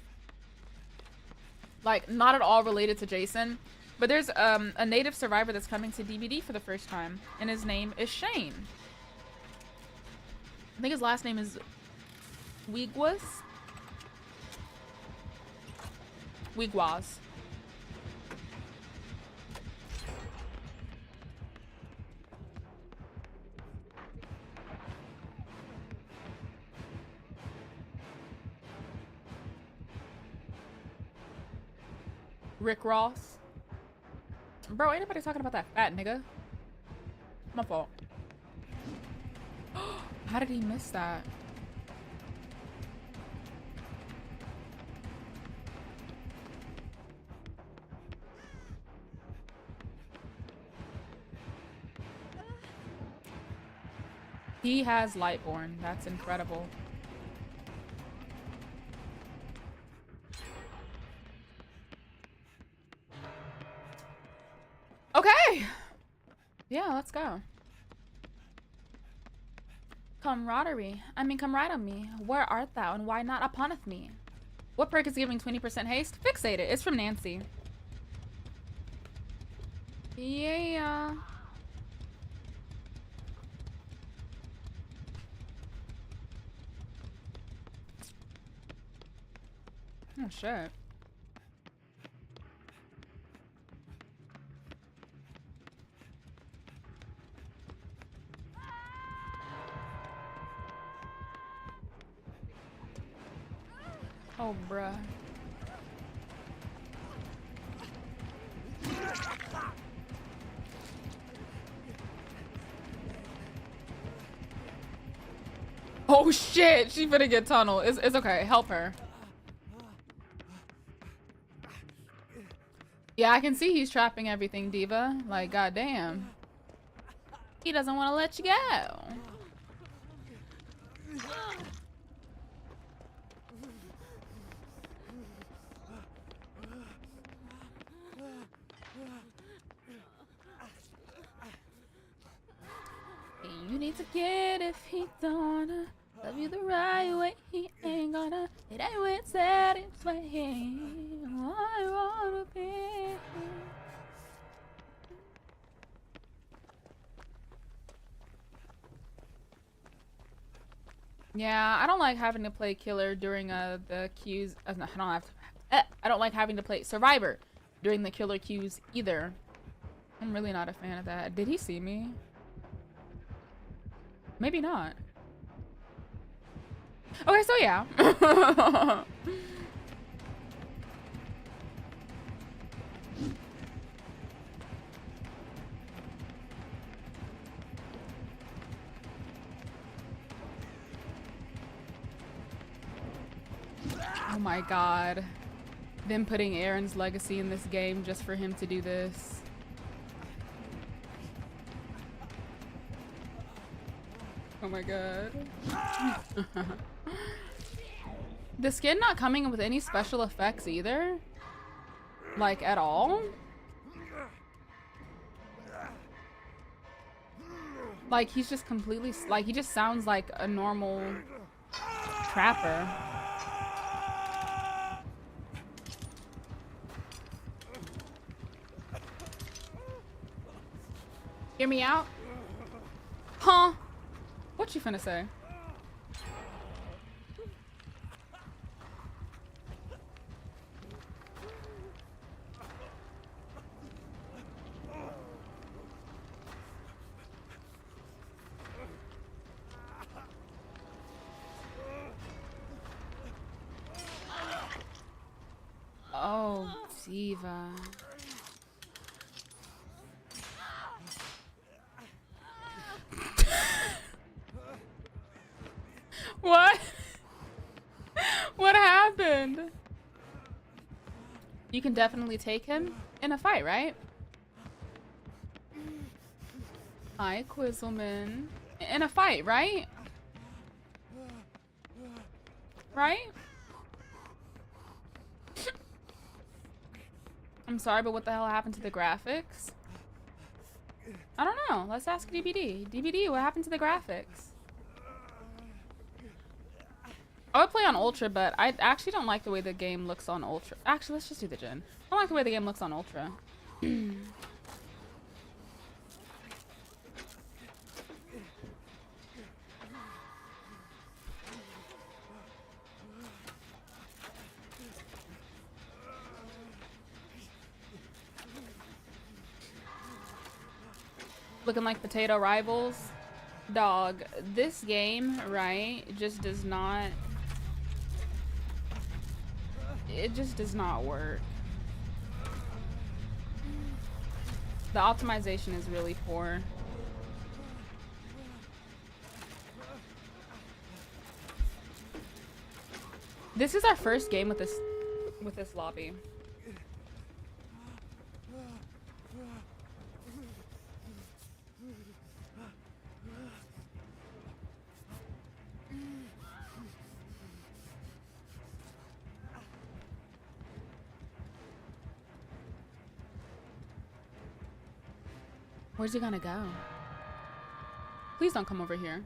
Like, not at all related to Jason. But there's a native Survivor that's coming to DVD for the first time. And his name is Shane. I think his last name is Wigwas. Wigwas. Rick Ross. Bro, ain't nobody talking about that fat nigga. My fault. How did he miss that? He has Lightborn. That's incredible. Okay. Yeah, let's go. Camaraderie. I mean, comrade on me. Where art thou, and why not uponeth me? What perk is giving 20% haste? Fixate it. It's from Nancy. Yeah. Oh, shit. Oh, bruh. Oh, shit. She finna get tunnel. It's okay. Help her. Yeah, I can see he's trapping everything, Diva. Like, goddamn. He doesn't want to let you go. You need to get if he don't wanna love you the right way. He ain't gonna. It ain't with satisfying. I wanna be. Yeah, I don't like having to play killer during the queues. No, I don't have to. I don't like having to play survivor during the killer queues either. I'm really not a fan of that. Did he see me? Maybe not. Okay, so yeah. Oh my god. Them putting Aaron's legacy in this game just for him to do this. Oh my god. The skin not coming with any special effects either? Like, at all? Like, he's just completely... Like, he just sounds like a normal trapper. Hear me out? Huh? What you finna say? Oh, Diva. What? What happened? You can definitely take him in a fight, right? Hi, Quizzleman. In a fight, right? Right? I'm sorry, but what the hell happened to the graphics? I don't know. Let's ask DBD. DBD, what happened to the graphics? I would play on Ultra, but I actually don't like the way the game looks on Ultra. Actually, let's just do the gen. I don't like the way the game looks on Ultra. Looking like potato rivals. Dog, this game, right, just does not... It just does not work. The optimization is really poor. This is our first game with this lobby. Where's he gonna go? Please don't come over here.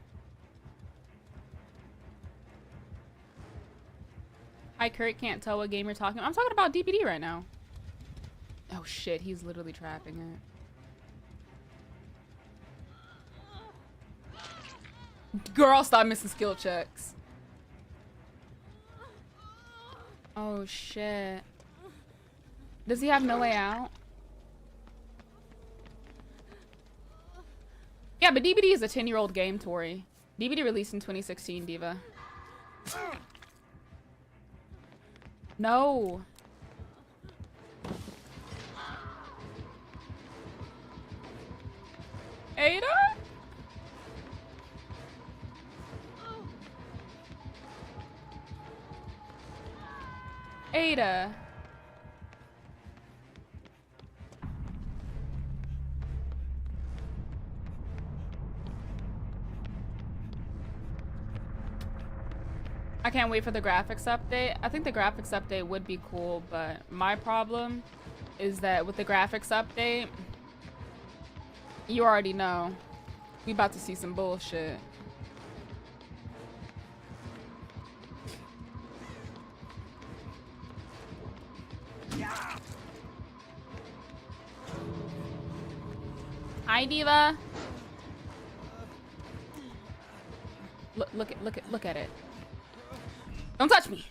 Hi, Kurt. Can't tell what game you're talking about. I'm talking about DPD right now. Oh shit, he's literally trapping it. Girl, stop missing skill checks. Oh shit. Does he have no way out? Yeah, but DBD is a 10-year-old game, Tori. DBD released in 2016, Diva. No. Ada? Ada. I can't wait for the graphics update. I think the graphics update would be cool, but my problem is that with the graphics update, you already know we about to see some bullshit. Hi, Diva. Look at it. Don't touch me.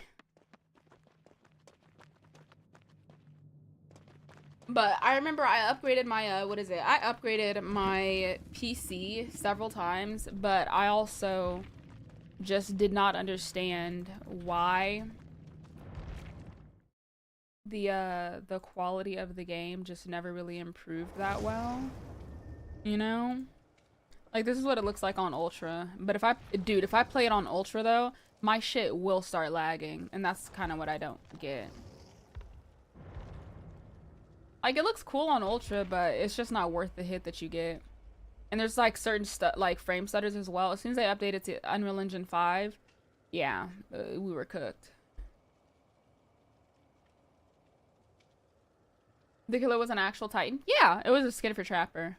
But I remember I upgraded my what is it? I upgraded my PC several times, but I also just did not understand why the quality of the game just never really improved that well. You know? Like, this is what it looks like on Ultra. But if I play it on Ultra though, my shit will start lagging, and that's kind of what I don't get. Like, it looks cool on Ultra, but it's just not worth the hit that you get. And there's like certain stuff, like frame stutters as well. As soon as they updated to Unreal Engine 5, yeah, we were cooked. The killer was an actual Titan? Yeah, it was a skin for Trapper.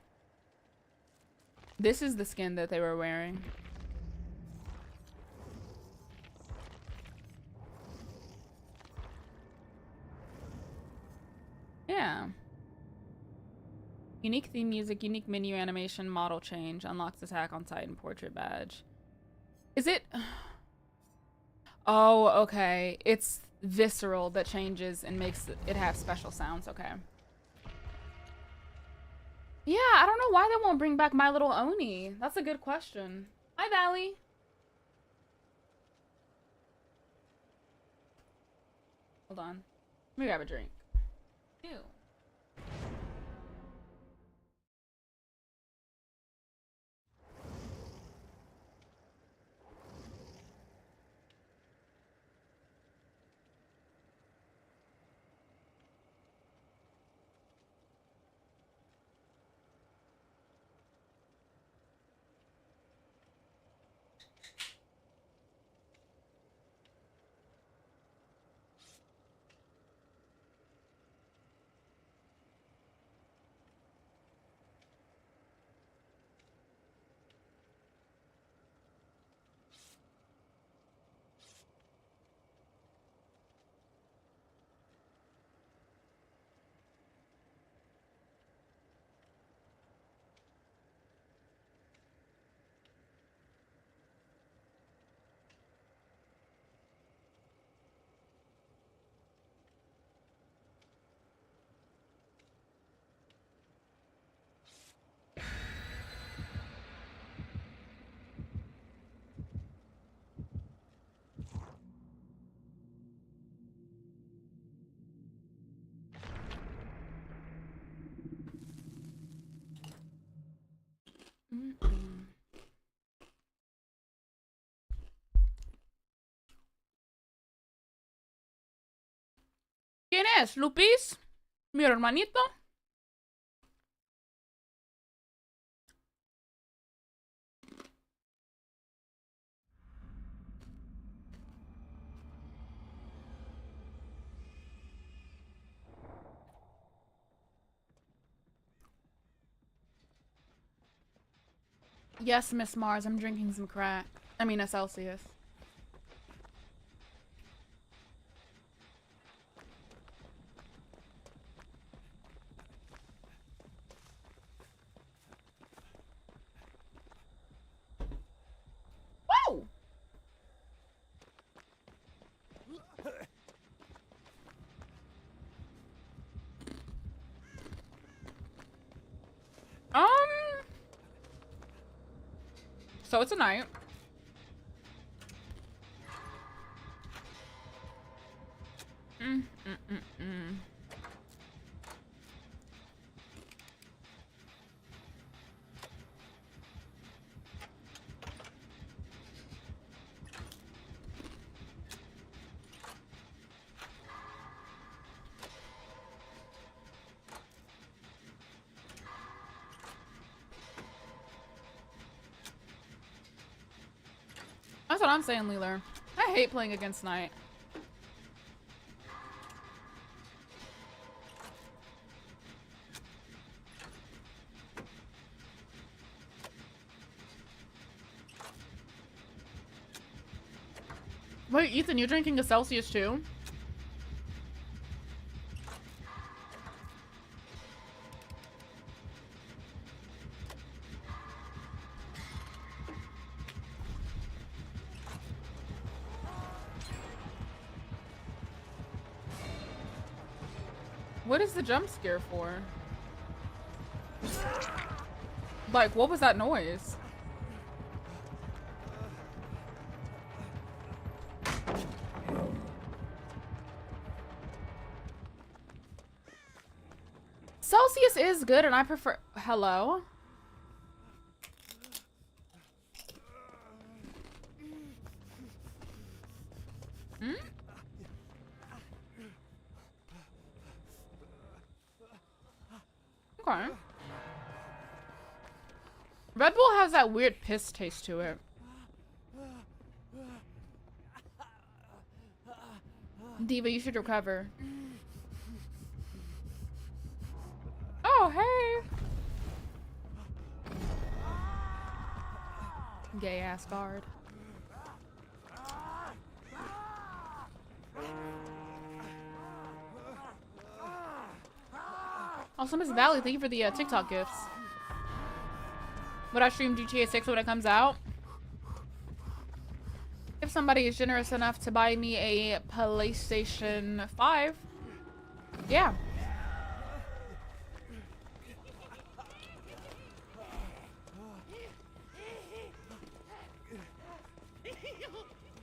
This is the skin that they were wearing. Yeah. Unique theme music, unique menu animation, model change, unlocks Attack on Titan portrait badge. Is it? Oh, okay. It's visceral that changes and makes it have special sounds. Okay. Yeah, I don't know why they won't bring back My Little Oni. That's a good question. Hi, Valley. Hold on. Let me grab a drink. Ew. ¿Quién es? ¿Lupis? ¿Mi hermanito? Yes, Miss Mars, I'm drinking some crack. I mean, a Celsius. Whoa! So it's a night. That's what I'm saying, Leeler. I hate playing against Knight. Wait, Ethan, you're drinking a Celsius too? What is the jump scare for? Like, what was that noise? Celsius is good and I prefer... Hello? Hmm? Okay. Red Bull has that weird piss taste to it. Diva, you should recover. Oh, hey! Gay ass guard. Also, Miss Valley, thank you for the TikTok gifts. Would I stream GTA 6 when it comes out? If somebody is generous enough to buy me a PlayStation 5, yeah.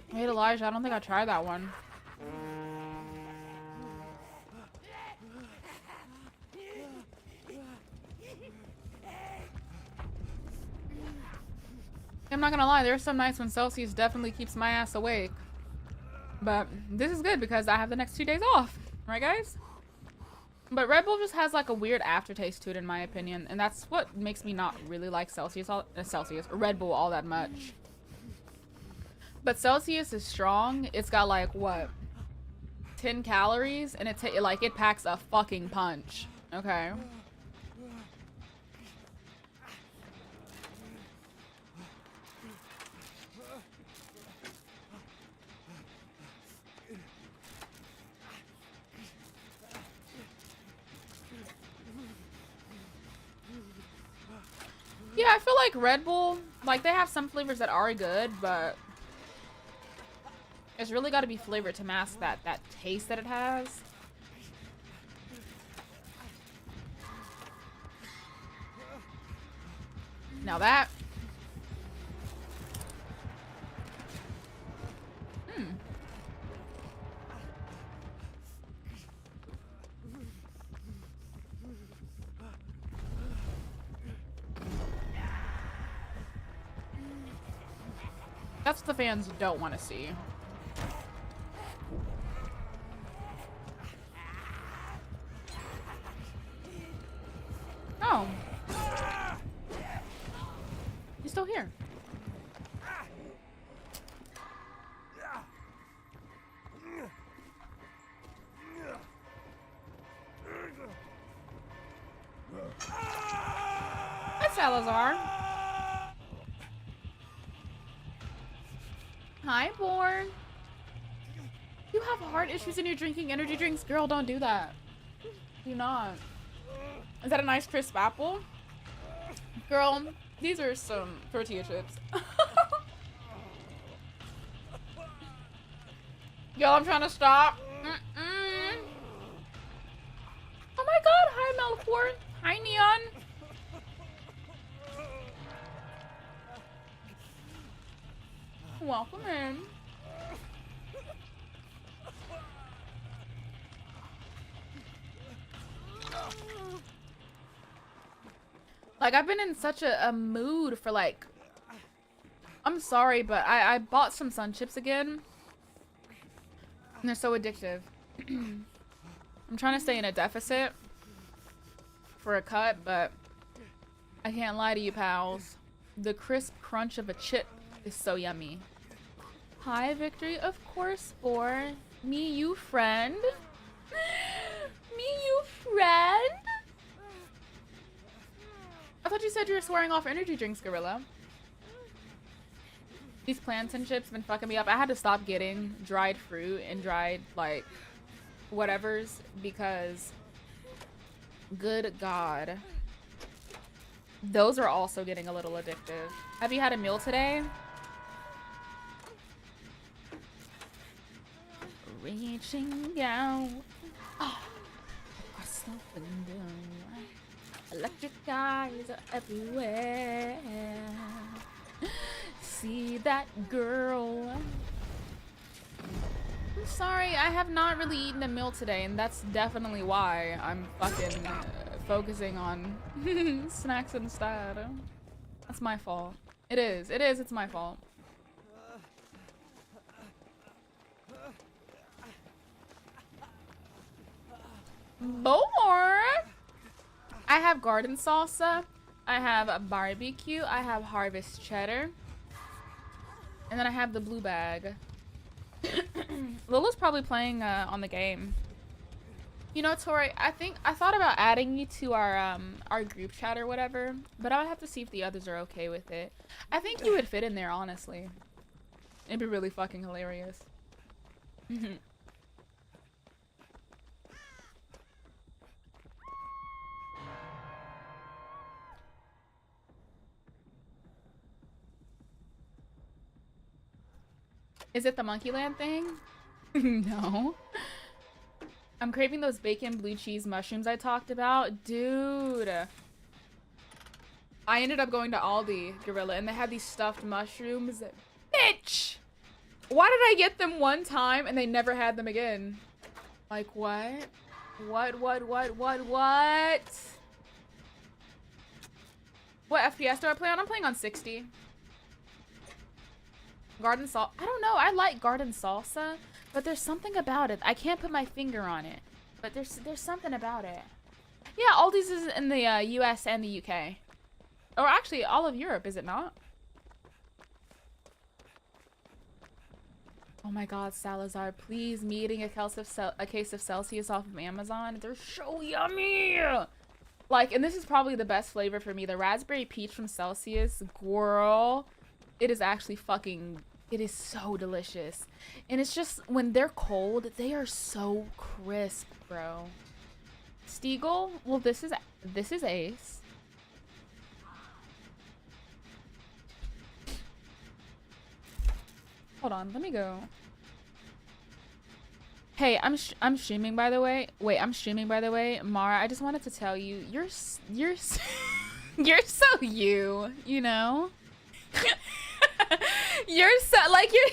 Hey, Elijah, I don't think I tried that one. I'm not gonna lie, there's some nights when Celsius definitely keeps my ass awake. But this is good because I have the next 2 days off. Right, guys? But Red Bull just has like a weird aftertaste to it in my opinion. And that's what makes me not really like Red Bull all that much. But Celsius is strong. It's got like, what? 10 calories and it packs a fucking punch. Okay. Yeah, I feel like Red Bull, like they have some flavors that are good, but it's really got to be flavored to mask that taste that it has. Now that. That's what the fans don't want to see. Oh. He's still here. Hi, Salazar. Hi, Born. You have heart issues and you're drinking energy drinks? Girl, don't do that. Do not. Is that a nice crisp apple? Girl, these are some tortilla chips. Yo, I'm trying to stop. Oh my god, hi Melfort. Hi Neon. Welcome in. Like, I've been in such a mood for, like... I'm sorry, but I bought some Sun Chips again. And they're so addictive. I'm trying to stay in a deficit for a cut, but I can't lie to you, pals. The crisp crunch of a chip is so yummy. Hi, Victory. Of course, for me, you friend. Me, you friend. I thought you said you were swearing off energy drinks, Gorilla. These plantain chips been fucking me up. I had to stop getting dried fruit and dried, like, whatevers because, good God. Those are also getting a little addictive. Have you had a meal today? Reaching out. Oh, across the window. Electric eyes are everywhere. See that girl. I'm sorry, I have not really eaten a meal today, and that's definitely why I'm fucking focusing on snacks instead. That's my fault. It is, it's my fault. More. I have garden salsa, I have a barbecue, I have harvest cheddar, and then I have the blue bag. Lola's probably playing on the game. You know, Tori, I thought about adding you to our group chat or whatever, but I would have to see if the others are okay with it. I think you would fit in there, honestly. It'd be really fucking hilarious. Is it the Monkeyland thing? No. I'm craving those bacon blue cheese mushrooms I talked about. Dude. I ended up going to Aldi, Gorilla, and they had these stuffed mushrooms. Bitch! Why did I get them one time and they never had them again? Like, what? What? What FPS do I play on? I'm playing on 60. Garden salt. I don't know. I like garden salsa, but there's something about it. I can't put my finger on it, but there's something about it. Yeah, Aldi's is in the US and the UK. Or actually, all of Europe, is it not? Oh my God, Salazar, please, me eating a case of Celsius off of Amazon. They're so yummy. Like, and this is probably the best flavor for me. The raspberry peach from Celsius, girl. It is actually fucking, it is so delicious. And it's just, when they're cold, they are so crisp, bro. Stiegel? Well, this is Ace. Hold on, let me go. Hey, I'm streaming, by the way. Wait, I'm streaming, by the way. Mara, I just wanted to tell you, you're you're so you know? You're so, like, you're...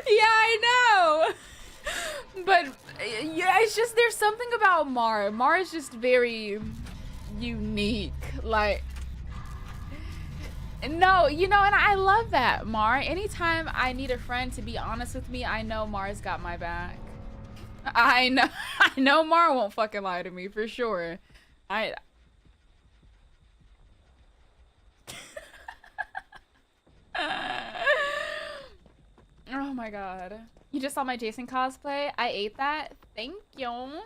Yeah, I know! But, yeah, it's just, there's something about Mara. Mara's just very unique. Like, no, you know, and I love that, Mara. Anytime I need a friend to be honest with me, I know Mara's got my back. I know Mara won't fucking lie to me, for sure. Oh my God. You just saw my Jason cosplay? I ate that. Thank you.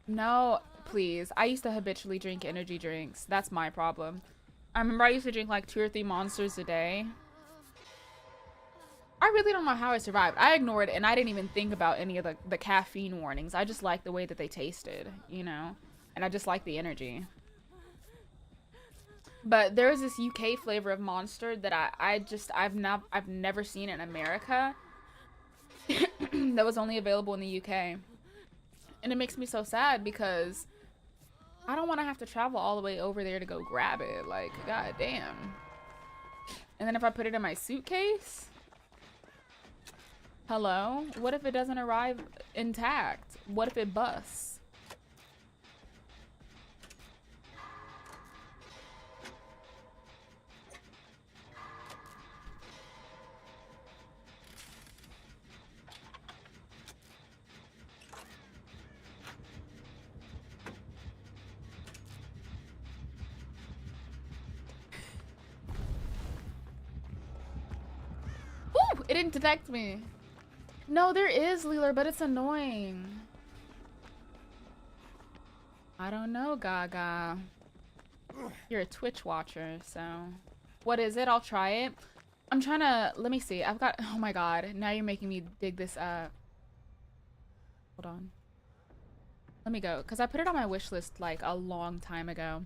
No, please. I used to habitually drink energy drinks. That's my problem. I remember I used to drink like 2 or 3 Monsters a day. I really don't know how I survived. I ignored it and I didn't even think about any of the caffeine warnings. I just liked the way that they tasted, you know? And I just liked the energy. But there was this UK flavor of Monster that I've never seen in America. That was only available in the UK. And it makes me so sad because I don't want to have to travel all the way over there to go grab it. Like, god damn. And then if I put it in my suitcase? Hello? What if it doesn't arrive intact? What if it busts? Woo! It didn't detect me. No, there is, Leeler, but it's annoying. I don't know, Gaga. You're a Twitch watcher, so... What is it? I'll try it. I'm trying to... Let me see. I've got... Oh my god. Now you're making me dig this up. Hold on. Let me go. Because I put it on my wish list, like, a long time ago.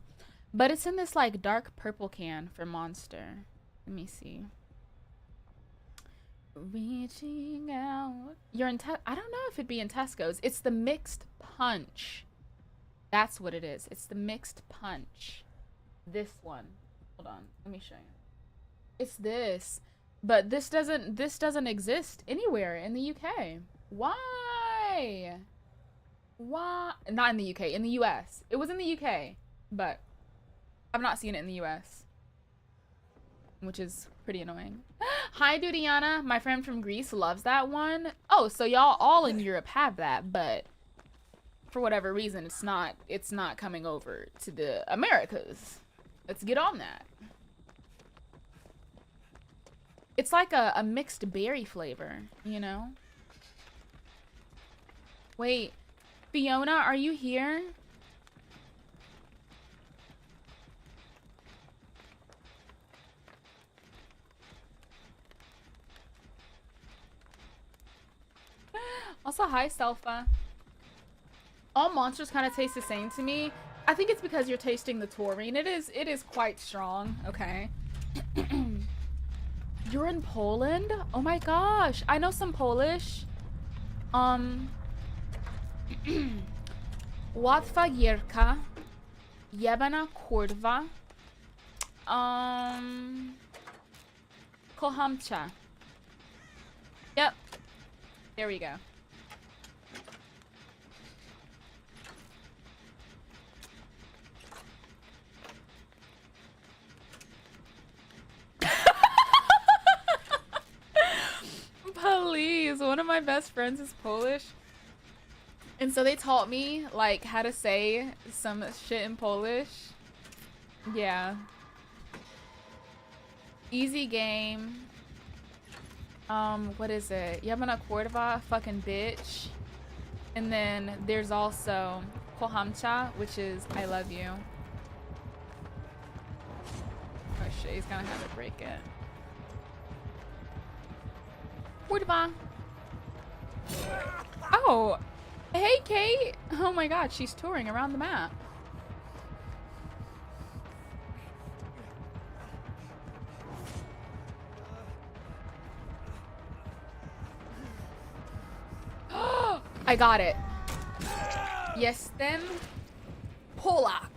But it's in this, like, dark purple can for Monster. Let me see. Reaching out. You're in I don't know if it'd be in Tesco's. It's the mixed punch. That's what it is. It's the mixed punch. This one. Hold on. Let me show you. It's this. But this doesn't exist anywhere in the UK. Why? Why? Not in the UK. In the US. It was in the UK. But I've not seen it in the US. Which is pretty annoying. Hi, Dudiana. My friend from Greece loves that one. Oh, so y'all all in Europe have that, but for whatever reason, it's not coming over to the Americas. Let's get on that. It's like a mixed berry flavor, you know? Wait, Fiona, are you here? Also, hi, Selfa. All monsters kind of taste the same to me. I think it's because you're tasting the taurine. It is quite strong. Okay. You're in Poland? Oh my gosh. I know some Polish. Łatwa gierka. Jebana kurwa. Kocham cię. Yep. There we go. Please, one of my best friends is Polish. And so they taught me like how to say some shit in Polish. Yeah. Easy game. What is it? Jebana kurwa, fucking bitch. And then there's also kocham cię, which is I love you. Oh shit, he's gonna have to break it. Kurwa. Oh, hey Kate. Oh my god, she's touring around the map. I got it. Jestem Polak.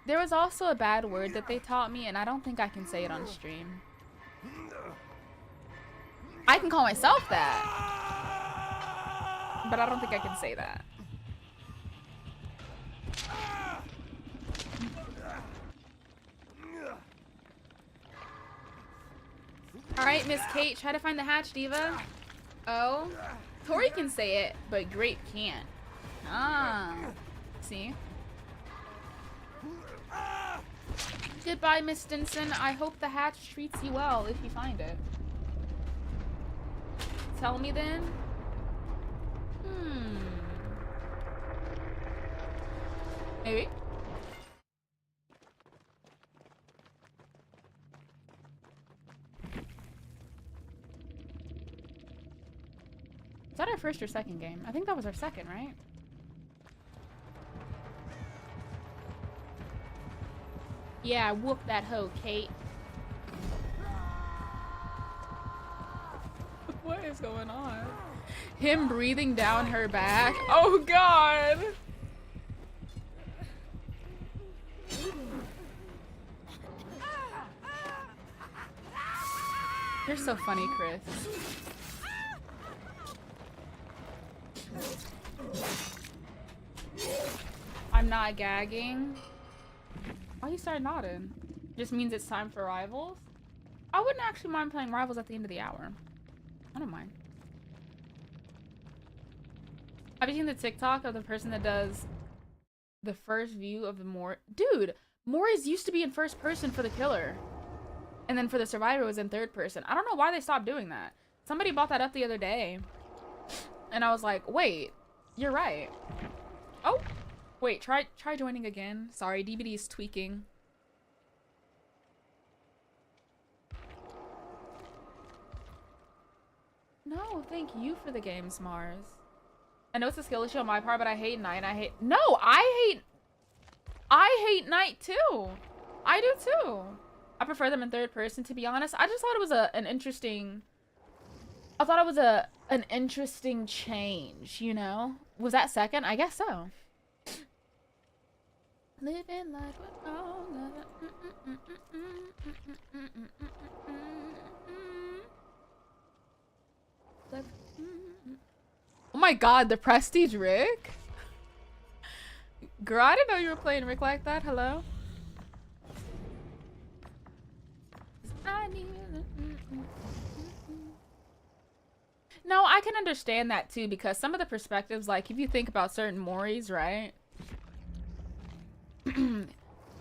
There was also a bad word that they taught me, and I don't think I can say it on stream. I can call myself that, but I don't think I can say that. Alright, Miss Kate, try to find the hatch, Diva. Oh, Tori can say it, but Grape can't. Ah, see? Goodbye, Miss Stinson. I hope the hatch treats you well if you find it. Tell me then. Maybe. that our first or second game? I think that was our second, right? Yeah, whoop that hoe, Kate. What is going on? Him breathing down her back. Oh god! You're so funny, Chris. I'm not gagging. Why you start nodding? Just means it's time for Rivals? I wouldn't actually mind playing Rivals at the end of the hour. I don't mind. Have you seen the TikTok of the person that does the first view of the Mor- Dude, Mori's used to be in first person for the killer. And then for the survivor it was in third person. I don't know why they stopped doing that. Somebody brought that up the other day. And I was like, wait, you're right. Oh, wait, try joining again. Sorry, DBD is tweaking. No, thank you for the games, Mars. I know it's a skill issue on my part, but I hate night. No, I hate night too. I do too. I prefer them in third person, to be honest. I just thought it was an interesting change, you know? Was that second? I guess so. Living life with all Oh my god, the Prestige Rick? Girl, I didn't know you were playing Rick like that. Hello? No, I can understand that too, because some of the perspectives, like if you think about certain Moris, right?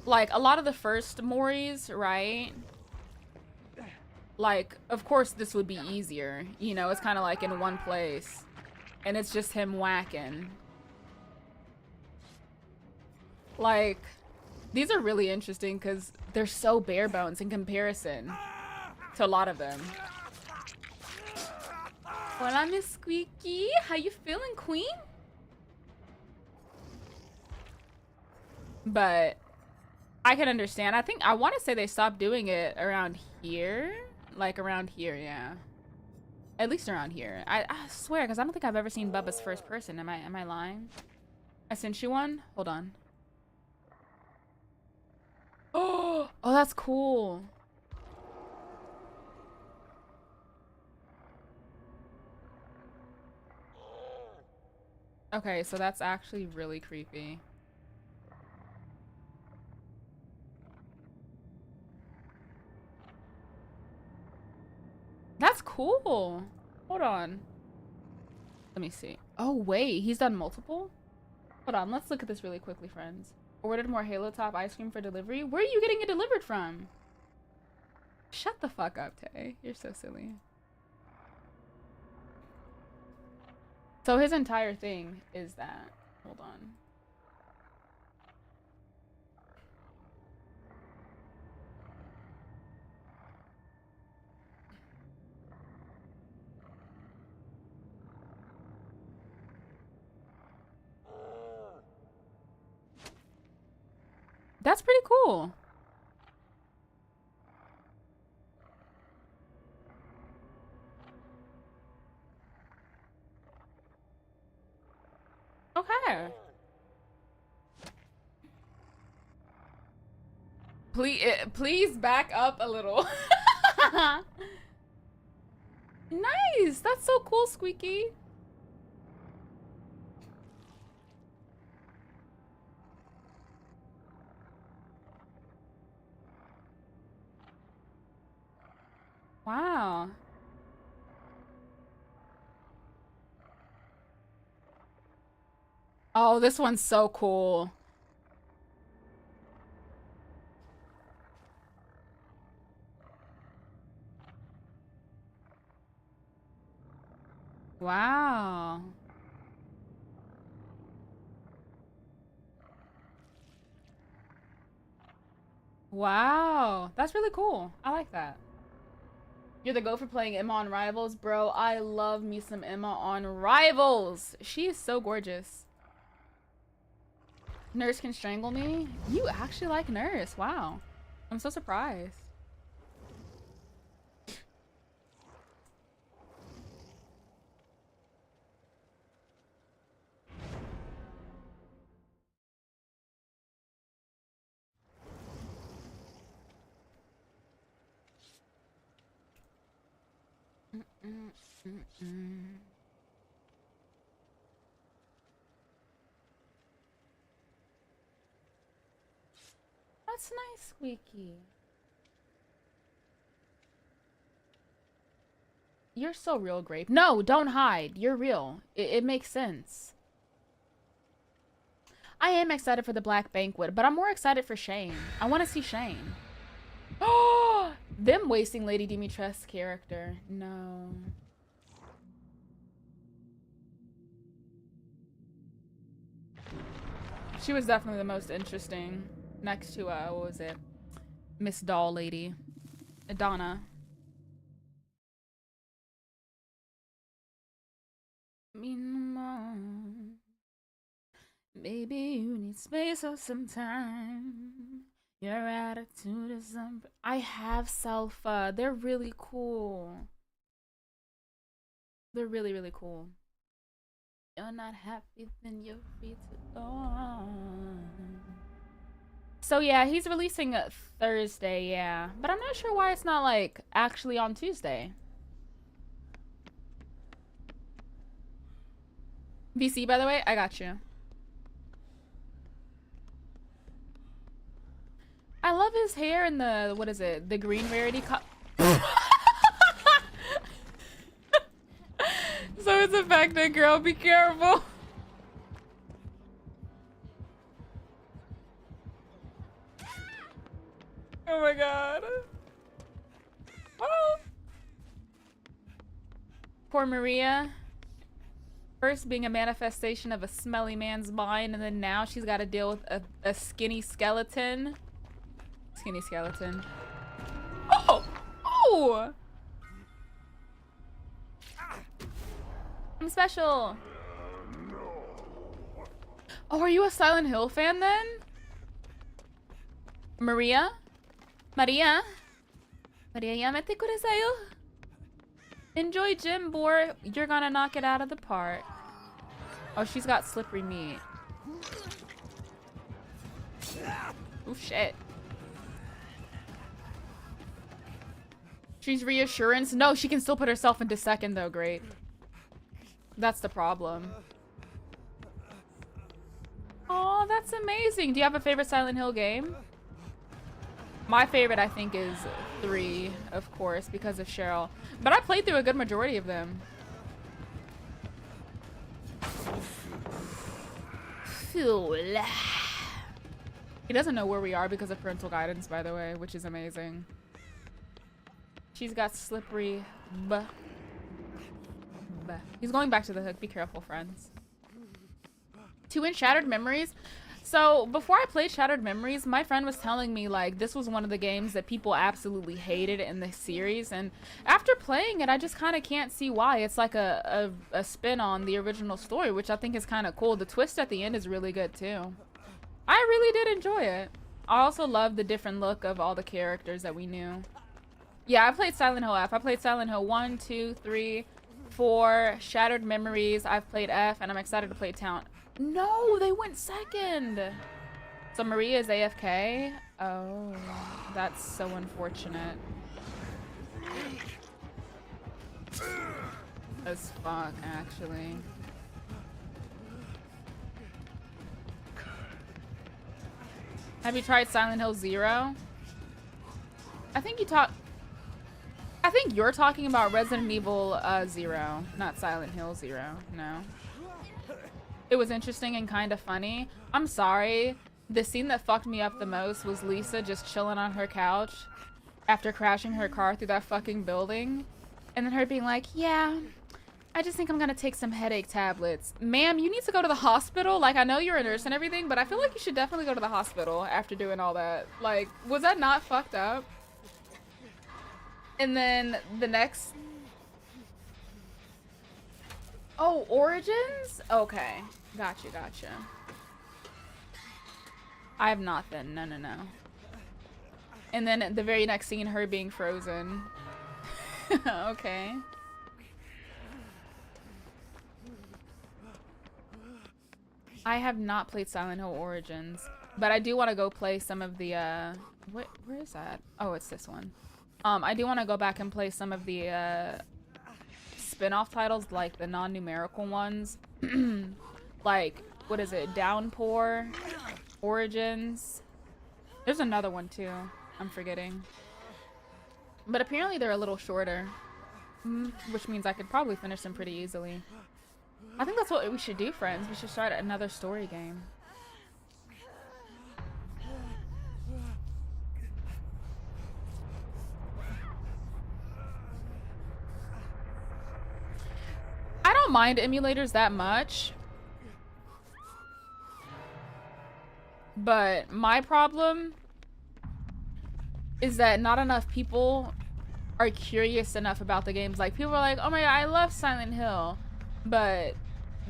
Like a lot of the first Moris, right? Like, of course this would be easier. You know, it's kind of like in one place. And it's just him whacking. Like, these are really interesting because they're so bare bones in comparison to a lot of them. Hola, Miss Squeaky. How you feeling, queen? But I can understand. I want to say they stopped doing it around here. Like around here, yeah. At least around here. I swear, because I don't think I've ever seen Bubba's first person. Am I lying? I sent you one? Hold on. Oh, that's cool. Okay, so that's actually really creepy. That's cool. Hold on. Let me see. Oh, wait. He's done multiple? Hold on. Let's look at this really quickly, friends. Ordered more Halo Top ice cream for delivery. Where are you getting it delivered from? Shut the fuck up, Tay. You're so silly. So his entire thing is that. Hold on. That's pretty cool. Okay. Please back up a little. Nice. That's so cool, Squeaky. Wow. Oh, this one's so cool. Wow. Wow. That's really cool. I like that. You're the go for playing Emma on Rivals, bro. I love me some Emma on Rivals. She is so gorgeous. Nurse can strangle me? You actually like Nurse. Wow. I'm so surprised. That's nice, Squeaky. You're so real, Grape. No, don't hide. You're real. It makes sense. I am excited for the Black Banquet, but I'm more excited for Shane. I want to see Shane. Oh, them wasting Lady Dimitrescu's character. No. She was definitely the most interesting. Next to, what was it? Miss Doll Lady. Donna. Maybe you need space or some time. Your attitude is I have Salfa. They're really cool. They're really, really cool. You're not happy, then you're free to go on. So yeah, he's releasing Thursday, yeah. But I'm not sure why it's not, like, actually on Tuesday. VC, by the way, I got you. I love his hair and the, what is it? The green rarity So it's affected, girl. Be careful. Oh my god. Oh. Poor Maria. First being a manifestation of a smelly man's mind, and then now she's got to deal with a skinny skeleton. Skinny skeleton. Oh! Oh! I'm special. Oh, are you a Silent Hill fan then? Maria? Maria? Maria, yamete kuresayo. Enjoy Gym Boar. You're gonna knock it out of the park. Oh, she's got slippery meat. Oh, shit. She's reassurance. No, she can still put herself into second though, great. That's the problem. Oh, that's amazing. Do you have a favorite Silent Hill game? My favorite, I think, is 3, of course, because of Cheryl. But I played through a good majority of them. He doesn't know where we are because of parental guidance, by the way, which is amazing. She's got slippery buh. He's going back to the hook. Be careful, friends. To win Shattered Memories. So before I played Shattered Memories, my friend was telling me like this was one of the games that people absolutely hated in the series, and after playing it, I just kind of can't see why. It's like a spin on the original story, which I think is kind of cool. The twist at the end is really good too. I really did enjoy it. I also love the different look of all the characters that we knew. Yeah, I played Silent Hill F. I played Silent Hill 1, 2, 3, 4, Shattered Memories. I've played F, and I'm excited to play Town. No, they went second. So Maria is AFK. Oh, that's so unfortunate. As fuck, actually. Have you tried Silent Hill 0? I think you're talking about Resident Evil 0, not Silent Hill 0. No. It was interesting and kind of funny. I'm sorry. The scene that fucked me up the most was Lisa just chilling on her couch after crashing her car through that fucking building. And then her being like, yeah, I just think I'm gonna take some headache tablets. Ma'am, you need to go to the hospital. Like, I know you're a nurse and everything, but I feel like you should definitely go to the hospital after doing all that. Like, was that not fucked up? And then the next... Oh, Origins? Okay. Gotcha, gotcha. I have not then. No, no, no. And then the very next scene, her being frozen. Okay. I have not played Silent Hill Origins, but I do want to go play some of the, where is that? Oh, it's this one. I do want to go back and play some of the, spin-off titles, like the non-numerical ones. Like, what is it? Downpour, Origins. There's another one too. I'm forgetting. But apparently they're a little shorter, which means I could probably finish them pretty easily. I think that's what we should do, friends. We should start another story game. I don't mind emulators that much. But my problem is that not enough people are curious enough about the games. Like, people are like, oh my god, I love Silent Hill. But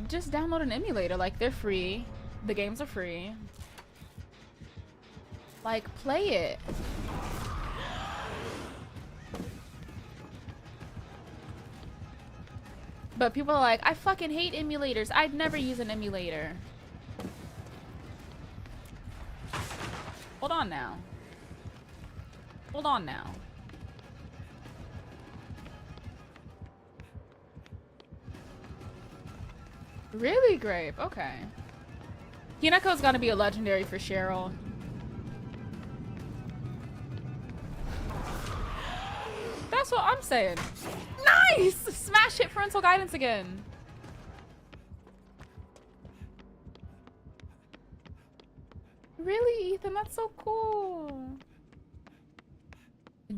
just download an emulator. Like, they're free. The games are free. Like, play it. But people are like, I fucking hate emulators. I'd never use an emulator. Hold on now. Hold on now. Really, Grape? Okay. Hinako's gonna be a legendary for Cheryl. That's what I'm saying. Nice! Smash hit parental guidance again. Really, Ethan? That's so cool.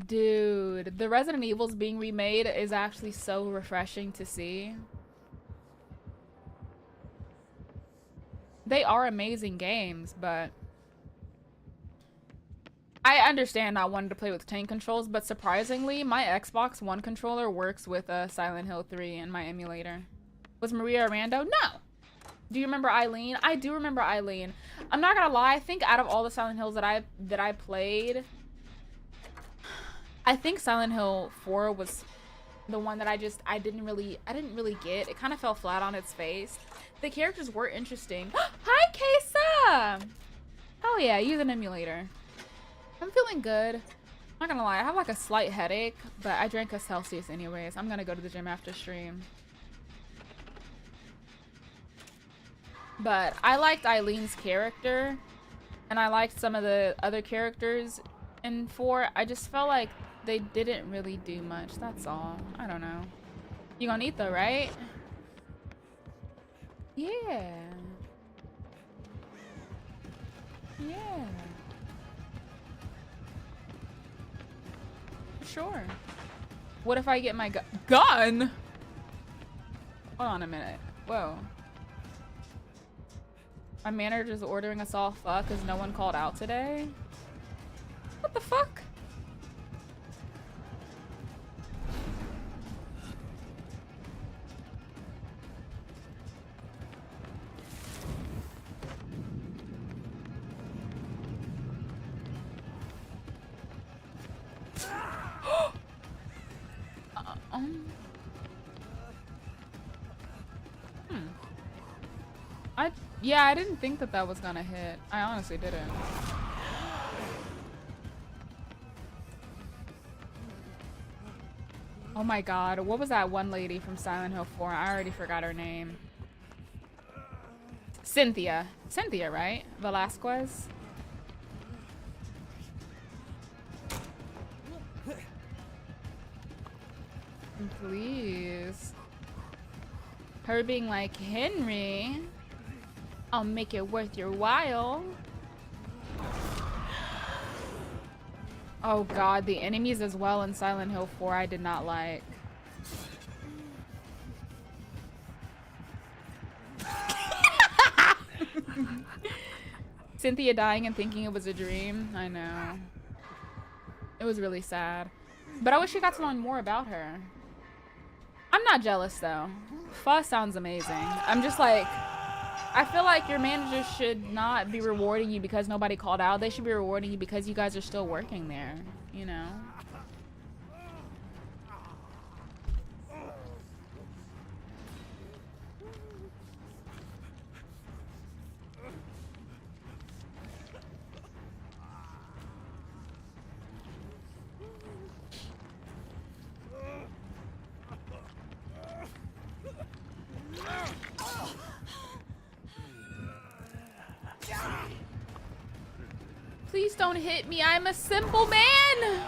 Dude, the Resident Evils being remade is actually so refreshing to see. They are amazing games, but I understand not wanting to play with tank controls, but surprisingly, my Xbox One controller works with Silent Hill 3 in my emulator. Was Maria Arando? No! Do you remember Eileen? I do remember Eileen. I'm not gonna lie, I think out of all the Silent Hills that I played, I think Silent Hill 4 was the one that I didn't really get. It kind of fell flat on its face. The characters were interesting. Hi, Kesa! Oh yeah, use an emulator. I'm feeling good. Not gonna lie, I have like a slight headache, but I drank a Celsius anyways. I'm gonna go to the gym after stream. But I liked Eileen's character, and I liked some of the other characters in 4. I just felt like they didn't really do much, that's all. I don't know. You gonna eat though, right? Yeah. Yeah. Sure. What if I get my gun? Hold on a minute. Whoa. My manager's ordering us all fuck because no one called out today? What the fuck? Yeah, I didn't think that that was gonna hit. I honestly didn't. Oh my god, what was that one lady from Silent Hill 4? I already forgot her name. Cynthia. Cynthia, right? Velasquez? Please. Her being like, Henry, I'll make it worth your while. Oh god, the enemies as well in Silent Hill 4 I did not like. Cynthia dying and thinking it was a dream. I know. It was really sad. But I wish we got to learn more about her. I'm not jealous though. Pho sounds amazing. I'm just like, I feel like your manager should not be rewarding you because nobody called out. They should be rewarding you because you guys are still working there, you know? Please don't hit me. I'm a simple man.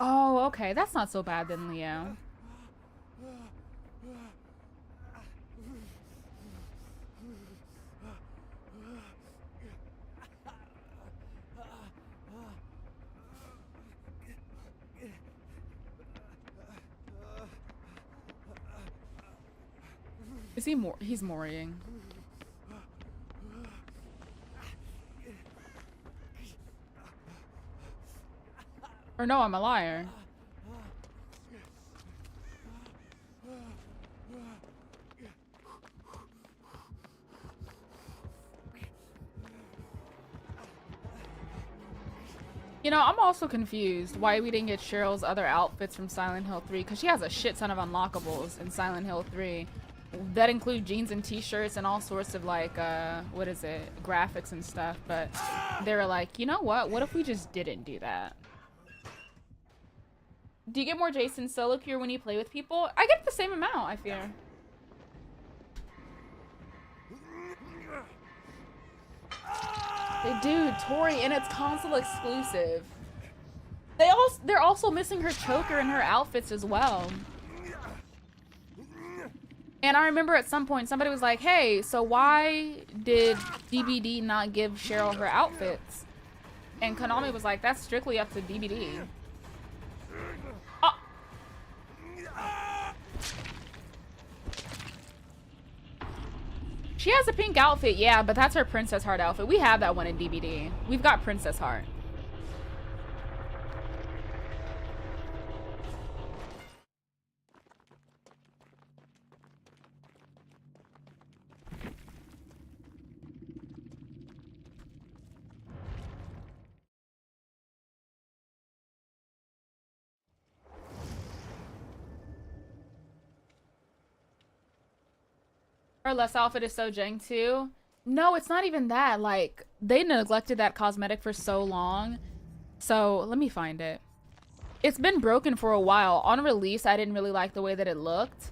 Oh, okay. That's not so bad then, Leo. Is he more? He's mooring. Or no, I'm a liar. You know, I'm also confused why we didn't get Cheryl's other outfits from Silent Hill 3, because she has a shit ton of unlockables in Silent Hill 3 that include jeans and t-shirts and all sorts of like what is it, graphics and stuff. But they were like, you know what if we just didn't do that? Do you get more Jason solo cure when you play with people? I get the same amount, I fear. They do, Tori, and it's console exclusive. They're also missing her choker in her outfits as well. And I remember at some point somebody was like, hey, so why did DBD not give Cheryl her outfits? And Konami was like, that's strictly up to DBD. Oh. She has a pink outfit, yeah, but that's her Princess Heart outfit. We have that one in DBD. We've got Princess Heart. Her less outfit is so jank too. No, it's not even that. Like, they neglected that cosmetic for so long. So, let me find it. It's been broken for a while. On release, I didn't really like the way that it looked.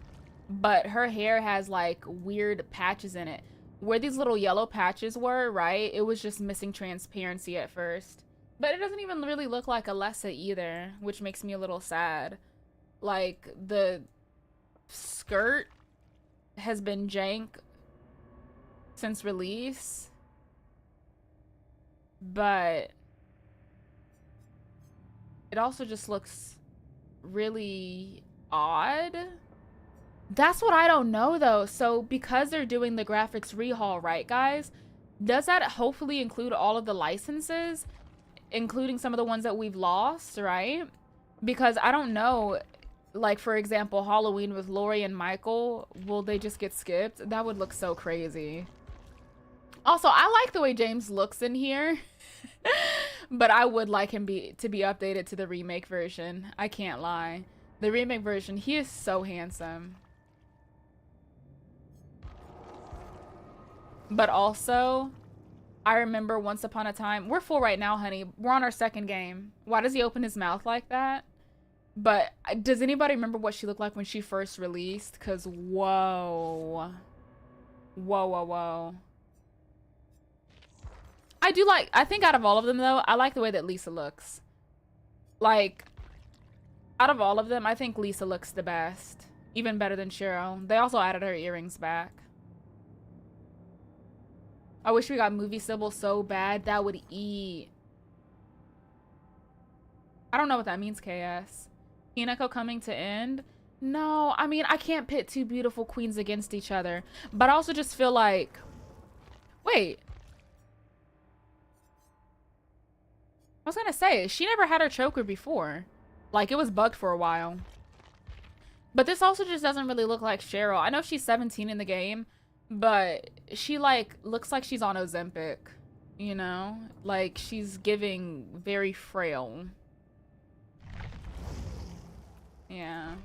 But her hair has, like, weird patches in it. Where these little yellow patches were, right? It was just missing transparency at first. But it doesn't even really look like Alessa either, which makes me a little sad. Like, the skirt has been jank since release, but it also just looks really odd. That's what I don't know though. So because they're doing the graphics rehaul, right guys, does that hopefully include all of the licenses, including some of the ones that we've lost, right? Because I don't know. Like, for example, Halloween with Laurie and Michael, will they just get skipped? That would look so crazy. Also, I like the way James looks in here. But I would like him to be updated to the remake version. I can't lie. The remake version, he is so handsome. But also, I remember once upon a time... We're full right now, honey. We're on our second game. Why does he open his mouth like that? But does anybody remember what she looked like when she first released? Because, whoa. Whoa, whoa, whoa. I think out of all of them, though, I like the way that Lisa looks. Like, out of all of them, I think Lisa looks the best. Even better than Cheryl. They also added her earrings back. I wish we got Movie Sybil so bad. That would eat. I don't know what that means, KS. Hinako coming to end? No, I mean, I can't pit two beautiful queens against each other. But I also just feel like Wait. I was gonna say, she never had her choker before. Like, it was bugged for a while. But this also just doesn't really look like Cheryl. I know she's 17 in the game, but she, like, looks like she's on Ozempic. You know? Like, she's giving very frail. Yeah.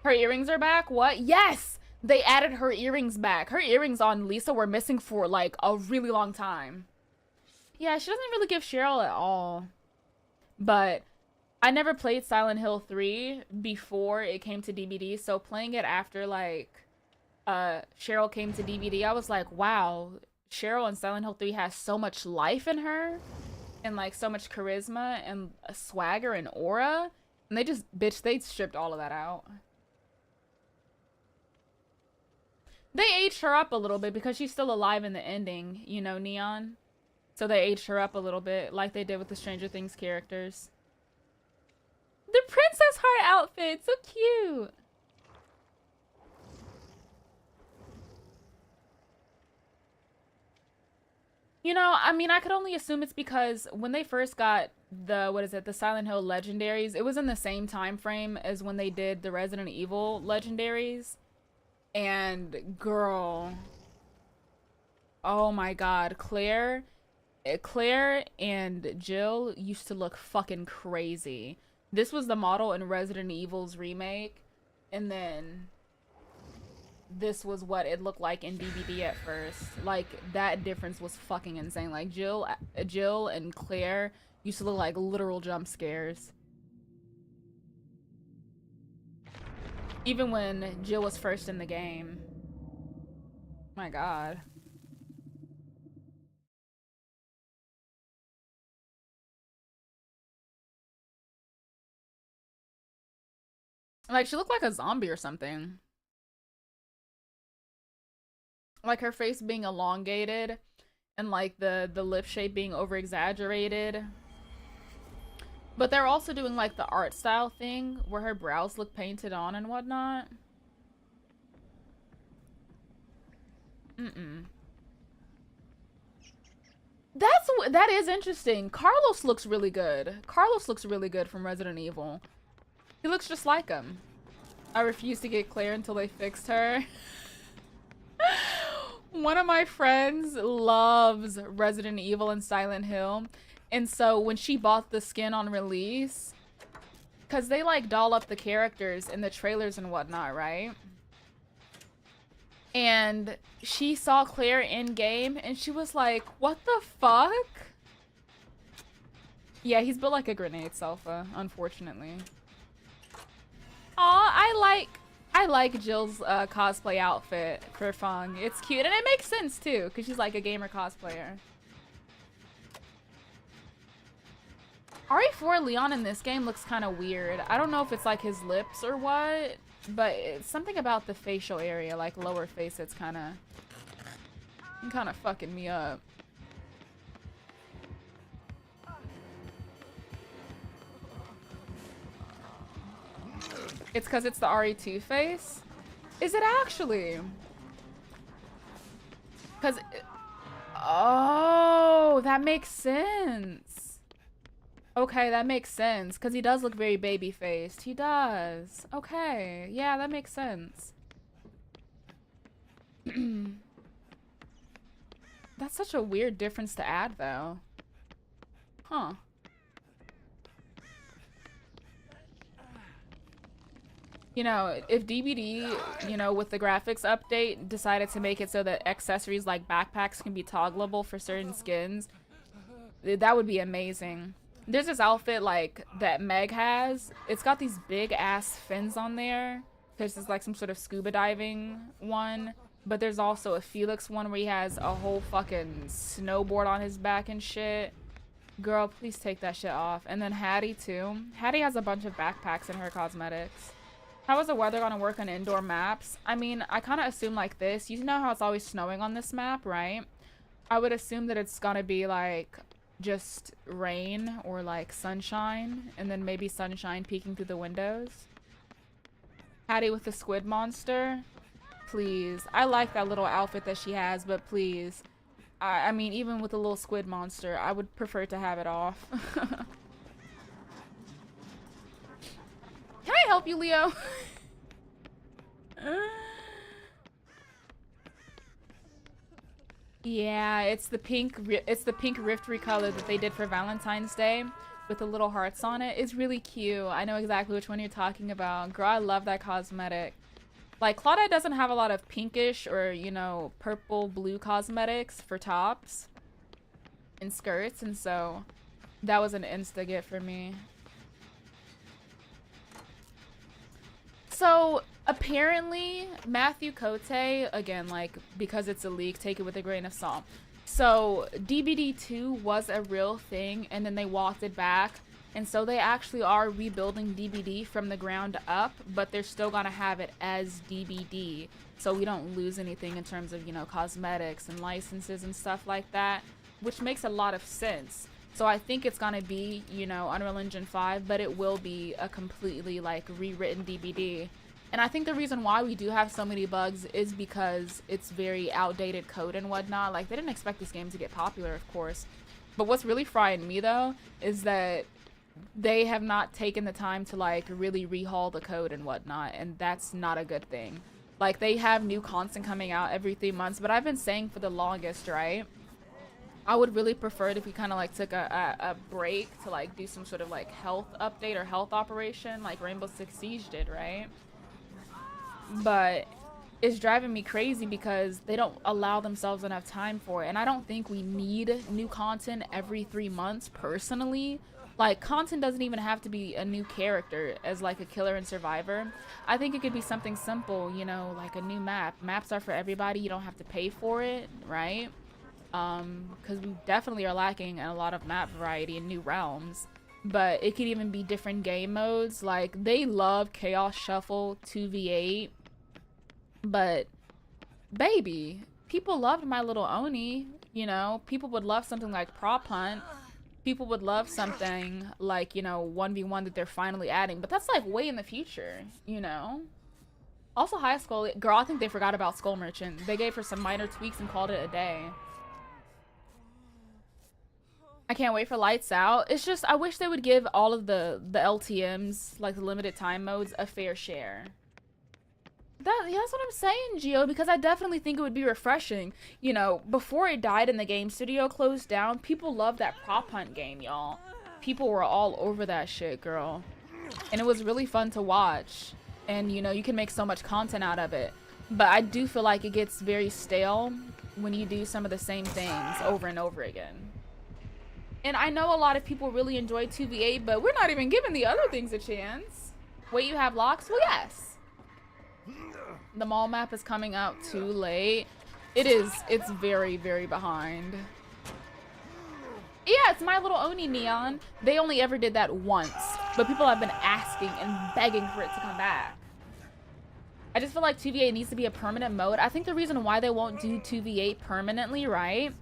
Her earrings are back? What? Yes! They added her earrings back. Her earrings on Lisa were missing for, like, a really long time. Yeah, she doesn't really give Cheryl at all. But I never played Silent Hill 3 before it came to DVD, so playing it after, like, Cheryl came to DVD, I was like, wow, Cheryl in Silent Hill 3 has so much life in her, and, like, so much charisma, and a swagger, and aura, and they just, bitch, they stripped all of that out. They aged her up a little bit because she's still alive in the ending, you know, Neon. So they aged her up a little bit, like they did with the Stranger Things characters. The Princess Heart outfit, so cute. You know, I mean, I could only assume it's because when they first got the Silent Hill Legendaries, it was in the same time frame as when they did the Resident Evil Legendaries. And girl, oh my god, Claire and Jill used to look fucking crazy. This was the model in Resident Evil's remake, and then this was what it looked like in DVD at first. Like, that difference was fucking insane. Like, Jill and Claire used to look like literal jump scares. Even when Jill was first in the game. My god. Like, she looked like a zombie or something. Like, her face being elongated and, like, the lip shape being over exaggerated. But they're also doing, like, the art style thing where her brows look painted on and whatnot. That is interesting. Carlos looks really good. Carlos looks really good from Resident Evil. He looks just like him. I refuse to get Claire until they fixed her. One of my friends loves Resident Evil and Silent Hill. And so when she bought the skin on release, because they, like, doll up the characters in the trailers and whatnot, right? And she saw Claire in game and she was like, what the fuck? Yeah, he's built like a grenade, Selpha, unfortunately. Aw, I like Jill's cosplay outfit for Fung. It's cute and it makes sense too, because she's like a gamer cosplayer. RE4 Leon in this game looks kind of weird. I don't know if it's like his lips or what, but it's something about the facial area, like lower face, it's kind of fucking me up. It's because it's the RE2 face? Is it actually? Because... Oh, that makes sense. Okay, that makes sense. Because he does look very baby-faced. He does. Okay. Yeah, that makes sense. That's such a weird difference to add, though. Huh. You know, if DBD, you know, with the graphics update, decided to make it so that accessories like backpacks can be toggleable for certain skins, that would be amazing. There's this outfit, like, that Meg has. It's got these big-ass fins on there, because it's, like, some sort of scuba diving one. But there's also a Felix one where he has a whole fucking snowboard on his back and shit. Girl, please take that shit off. And then Hattie, too. Hattie has a bunch of backpacks in her cosmetics. How is the weather gonna work on indoor maps? I mean, I kind of assume like this. You know how it's always snowing on this map, right? I would assume that it's gonna be like just rain or like sunshine, and then maybe sunshine peeking through the windows. Hattie with the squid monster. Please. I like that little outfit that she has, but please. I mean, even with a little squid monster, I would prefer to have it off. Can I help you, Leo? Yeah, it's the pink Rift recolor that they did for Valentine's Day with the little hearts on it. It's really cute. I know exactly which one you're talking about. Girl, I love that cosmetic. Like, Claudette doesn't have a lot of pinkish or, you know, purple blue cosmetics for tops and skirts, and so that was an insta get for me. So apparently Matthew Cote, again, like, because it's a leak, take it with a grain of salt. So DBD2 was a real thing, and then they walked it back, and so they actually are rebuilding DBD from the ground up, but they're still gonna have it as DBD, so we don't lose anything in terms of, you know, cosmetics and licenses and stuff like that, which makes a lot of sense. So I think it's gonna be, you know, Unreal Engine 5, but it will be a completely, like, rewritten DBD. And I think the reason why we do have so many bugs is because it's very outdated code and whatnot. Like, they didn't expect this game to get popular, of course. But what's really frying me, though, is that they have not taken the time to, like, really rehaul the code and whatnot, and that's not a good thing. Like, they have new content coming out every 3 months, but I've been saying for the longest, right? I would really prefer it if we kind of, like, took a break to, like, do some sort of, like, health update or health operation like Rainbow Six Siege did, right? But it's driving me crazy because they don't allow themselves enough time for it, and I don't think we need new content every 3 months, personally. Like, content doesn't even have to be a new character as, like, a killer and survivor. I think it could be something simple, you know, like a new map. Maps are for everybody. You don't have to pay for it, right? Because we definitely are lacking in a lot of map variety and new realms. But it could even be different game modes. Like, they love Chaos Shuffle 2v8. But, baby, people loved My Little Oni, you know? People would love something like Prop Hunt. People would love something like, you know, 1v1 that they're finally adding. But that's, like, way in the future, you know? Also, High Skull, girl, I think they forgot about Skull Merchant. They gave her some minor tweaks and called it a day. I can't wait for Lights Out. It's just, I wish they would give all of the LTMs, like the limited time modes, a fair share. Yeah, that's what I'm saying, Gio, because I definitely think it would be refreshing. You know, before it died and the game studio closed down, people loved that Prop Hunt game, y'all. People were all over that shit, girl. And it was really fun to watch. And, you know, you can make so much content out of it. But I do feel like it gets very stale when you do some of the same things over and over again. And I know a lot of people really enjoy 2v8, but we're not even giving the other things a chance. Wait, you have locks? Well, yes. The mall map is coming out too late. It's very, very behind. Yeah, it's My Little Oni, Neon. They only ever did that once, but people have been asking and begging for it to come back. I just feel like 2v8 needs to be a permanent mode. I think the reason why they won't do 2v8 permanently, right,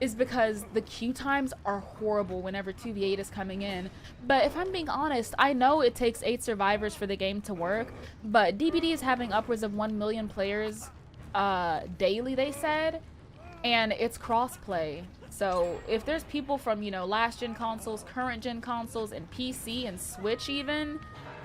is because the queue times are horrible whenever 2v8 is coming in. But if I'm being honest, I know it takes 8 survivors for the game to work, but DBD is having upwards of 1 million players daily, they said, and it's crossplay. So if there's people from, you know, last gen consoles, current gen consoles, and PC and Switch even,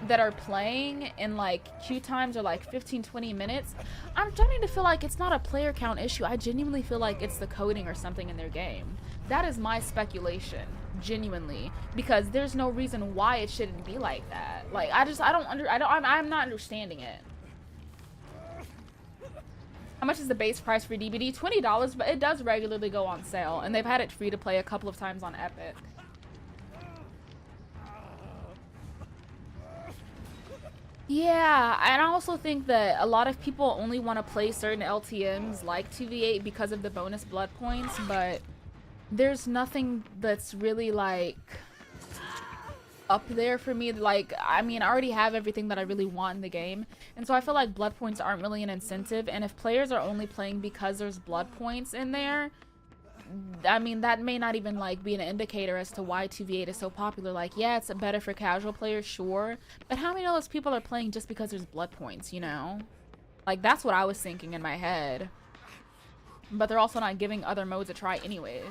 that are playing and like queue times are like 15-20 minutes, I'm starting to feel like it's not a player count issue. I genuinely feel like it's the coding or something in their game. That is my speculation, genuinely, because there's no reason why it shouldn't be like that. Like, I'm not understanding it. How much is the base price for DBD? $20, but it does regularly go on sale, and they've had it free to play a couple of times on Epic. Yeah, and I also think that a lot of people only want to play certain LTMs like 2v8 because of the bonus blood points, but there's nothing that's really like up there for me. Like, I mean, I already have everything that I really want in the game, and so I feel like blood points aren't really an incentive, and if players are only playing because there's blood points in there, I mean, that may not even like be an indicator as to why 2v8 is so popular. Like, yeah, it's better for casual players, sure, but how many of those people are playing just because there's blood points, you know? Like, that's what I was thinking in my head. but they're also not giving other modes a try anyways.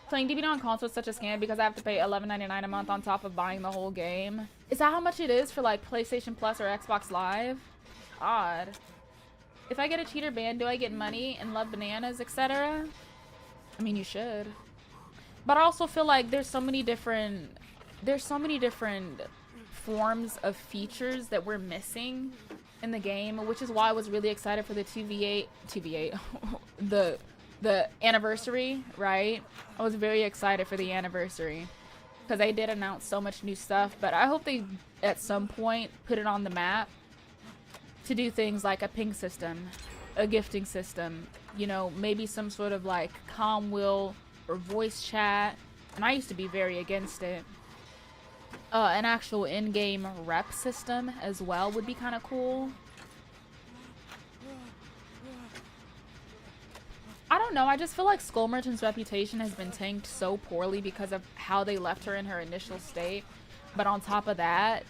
Playing DBD on console is such a scam because I have to pay $11.99 a month on top of buying the whole game. Is that how much it is for like PlayStation Plus or Xbox Live? Odd. If I get a cheater ban, do I get money and love bananas, etc.? I mean, you should. But I also feel like there's so many different forms of features that we're missing in the game, which is why I was really excited for the 2v8 the anniversary, right? I was very excited for the anniversary because they did announce so much new stuff, but I hope they at some point put it on the map to do things like a ping system, a gifting system, you know, maybe some sort of like calm will or voice chat. And I used to be very against it. An actual in-game rep system as well would be kind of cool. I don't know, I just feel like Skull Merchant's reputation has been tanked so poorly because of how they left her in her initial state. But on top of that,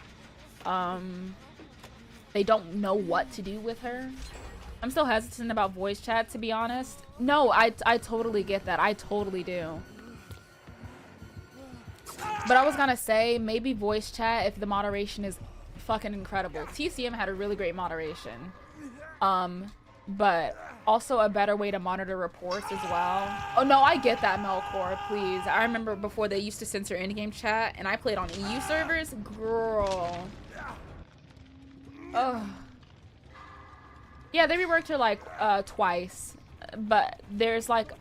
they don't know what to do with her. I'm still hesitant about voice chat, to be honest. No, I totally get that. I totally do. But I was gonna say, maybe voice chat if the moderation is fucking incredible. TCM had a really great moderation. But also a better way to monitor reports as well. Oh no, I get that, Melkor, please. I remember before they used to censor in-game chat and I played on EU servers. Girl. Ugh. Yeah, they reworked her like twice. But there's like,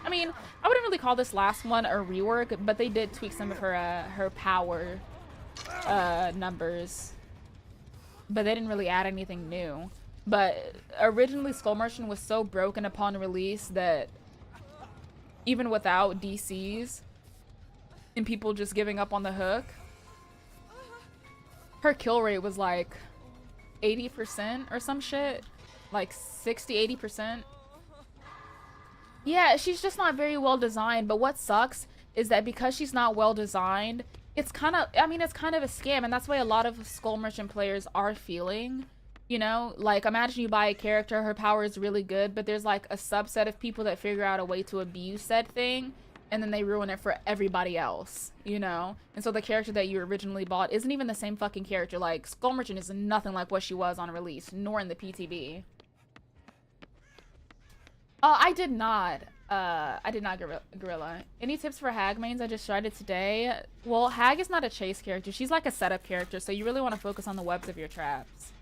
I mean, I wouldn't really call this last one a rework, but they did tweak some of her power numbers. But they didn't really add anything new. But originally Skull Merchant was so broken upon release that even without DCs and people just giving up on the hook, her kill rate was like 80% or some shit. Like 60-80%. Yeah, she's just not very well designed, but what sucks is that because she's not well designed, it's kind of, I mean, it's kind of a scam, and that's why a lot of Skull Merchant players are feeling. You know, like imagine you buy a character, her power is really good, but there's like a subset of people that figure out a way to abuse said thing, and then they ruin it for everybody else, you know? And so the character that you originally bought isn't even the same fucking character. Like, Skull Merchant is nothing like what she was on release, nor in the PTB. I did not Gorilla. Any tips for Hag mains? I just tried it today. Well, Hag is not a chase character. She's like a setup character, so you really want to focus on the webs of your traps.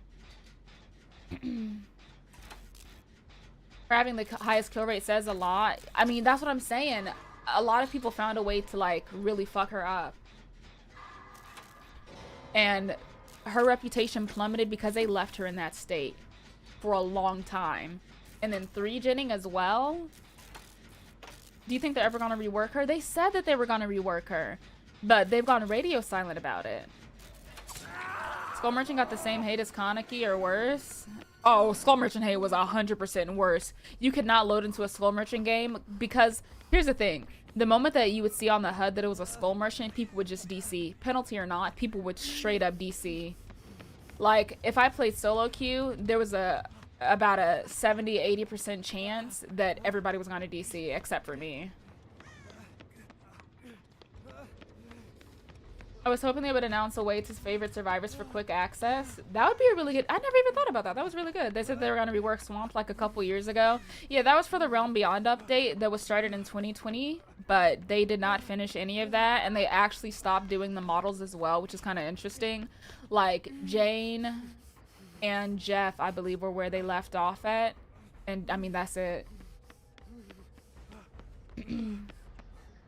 For having the highest kill rate says a lot. I mean, that's what I'm saying. A lot of people found a way to like really fuck her up. And her reputation plummeted because they left her in that state for a long time. And then 3-genning as well. Do you think they're ever gonna rework her? They said that they were gonna rework her, but they've gone radio silent about it. Skull Merchant got the same hate as Kaneki or worse. Oh, Skull Merchant hate was 100% worse. You could not load into a Skull Merchant game because here's the thing. The moment that you would see on the HUD that it was a Skull Merchant, people would just DC. Penalty or not, people would straight up DC. Like, if I played solo queue, there was about a 70-80% chance that everybody was going to DC except for me. I was hoping they would announce a way to favorite survivors for quick access. That would be a really good... I never even thought about that. That was really good. They said they were going to rework Swamp like a couple years ago. Yeah, that was for the Realm Beyond update that was started in 2020, but they did not finish any of that, and they actually stopped doing the models as well, which is kind of interesting. Like, Jane and Jeff, I believe, were where they left off at. And, I mean, that's it.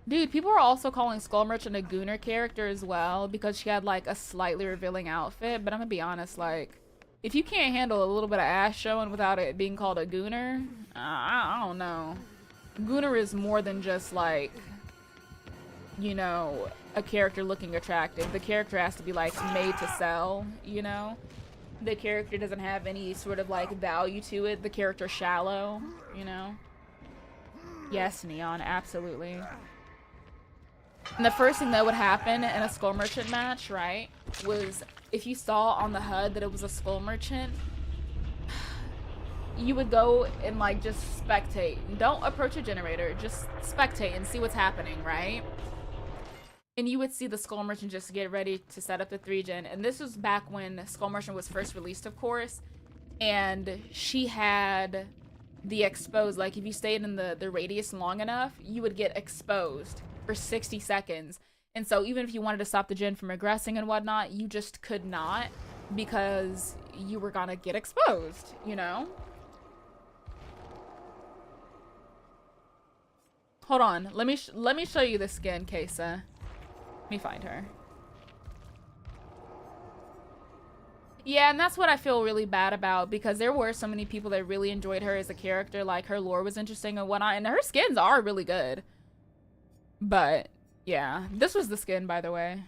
Dude, people are also calling Skull Merchant a Gooner character as well because she had, like, a slightly revealing outfit. But I'm gonna be honest, like, if you can't handle a little bit of ass showing without it being called a Gooner, I don't know. Gooner is more than just, like, you know, a character looking attractive. The character has to be, like, made to sell, you know? The character doesn't have any sort of, like, value to it. The character's shallow, you know? Yes, Neon, absolutely. And the first thing that would happen in a Skull Merchant match, right, was if you saw on the HUD that it was a Skull Merchant, you would go and like just spectate. Don't approach a generator, just spectate and see what's happening, right? And you would see the Skull Merchant just get ready to set up the 3-gen. And this was back when Skull Merchant was first released, of course. And she had the exposed, like if you stayed in the radius long enough, you would get exposed for 60 seconds. And so even if you wanted to stop the gen from regressing and whatnot, you just could not, because you were gonna get exposed, you know? Hold on, let me show you the skin, Kesa. Let me find her. Yeah, and that's what I feel really bad about, because there were so many people that really enjoyed her as a character. Like, her lore was interesting and whatnot, and her skins are really good. But, yeah. This was the skin, by the way.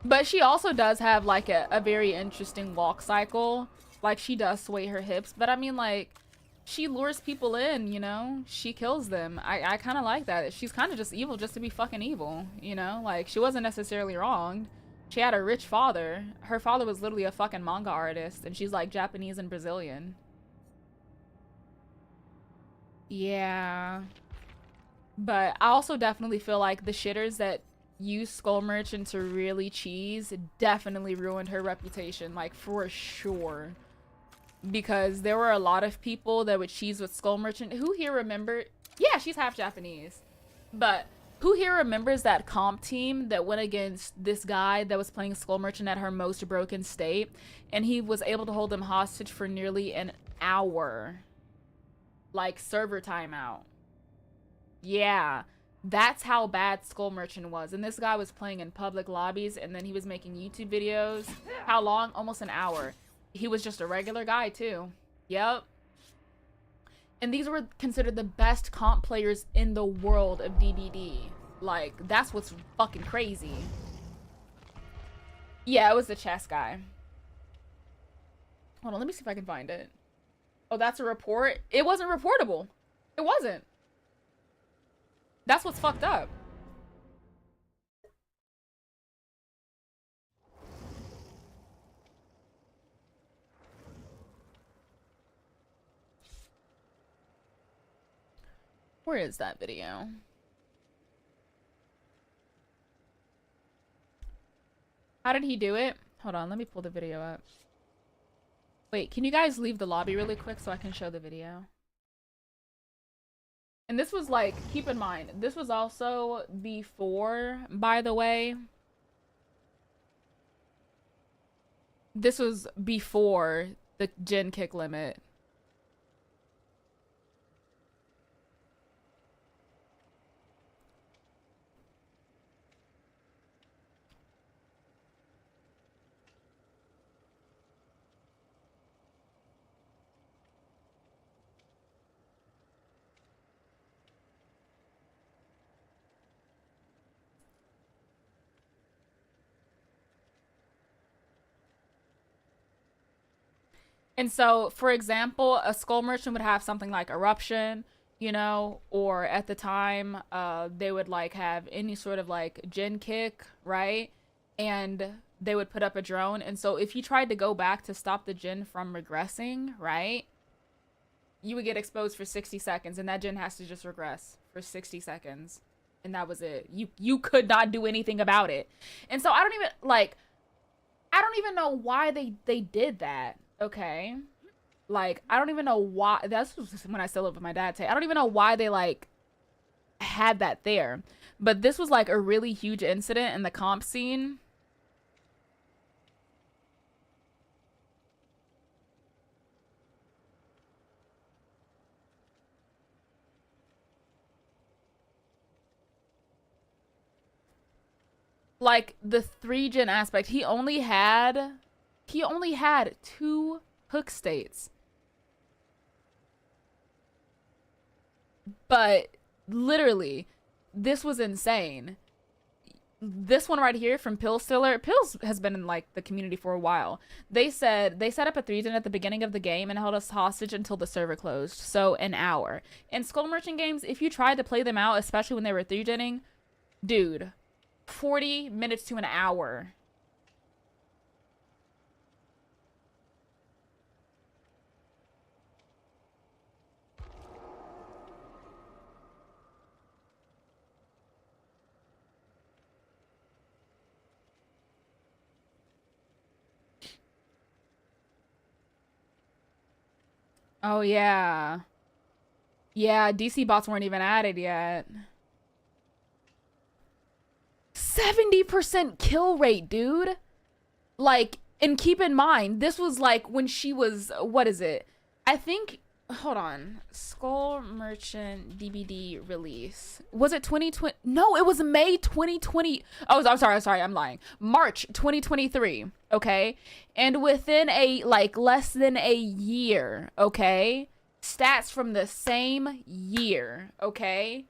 But she also does have, like, a very interesting walk cycle. Like, she does sway her hips, but I mean, like, she lures people in, you know? She kills them. I kind of like that. She's kind of just evil just to be fucking evil, you know? Like, she wasn't necessarily wronged. She had a rich father. Her father was literally a fucking manga artist, and she's, like, Japanese and Brazilian. Yeah. But I also definitely feel like the shitters that use Skull Merchant to really cheese definitely ruined her reputation, like, for sure. Because there were a lot of people that would cheese with Skull Merchant. Who here remember? Yeah, she's half Japanese. But who here remembers that comp team that went against this guy that was playing Skull Merchant at her most broken state? And he was able to hold them hostage for nearly an hour. Like, server timeout. Yeah. That's how bad Skull Merchant was. And this guy was playing in public lobbies, and then he was making YouTube videos. How long? Almost an hour. He was just a regular guy, too. Yep. And these were considered the best comp players in the world of DBD. Like, that's what's fucking crazy. Yeah, it was the chess guy. Hold on, let me see if I can find it. Oh, that's a report? It wasn't reportable. It wasn't. That's what's fucked up. Where is that video? How did he do it? Hold on, let me pull the video up. Wait, can you guys leave the lobby really quick so I can show the video? And this was like, keep in mind, this was also before, by the way. This was before the gen kick limit. And so, for example, a Skull Merchant would have something like Eruption, you know, or at the time, they would like have any sort of like gen kick, right? And they would put up a drone. And so if you tried to go back to stop the gen from regressing, right? You would get exposed for 60 seconds, and that gen has to just regress for 60 seconds. And that was it. You could not do anything about it. And so I don't even know why they did that. Okay, like, I don't even know why. That's when I still live with my dad. I don't even know why they like had that there, but this was like a really huge incident in the comp scene. Like, the 3-gen aspect, he only had 2 hook states. But literally, this was insane. This one right here from Pillstiller. Pills has been in like the community for a while. They said they set up a 3-gen at the beginning of the game and held us hostage until the server closed. So an hour. In Skull Merchant games, if you tried to play them out, especially when they were 3-genning, dude, 40 minutes to an hour. Oh, yeah. Yeah, DC bots weren't even added yet. 70% kill rate, dude. Like, and keep in mind, this was like when she was, what is it? I think, hold on. Skull Merchant DBD release. Was it 2020? No, it was May 2020. Oh, I'm sorry, I'm lying. March 2023, okay? And within less than a year, okay? Stats from the same year, okay?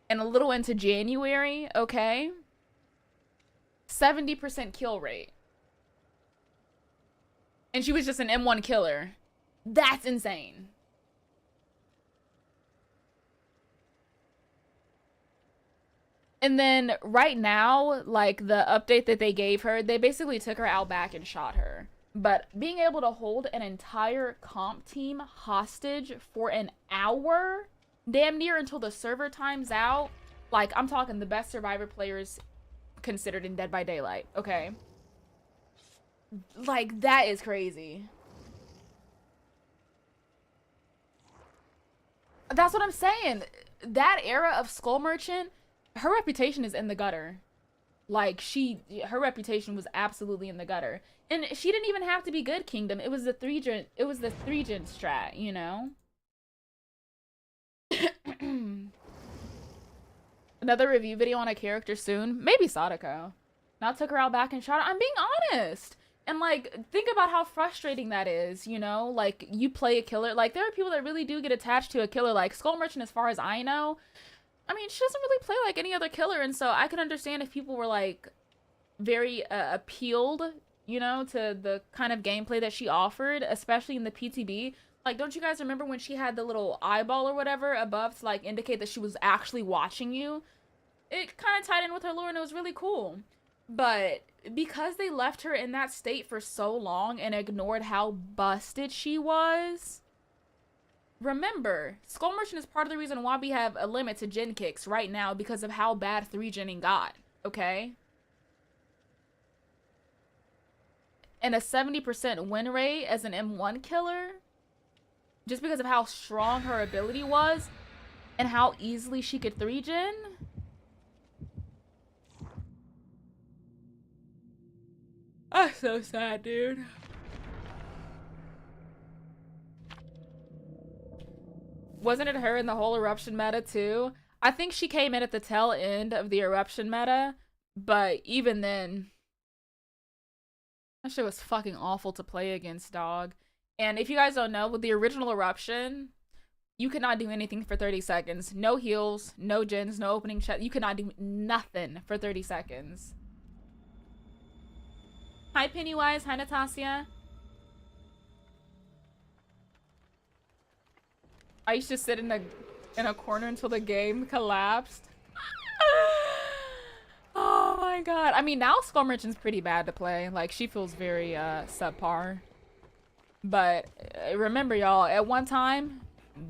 And a little into January, okay? 70% kill rate. And she was just an M1 killer. That's insane. And then right now, like the update that they gave her, they basically took her out back and shot her. But being able to hold an entire comp team hostage for an hour, damn near until the server times out, like I'm talking the best survivor players considered in Dead by Daylight, okay? Like, that is crazy. That's what I'm saying. That era of Skull Merchant, her reputation is in the gutter. Like, her reputation was absolutely in the gutter. And she didn't even have to be good Kingdom. It was the 3-gen strat, you know? Another review video on a character soon. Maybe Sadako. Now took her out back and shot her. I'm being honest. And, like, think about how frustrating that is, you know? Like, you play a killer. Like, there are people that really do get attached to a killer. Like, Skull Merchant, as far as I know, I mean, she doesn't really play like any other killer. And so I could understand if people were, like, very appealed, you know, to the kind of gameplay that she offered, especially in the PTB. Like, don't you guys remember when she had the little eyeball or whatever above to, like, indicate that she was actually watching you? It kind of tied in with her lore and it was really cool. But because they left her in that state for so long and ignored how busted she was, remember, Skull Merchant is part of the reason why we have a limit to gen kicks right now because of how bad 3-genning got, okay? And a 70% win rate as an M1 killer, just because of how strong her ability was and how easily she could 3-gen. That's so sad, dude. Wasn't it her in the whole Eruption meta too? I think she came in at the tail end of the Eruption meta, but even then, that shit was fucking awful to play against, dog. And if you guys don't know, with the original Eruption, you could not do anything for 30 seconds. No heals, no gens, no opening chat. You could not do nothing for 30 seconds. Hi, Pennywise. Hi, Natasha. I used to sit in a corner until the game collapsed. Oh my god. I mean, now Skull Merchant's pretty bad to play. Like, she feels very subpar. But remember, y'all, at one time,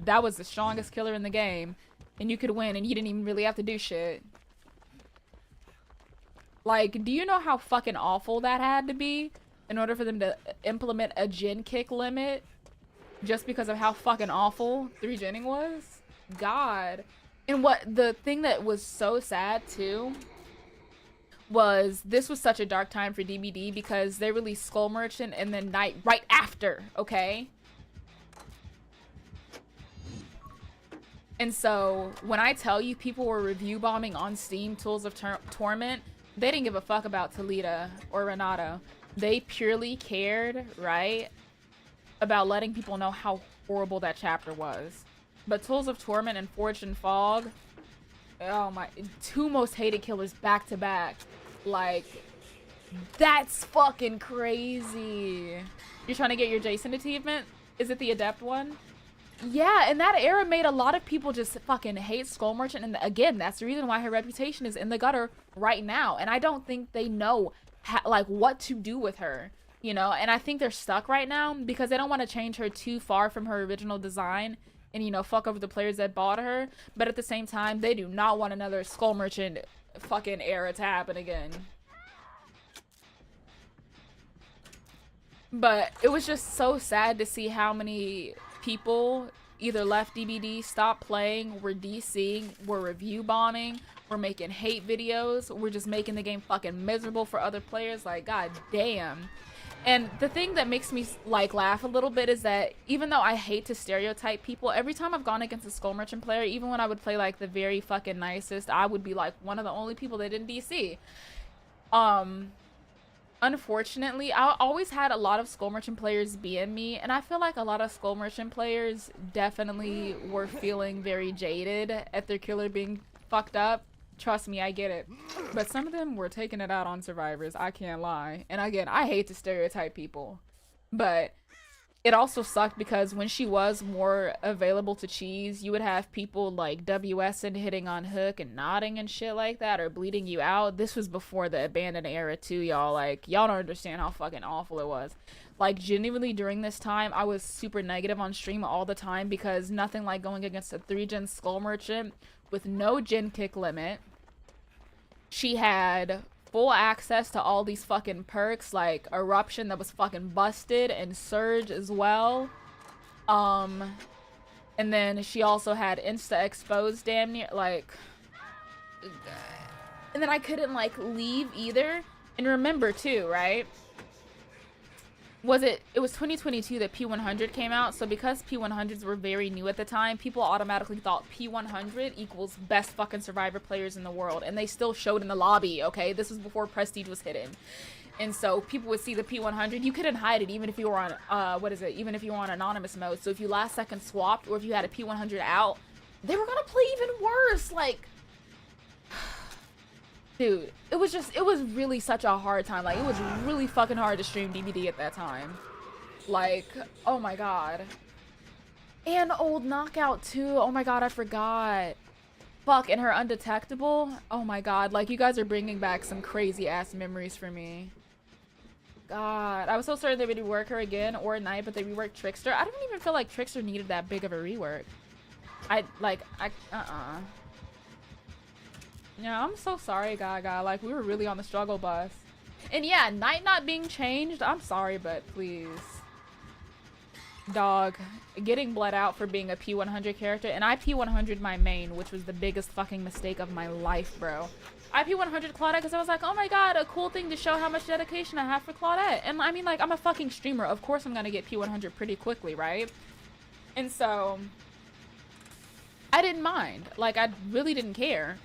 that was the strongest killer in the game. And you could win, and you didn't even really have to do shit. Like, do you know how fucking awful that had to be in order for them to implement a gen kick limit just because of how fucking awful 3-genning was? God. And what the thing that was so sad too was this was such a dark time for DBD because they released Skull Merchant and then Night right after, okay? And so when I tell you people were review bombing on Steam Tools of Torment, they didn't give a fuck about Talita or Renato. They purely cared, right, about letting people know how horrible that chapter was. But Tools of Torment and Forged in Fog, oh my, 2 most hated killers back to back. Like, that's fucking crazy. You're trying to get your Jason achievement? Is it the Adept one? Yeah, and that era made a lot of people just fucking hate Skull Merchant. And again, that's the reason why her reputation is in the gutter right now. And I don't think they know like what to do with her, you know? And I think they're stuck right now because they don't want to change her too far from her original design and, you know, fuck over the players that bought her. But at the same time, they do not want another Skull Merchant fucking era to happen again. But it was just so sad to see how many people either left DBD, stopped playing, were DCing, were review bombing, were making hate videos, were just making the game fucking miserable for other players. Like, god damn. And the thing that makes me like laugh a little bit is that even though I hate to stereotype people, every time I've gone against a Skull Merchant player, even when I would play like the very fucking nicest, I would be like one of the only people that didn't DC. Unfortunately, I always had a lot of Skull Merchant players BM me, and I feel like a lot of Skull Merchant players definitely were feeling very jaded at their killer being fucked up. Trust me, I get it. But some of them were taking it out on survivors, I can't lie. And again, I hate to stereotype people, but it also sucked because when she was more available to cheese, you would have people like WS and hitting on hook and nodding and shit like that, or bleeding you out. This was before the abandoned era too, y'all. Like, y'all don't understand how fucking awful it was. Like, genuinely during this time, I was super negative on stream all the time because nothing like going against a 3-gen Skull Merchant with no gen kick limit. She had full access to all these fucking perks, like Eruption that was fucking busted, and Surge as well. And then she also had Insta Expose damn near, like, and then I couldn't like leave either. And remember too, right? It was 2022 that P100 came out, so because P100s were very new at the time, people automatically thought P100 equals best fucking Survivor players in the world, and they still showed in the lobby, okay? This was before Prestige was hidden. And so people would see the P100, you couldn't hide it even if you were on, even if you were on anonymous mode. So if you last second swapped, or if you had a P100 out, they were gonna play even worse, like... Dude, it was really such a hard time. Like, it was really fucking hard to stream DBD at that time. Like, oh my god. And old Knockout too. Oh my god, I forgot. Fuck, and her Undetectable. Oh my god, like, you guys are bringing back some crazy ass memories for me. God, I was so sorry they would rework her again or at night, but they reworked Trickster. I don't even feel like Trickster needed that big of a rework. Yeah, I'm so sorry, Gaga. Like, we were really on the struggle bus. And yeah, Night not being changed, I'm sorry, but please. Dog, getting bled out for being a P100 character, and I P100 my main, which was the biggest fucking mistake of my life, bro. I P100 Claudette because I was like, oh my god, a cool thing to show how much dedication I have for Claudette. And I mean, like, I'm a fucking streamer. Of course I'm gonna get P100 pretty quickly, right? And so, I didn't mind. Like, I really didn't care.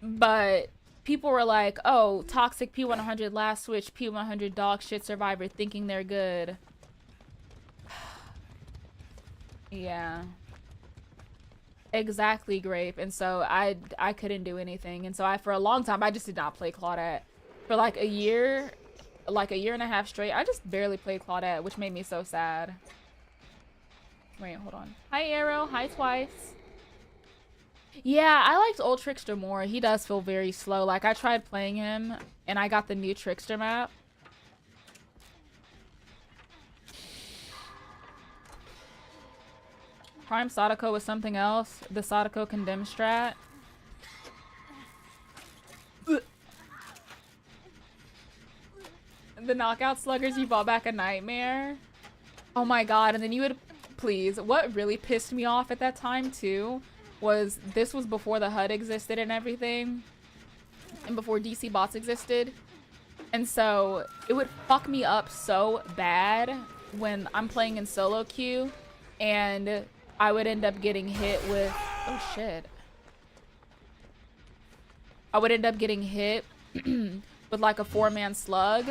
But people were like, oh, toxic P100 last switch, P100 dog shit Survivor thinking they're good. Yeah. Exactly, Grape. And so I couldn't do anything. And so for a long time, I just did not play Claudette. For like a year and a half straight, I just barely played Claudette, which made me so sad. Wait, hold on. Hi, Arrow. Hi, Twice. Yeah, I liked old Trickster more. He does feel very slow. Like, I tried playing him, and I got the new Trickster map. Prime Sadako was something else. The Sadako Condemn strat. The Knockout Sluggers, you brought back a nightmare. Oh my god, and then you would... Please, what really pissed me off at that time too was this was before the HUD existed and everything, and before DC bots existed, and so it would fuck me up so bad when I'm playing in solo queue and I would end up getting hit with, oh shit, I would end up getting hit with like a 4-man slug.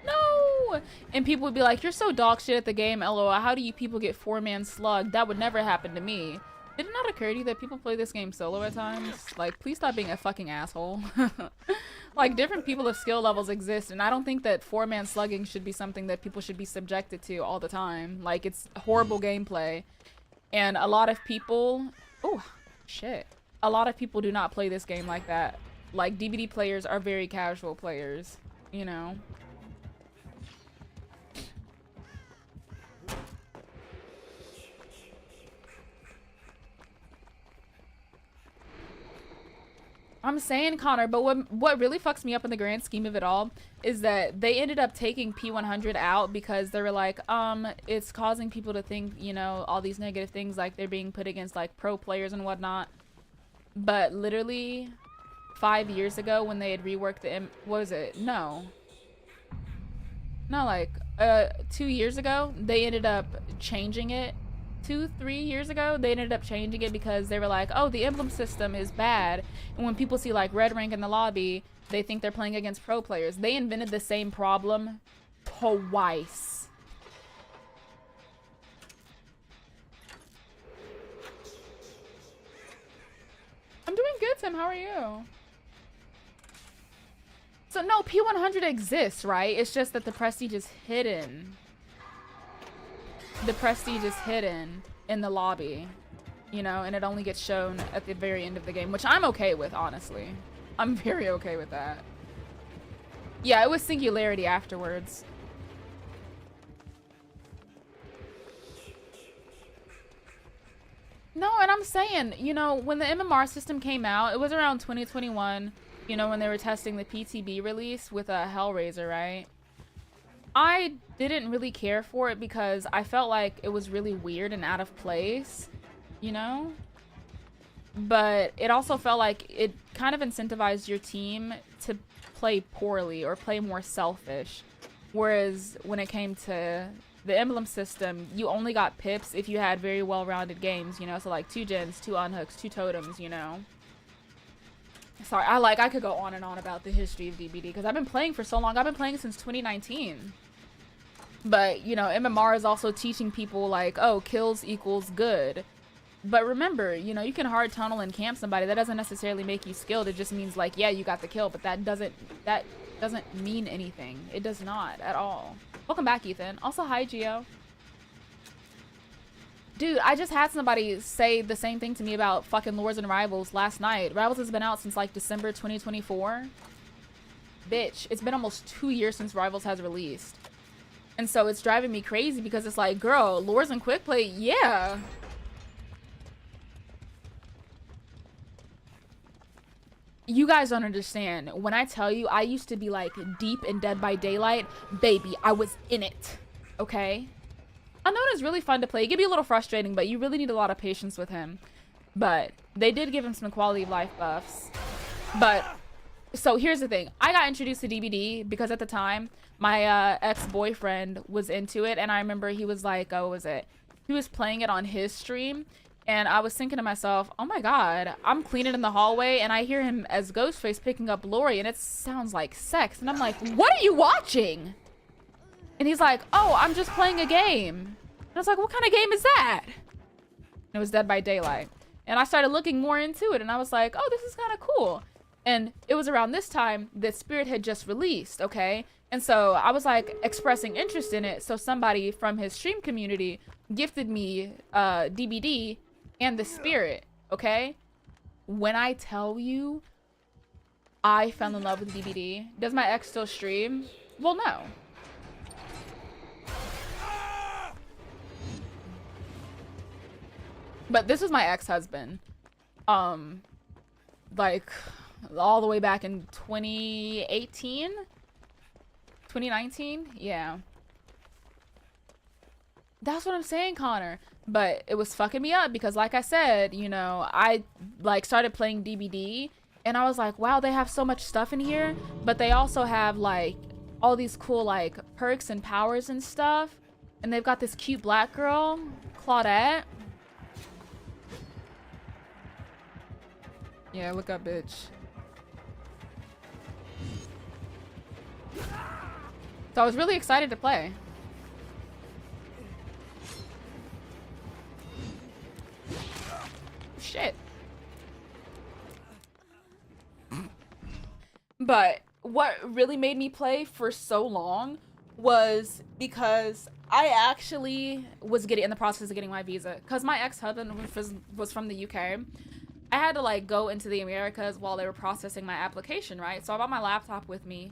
No! And people would be like, you're so dog shit at the game, LOL. How do you people get 4-man slug? That would never happen to me. Did it not occur to you that people play this game solo at times? Like, please stop being a fucking asshole. Like, different people of skill levels exist, and I don't think that 4-man slugging should be something that people should be subjected to all the time. Like, it's horrible gameplay. And a lot of people... Oh, shit. A lot of people do not play this game like that. Like, DBD players are very casual players, you know? I'm saying, Connor, but what really fucks me up in the grand scheme of it all is that they ended up taking P100 out because they were like, it's causing people to think, you know, all these negative things, like they're being put against like pro players and whatnot. But literally 5 years ago when they had reworked the what was it? No, like 2 years ago they ended up changing it. 2-3 years ago they ended up changing it because they were like, oh, the emblem system is bad, and when people see like red rank in the lobby they think they're playing against pro players. They invented the same problem twice. I'm doing good, Tim. How are you? So no, P100 exists, right? It's just that the prestige is hidden. The prestige is hidden in the lobby, you know, and it only gets shown at the very end of the game, which I'm okay with, honestly. I'm very okay with that. Yeah, it was Singularity afterwards. No, and I'm saying, you know, when the MMR system came out, it was around 2021, you know, when they were testing the PTB release with a Hellraiser, right? I didn't really care for it because I felt like it was really weird and out of place, you know? But it also felt like it kind of incentivized your team to play poorly or play more selfish. Whereas when it came to the emblem system, you only got pips if you had very well-rounded games, you know? So like 2 gens, 2 unhooks, 2 totems, you know? Sorry, I could go on and on about the history of DBD because I've been playing for so long. I've been playing since 2019. But, you know, MMR is also teaching people like, oh, kills equals good. But remember, you know, you can hard tunnel and camp somebody. That doesn't necessarily make you skilled. It just means like, yeah, you got the kill, but that doesn't mean anything. It does not at all. Welcome back, Ethan. Also, hi, Gio. Dude, I just had somebody say the same thing to me about fucking Lords and Rivals last night. Rivals has been out since like December 2024. Bitch, it's been almost 2 years since Rivals has released. And so it's driving me crazy because it's like, girl, Lords and Quick Play, yeah. You guys don't understand. When I tell you, I used to be like deep in Dead by Daylight, baby, I was in it, okay? Unknown is really fun to play. It can be a little frustrating, but you really need a lot of patience with him. But they did give him some quality of life buffs. But, so here's the thing. I got introduced to DBD because at the time, my ex-boyfriend was into it. And I remember he was like, oh, what was it? He was playing it on his stream. And I was thinking to myself, oh my god, I'm cleaning in the hallway and I hear him as Ghostface picking up Lori and it sounds like sex. And I'm like, what are you watching? And he's like, oh, I'm just playing a game. And I was like, what kind of game is that? And it was Dead by Daylight. And I started looking more into it and I was like, oh, this is kind of cool. And it was around this time that Spirit had just released, okay? And so I was like expressing interest in it. So somebody from his stream community gifted me DBD and the Spirit, okay? When I tell you I fell in love with DBD, does my ex still stream? Well, no. But this was my ex-husband. Like, all the way back in 2018? 2019? Yeah. That's what I'm saying, Connor. But it was fucking me up because, like I said, you know, I, like, started playing DBD. And I was like, wow, they have so much stuff in here. But they also have, like, all these cool, like, perks and powers and stuff. And they've got this cute black girl, Claudette. Yeah, look up, bitch. So I was really excited to play. Shit. But what really made me play for so long was because I actually was in the process of getting my visa. Because my ex-husband was from the UK. I had to like go into the Americas while they were processing my application, right? So I brought my laptop with me.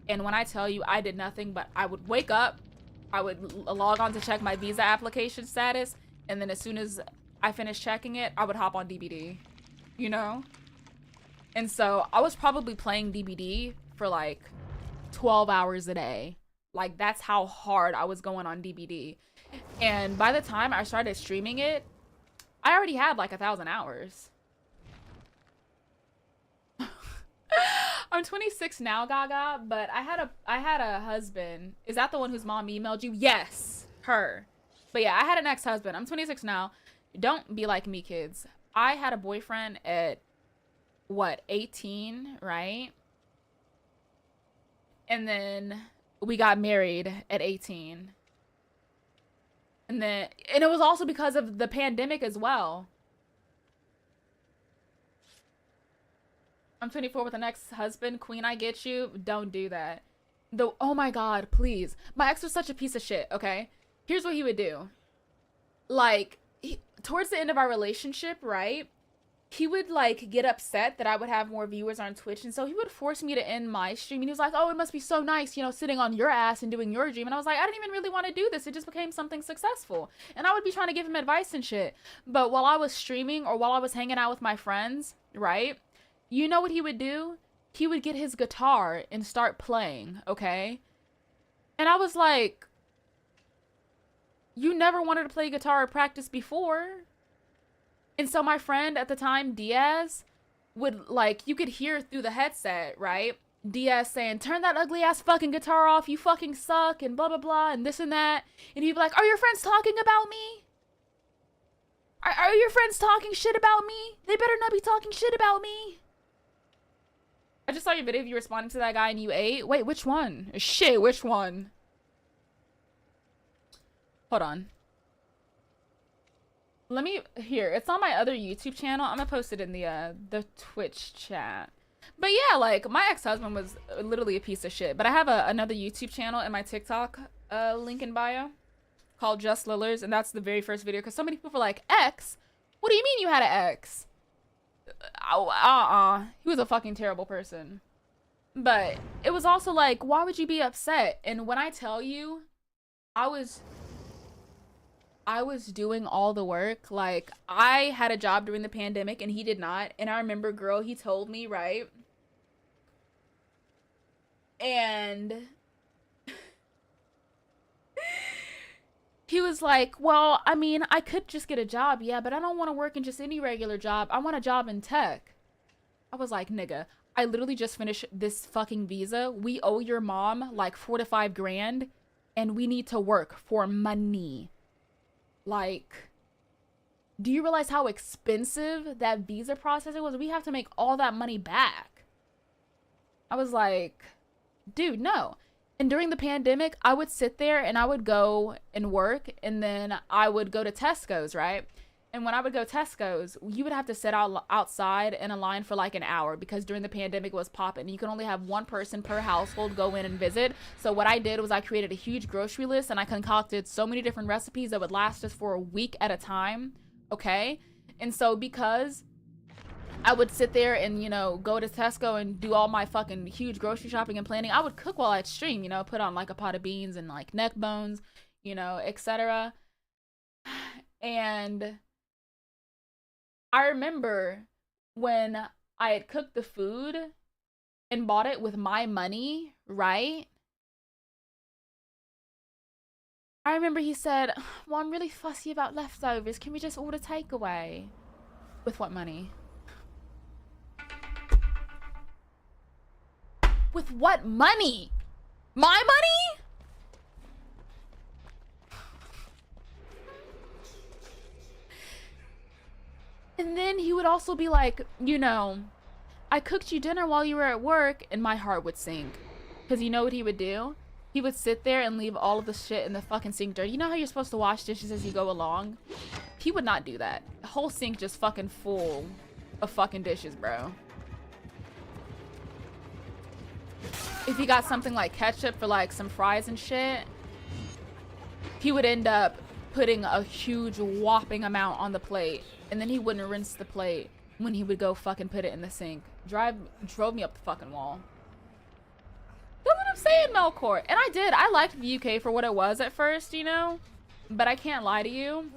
And when I tell you I did nothing, but I would wake up, I would log on to check my visa application status. And then as soon as I finished checking it, I would hop on DBD, you know? And so I was probably playing DBD for like 12 hours a day. Like, that's how hard I was going on DBD. And by the time I started streaming it, I already had like 1,000 hours. I'm 26 now, Gaga, but I had a husband. Is that the one whose mom emailed you? Yes, her. But yeah, I had an ex-husband. I'm 26 now. Don't be like me, kids. I had a boyfriend at what, 18, right? And then we got married at 18. And it was also because of the pandemic as well. I'm 24 with an ex-husband. Queen, I get you. Don't do that. Oh my God, please. My ex was such a piece of shit, okay? Here's what he would do. Like, towards the end of our relationship, right? He would like get upset that I would have more viewers on Twitch, and so he would force me to end my stream. And he was like, oh, it must be so nice, you know, sitting on your ass and doing your dream. And I was like, I didn't even really want to do this. It just became something successful. And I would be trying to give him advice and shit. But while I was streaming or while I was hanging out with my friends, right? You know what he would do? He would get his guitar and start playing, okay? And I was like, you never wanted to play guitar or practice before. And so my friend at the time, Diaz, would like, you could hear through the headset, right? Diaz saying, turn that ugly ass fucking guitar off, you fucking suck, and blah, blah, blah, and this and that. And he'd be like, are your friends talking about me? Are your friends talking shit about me? They better not be talking shit about me. I just saw your video of you responding to that guy and you ate. Wait, which one? Shit, which one? Hold on. Let me, here, it's on my other YouTube channel. I'm gonna post it in the Twitch chat. But yeah, like, my ex-husband was literally a piece of shit. But I have another YouTube channel in my TikTok link in bio called Just Lillers, and that's the very first video. Because so many people were like, ex? What do you mean you had an ex? He was a fucking terrible person. But it was also like, why would you be upset? And when I tell you, I was doing all the work. Like, I had a job during the pandemic and he did not. And I remember, girl, he told me, right? And he was like, well, I mean, I could just get a job, yeah, but I don't want to work in just any regular job. I want a job in tech. I was like, nigga, I literally just finished this fucking visa. We owe your mom like 4 to 5 grand and we need to work for money. Like, do you realize how expensive that visa process was? We have to make all that money back. I was like, dude, no. And during the pandemic, I would sit there and I would go and work, and then I would go to Tesco's, right? And when I would go Tesco's, you would have to sit outside in a line for like an hour because during the pandemic it was popping. You can only have one person per household go in and visit. So what I did was I created a huge grocery list and I concocted so many different recipes that would last us for a week at a time, okay? And so because I would sit there and, you know, go to Tesco and do all my fucking huge grocery shopping and planning, I would cook while I'd stream, you know, put on like a pot of beans and like neck bones, you know, etc. And I remember when I had cooked the food and bought it with my money, right? I remember he said, well, I'm really fussy about leftovers. Can we just order takeaway? With what money? With what money? My money? And then he would also be like, you know, I cooked you dinner while you were at work, and my heart would sink. Because you know what he would do? He would sit there and leave all of the shit in the fucking sink dirty. You know how you're supposed to wash dishes as you go along? He would not do that. The whole sink just fucking full of fucking dishes, bro. If he got something like ketchup for like some fries and shit, he would end up putting a huge whopping amount on the plate, and then he wouldn't rinse the plate when he would go fucking put it in the sink. Drove me up the fucking wall. That's what I'm saying, Melkor. And I did. I liked the UK for what it was at first, you know? But I can't lie to you.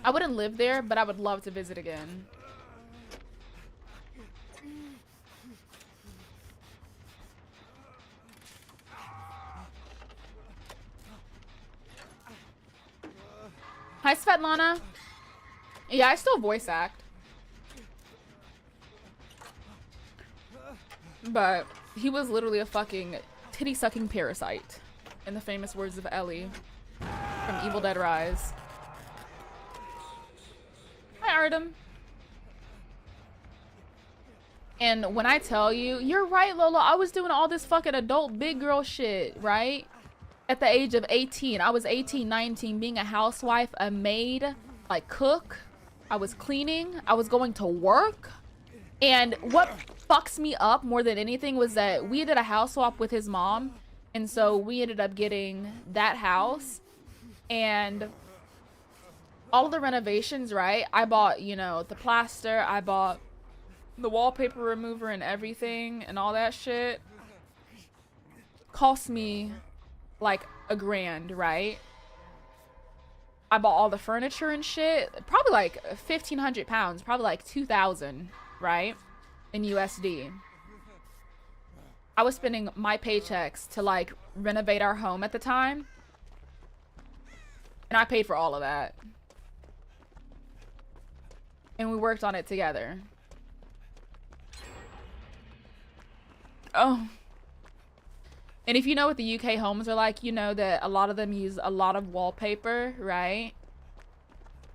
I wouldn't live there, but I would love to visit again. Hi, Svetlana. Yeah, I still voice act. But he was literally a fucking titty-sucking parasite, in the famous words of Ellie from Evil Dead Rise. Hi, Artem. And when I tell you, you're right, Lola, I was doing all this fucking adult big girl shit, right? At the age of 18. I was 18, 19, being a housewife, a maid, like cook. I was cleaning. I was going to work. And what fucks me up more than anything was that we did a house swap with his mom. And so we ended up getting that house. And all of the renovations, right? I bought, you know, the plaster. I bought the wallpaper remover and everything and all that shit. Cost me like $1,000, right? I bought all the furniture and shit. Probably like 1,500 pounds. Probably like 2,000, right? In USD. I was spending my paychecks to like renovate our home at the time. And I paid for all of that. And we worked on it together. Oh. And if you know what the UK homes are like, you know that a lot of them use a lot of wallpaper, right?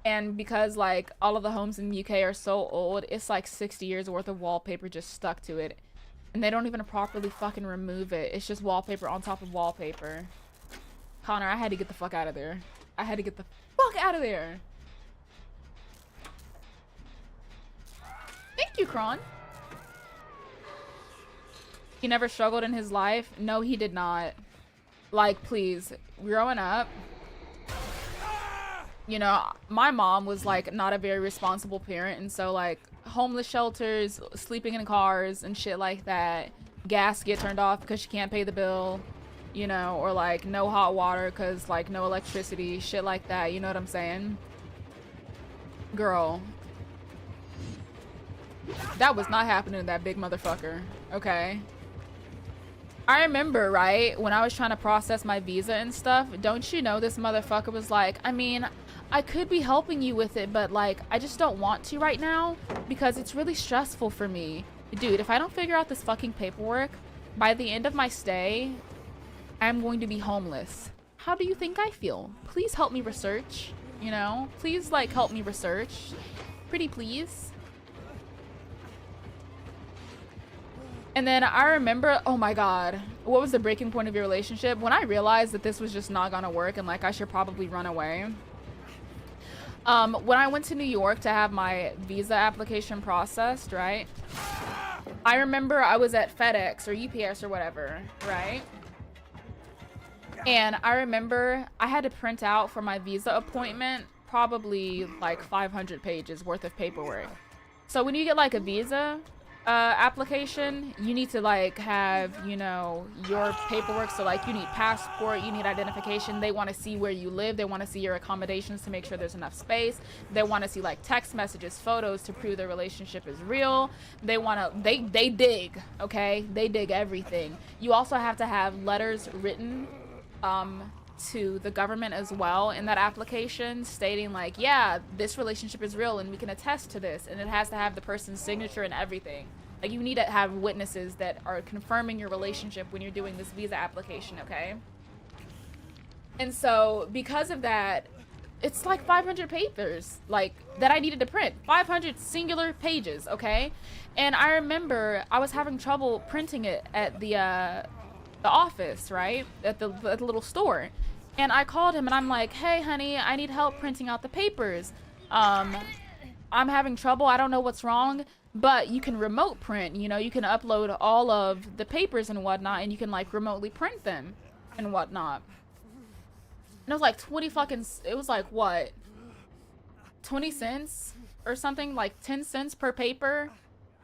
And because like all of the homes in the UK are so old, it's like 60 years worth of wallpaper just stuck to it. And they don't even properly fucking remove it. It's just wallpaper on top of wallpaper. Connor, I had to get the fuck out of there. I had to get the fuck out of there. Thank you, Kron. He never struggled in his life? No, he did not. Like, please, growing up, you know, my mom was like not a very responsible parent, and so like homeless shelters, sleeping in cars and shit like that, gas get turned off because she can't pay the bill, you know, or like no hot water because like no electricity, shit like that, you know what I'm saying? Girl, that was not happening to that big motherfucker, okay? I remember, right, when I was trying to process my visa and stuff, don't you know this motherfucker was like, I mean, I could be helping you with it, but like, I just don't want to right now because it's really stressful for me. Dude, if I don't figure out this fucking paperwork, by the end of my stay, I'm going to be homeless. How do you think I feel? Please help me research, you know? Please, like, help me research. Pretty please. And then I remember, oh my god, what was the breaking point of your relationship? When I realized that this was just not gonna work and like I should probably run away. When I went to New York to have my visa application processed, right? I remember I was at FedEx or UPS or whatever, right? And I remember I had to print out for my visa appointment probably like 500 pages worth of paperwork. So when you get like a visa application, you need to like have, you know, your paperwork. So like you need passport, you need identification. They want to see where you live. They want to see your accommodations to make sure there's enough space. They want to see like text messages, photos to prove their relationship is real. They want to, they dig, okay? They dig everything. You also have to have letters written to the government as well in that application stating like, yeah, this relationship is real and we can attest to this, and it has to have the person's signature and everything. Like, you need to have witnesses that are confirming your relationship when you're doing this visa application, okay? And so because of that, it's like 500 papers like that I needed to print, 500 singular pages, okay? And I remember I was having trouble printing it at the office, right, at the little store. And I called him and I'm like, hey honey, I need help printing out the papers. I'm having trouble, I don't know what's wrong, but you can remote print, you know, you can upload all of the papers and whatnot, and you can like remotely print them and whatnot. And it was like 20 fucking, it was like what, 20 cents or something, like 10 cents per paper.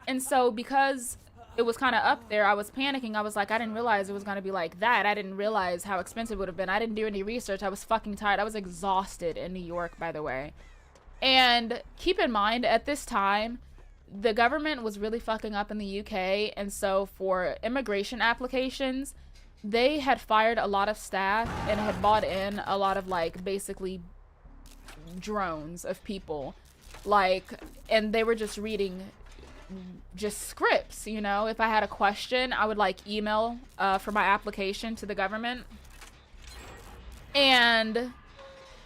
And so because it was kind of up there, I was panicking. I was like, I didn't realize it was going to be like that. I didn't realize how expensive it would have been. I didn't do any research. I was fucking tired. I was exhausted in New York, by the way. And keep in mind, at this time, the government was really fucking up in the UK. And so for immigration applications, they had fired a lot of staff and had bought in a lot of like basically drones of people, like, and they were just reading just scripts, you know. If I had a question, I would like email for my application to the government, and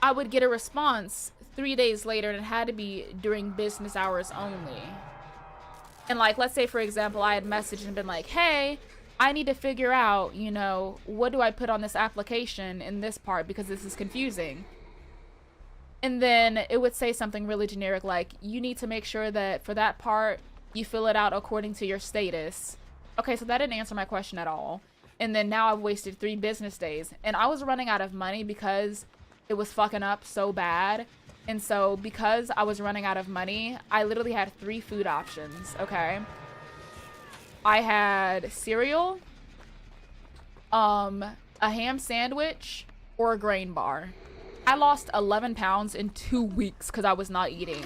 I would get a response 3 days later, and it had to be during business hours only. And like, let's say for example, I had messaged and been like, hey, I need to figure out, you know, what do I put on this application in this part because this is confusing. And then it would say something really generic like, you need to make sure that for that part, you fill it out according to your status. Okay, so that didn't answer my question at all. And then now I've wasted 3 business days. And I was running out of money because it was fucking up so bad. And so because I was running out of money, I literally had 3 food options, okay? I had cereal, a ham sandwich, or a grain bar. I lost 11 pounds in 2 weeks because I was not eating.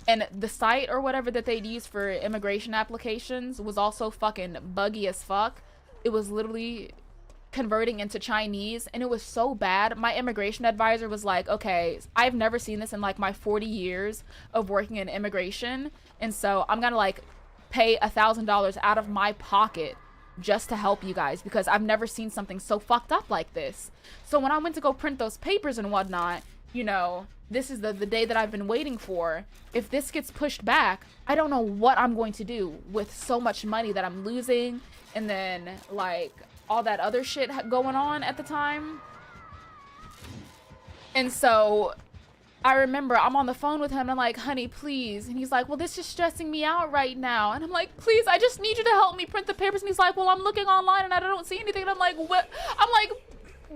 And the site or whatever that they'd use for immigration applications was also fucking buggy as fuck. It was literally converting into Chinese, and it was so bad. My immigration advisor was like, okay, I've never seen this in like my 40 years of working in immigration, and so I'm gonna like pay $1,000 out of my pocket just to help you guys because I've never seen something so fucked up like this. So when I went to go print those papers and whatnot, you know, this is the day that I've been waiting for. If this gets pushed back, I don't know what I'm going to do with so much money that I'm losing, and then like all that other shit going on at the time. And so I remember I'm on the phone with him and I'm like, honey, please. And he's like, well, this is stressing me out right now. And I'm like, please, I just need you to help me print the papers. And he's like, well, I'm looking online and I don't see anything. And I'm like, what? I'm like,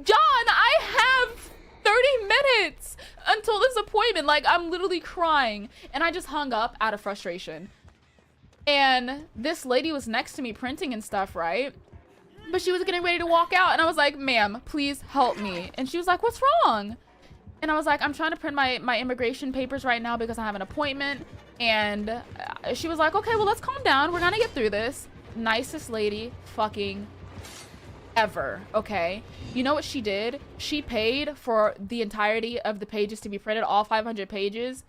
John, I have 30 minutes until this appointment. Like, I'm literally crying. And I just hung up out of frustration. And this lady was next to me printing and stuff, right? But she was getting ready to walk out. And I was like, ma'am, please help me. And she was like, what's wrong? And I was like, I'm trying to print my immigration papers right now because I have an appointment. And she was like, okay, well, let's calm down. We're gonna get through this. Nicest lady fucking ever, okay? You know what she did? She paid for the entirety of the pages to be printed, all 500 pages.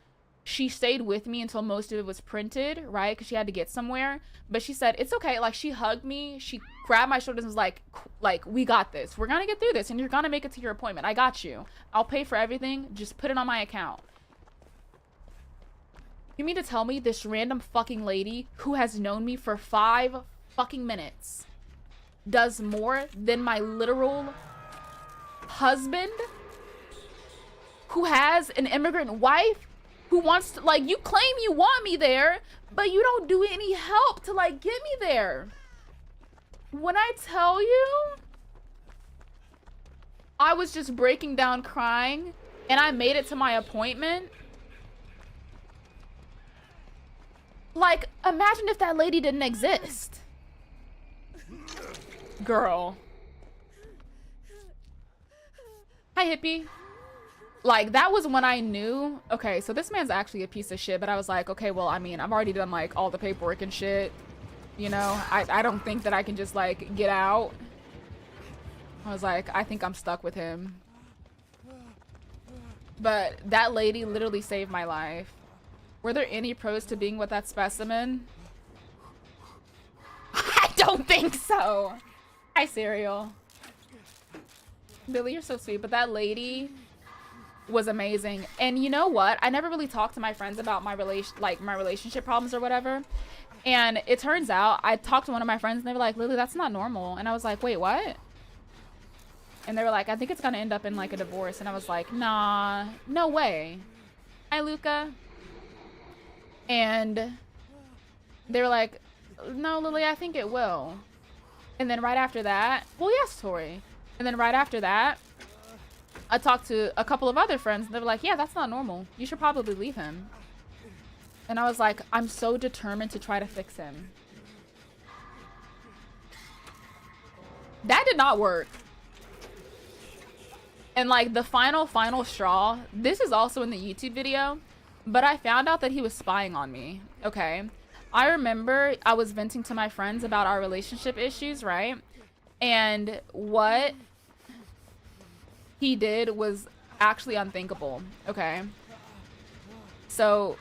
She stayed with me until most of it was printed, right? Because she had to get somewhere. But she said, it's okay. Like, she hugged me. She grabbed my shoulders and was like, we got this. We're going to get through this. And you're going to make it to your appointment. I got you. I'll pay for everything. Just put it on my account. You mean to tell me this random fucking lady who has known me for 5 fucking minutes does more than my literal husband who has an immigrant wife who wants to, like, you claim you want me there, but you don't do any help to, like, get me there. When I tell you, I was just breaking down crying, and I made it to my appointment. Like, imagine if that lady didn't exist. Girl. Hi, hippie. Like, that was when I knew, okay, so this man's actually a piece of shit, but I was like, okay, well, I mean, I've already done, like, all the paperwork and shit, you know? I don't think that I can just, like, get out. I was like, I think I'm stuck with him. But that lady literally saved my life. Were there any pros to being with that specimen? I don't think so. Hi, Cereal. Billy, you're so sweet, but that lady was amazing. And you know what? I never really talked to my friends about my relationship problems or whatever. And it turns out I talked to one of my friends and they were like, Lily, that's not normal. And I was like, wait, what? And they were like, I think it's gonna end up in like a divorce. And I was like, nah, no way. Hi, Luca. And they were like, no, Lily, I think it will. And then right after that, well, yes, Tori. And then right after that, I talked to a couple of other friends and they were like, yeah, that's not normal. You should probably leave him. And I was like, I'm so determined to try to fix him. That did not work. And like the final straw, this is also in the YouTube video, but I found out that he was spying on me. Okay. I remember I was venting to my friends about our relationship issues, right? And what he did was actually unthinkable, okay? So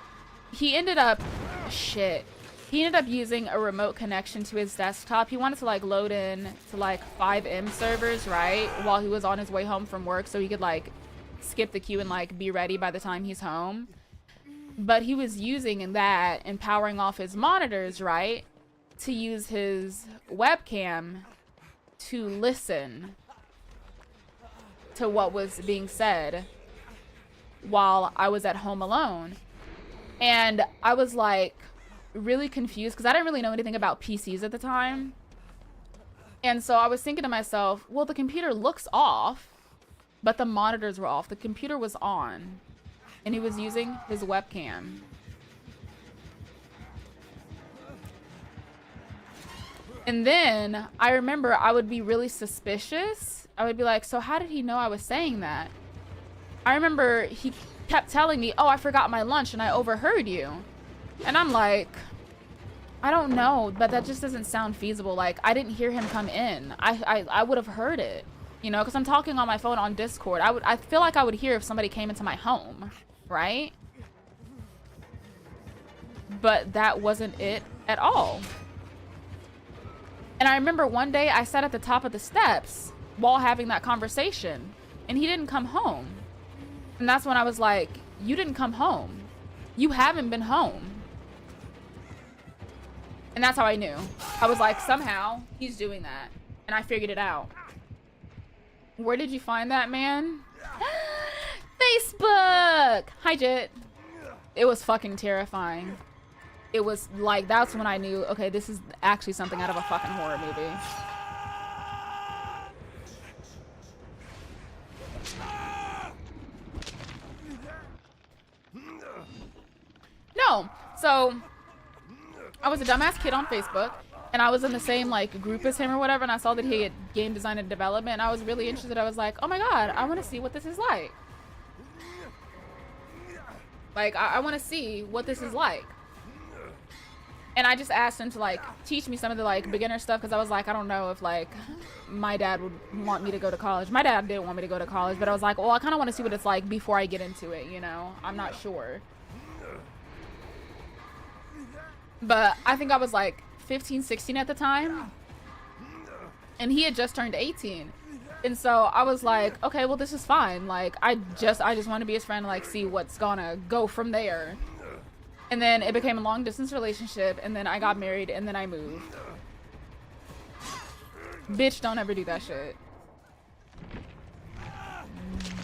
he ended up, shit. He ended up using a remote connection to his desktop. He wanted to like load in to like FiveM servers, right? While he was on his way home from work so he could like skip the queue and like be ready by the time he's home. But he was using that and powering off his monitors, right? To use his webcam to listen to what was being said while I was at home alone. And I was like really confused because I didn't really know anything about PCs at the time. And so I was thinking to myself, well, the computer looks off, but the monitors were off. The computer was on, and he was using his webcam. And then I remember I would be really suspicious. I would be like, so how did he know I was saying that? I remember he kept telling me, oh, I forgot my lunch and I overheard you. And I'm like, I don't know, but that just doesn't sound feasible. Like, I didn't hear him come in. I would have heard it, you know, because I'm talking on my phone on Discord. I feel like I would hear if somebody came into my home, right? But that wasn't it at all. And I remember one day I sat at the top of the steps while having that conversation, and he didn't come home. And that's when I was like, you didn't come home. You haven't been home. And that's how I knew. I was like, somehow he's doing that. And I figured it out. Where did you find that, man? Facebook! Hi, Jit. It was fucking terrifying. It was like, that's when I knew, okay, this is actually something out of a fucking horror movie. No, so I was a dumbass kid on Facebook, and I was in the same like group as him or whatever, and I saw that he had game design and development, and I was really interested. I was like, oh my god, I want to see what this is like. Like, I want to see what this is like. And I just asked him to like teach me some of the like beginner stuff, because I was like, I don't know if like my dad would want me to go to college. My dad didn't want me to go to college, but I was like, well, I kind of want to see what it's like before I get into it, you know? I'm not sure. But I think I was like 15, 16 at the time, and he had just turned 18. And so I was like, okay, well, this is fine. Like, I just want to be his friend and like see what's gonna go from there. And then it became a long distance relationship, and then I got married, and then I moved. Bitch, don't ever do that shit.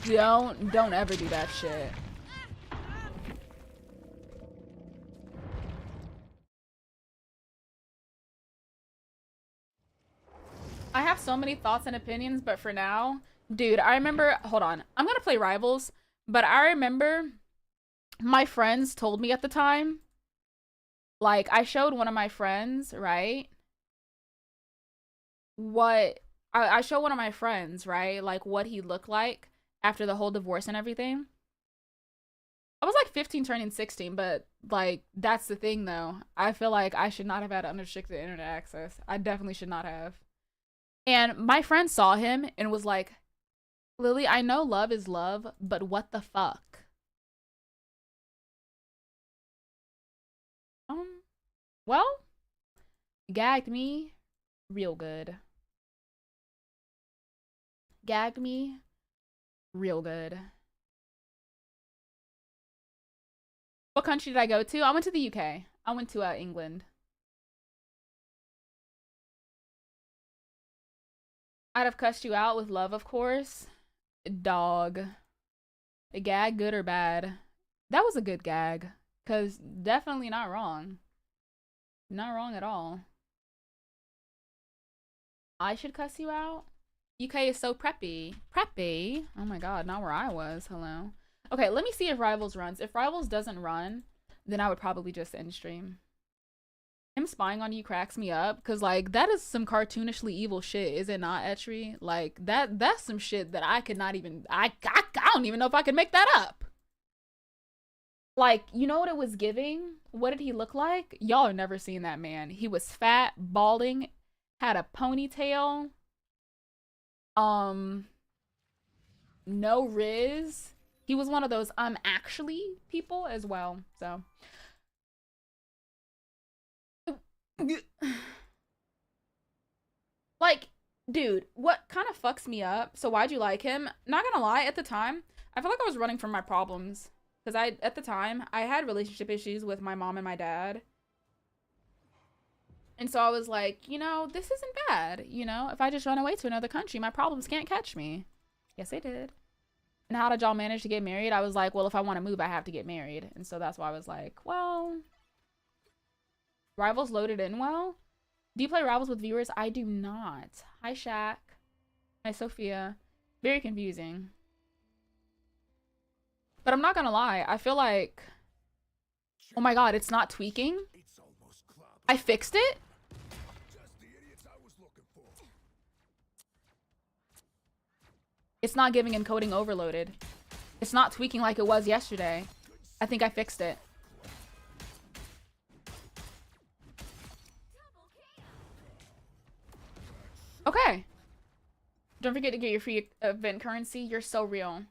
Don't ever do that shit. I have so many thoughts and opinions, but for now, dude, I remember, hold on, I'm gonna play Rivals, but I remember my friends told me at the time, like, I showed one of my friends, right? I showed one of my friends, right? Like, what he looked like after the whole divorce and everything. I was like 15 turning 16, but like, that's the thing though. I feel like I should not have had unrestricted internet access. I definitely should not have. And my friend saw him and was like, Lily, I know love is love, but what the fuck? Well, gagged me real good. Gagged me real good. What country did I go to? I went to the UK. I went to England. I'd have cussed you out with love, of course. Dog. A gag, good or bad? That was a good gag. Because definitely not wrong. Not wrong at all. I should cuss you out? UK is so preppy. Preppy? Oh my god, not where I was. Hello. Okay, let me see if Rivals runs. If Rivals doesn't run, then I would probably just end stream. Him spying on you cracks me up, because like, that is some cartoonishly evil shit, is it not, Etri? Like, that's some shit that I could not even, I don't even know if I could make that up. Like, you know what it was giving? What did he look like? Y'all have never seen that man. He was fat, balding, had a ponytail, no riz, He was one of those actually people as well. So like, dude, what kind of fucks me up? So why'd you like him? Not gonna lie, at the time, I feel like I was running from my problems. Because at the time, I had relationship issues with my mom and my dad. And so I was like, you know, this isn't bad. You know, if I just run away to another country, my problems can't catch me. Yes, they did. And how did y'all manage to get married? I was like, well, if I want to move, I have to get married. And so that's why I was like, well, Rivals loaded in well. Do you play Rivals with viewers? I do not. Hi, Shaq. Hi, Sophia. Very confusing. But I'm not gonna lie. I feel like... Oh my god, it's not tweaking? I fixed it? It's not giving encoding overloaded. It's not tweaking like it was yesterday. I think I fixed it. Okay. Don't forget to get your free event currency. You're so real.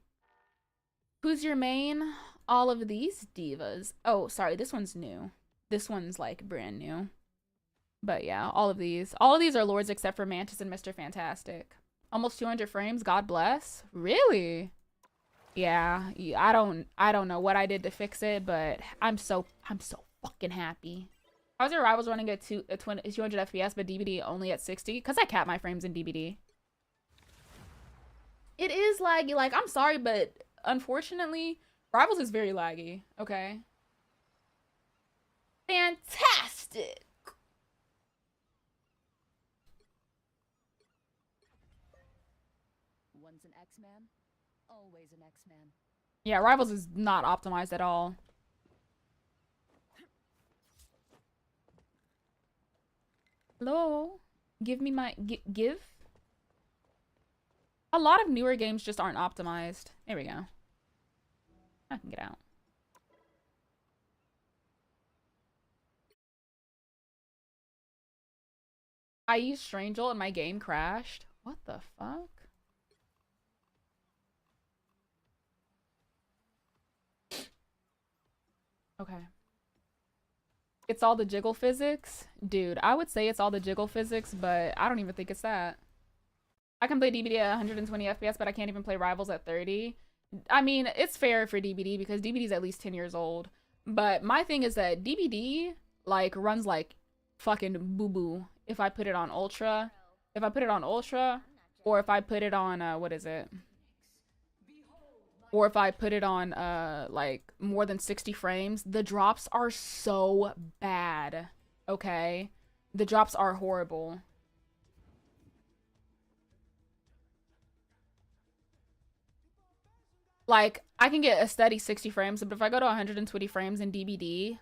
Who's your main? All of these divas. Oh, sorry. This one's new. This one's like brand new. But yeah, all of these. All of these are lords except for Mantis and Mr. Fantastic. Almost 200 frames. God bless. Really? Yeah. I don't know what I did to fix it, but I'm so fucking happy. How's your Rivals running at 200 FPS, but DBD only at 60? Because I cap my frames in DBD. It is laggy. Like, I'm sorry, but unfortunately, Rivals is very laggy. Okay. Fantastic. Once an X-Man, always an X-Man. Yeah, Rivals is not optimized at all. Hello? Give me my... give? A lot of newer games just aren't optimized. There we go. I can get out. I used Strangel and my game crashed. What the fuck? Okay. It's all the jiggle physics? Dude, I would say it's all the jiggle physics, but I don't even think it's that. I can play DBD at 120 FPS, but I can't even play Rivals at 30. I mean, it's fair for DBD because DBD is at least 10 years old. But my thing is that DBD, like, runs like fucking boo-boo if I put it on Ultra. If I put it on Ultra, or if I put it on, what is it? Or if I put it on, like, more than 60 frames, the drops are so bad, okay? The drops are horrible. Like, I can get a steady 60 frames, but if I go to 120 frames in DBD,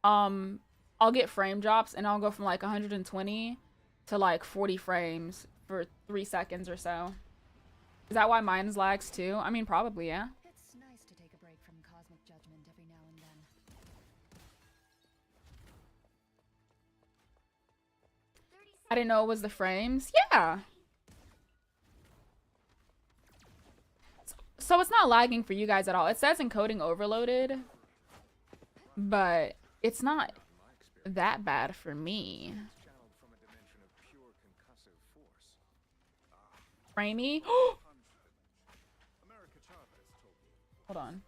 I'll get frame drops, and I'll go from, like, 120 to, like, 40 frames for 3 seconds or so. Is that why mine's lags too? I mean, probably, yeah. It's nice to take a break from cosmic judgment every now and then. I didn't know it was the frames. Yeah. So it's not lagging for you guys at all. It says encoding overloaded, but it's not that bad for me. Framey? Hold on.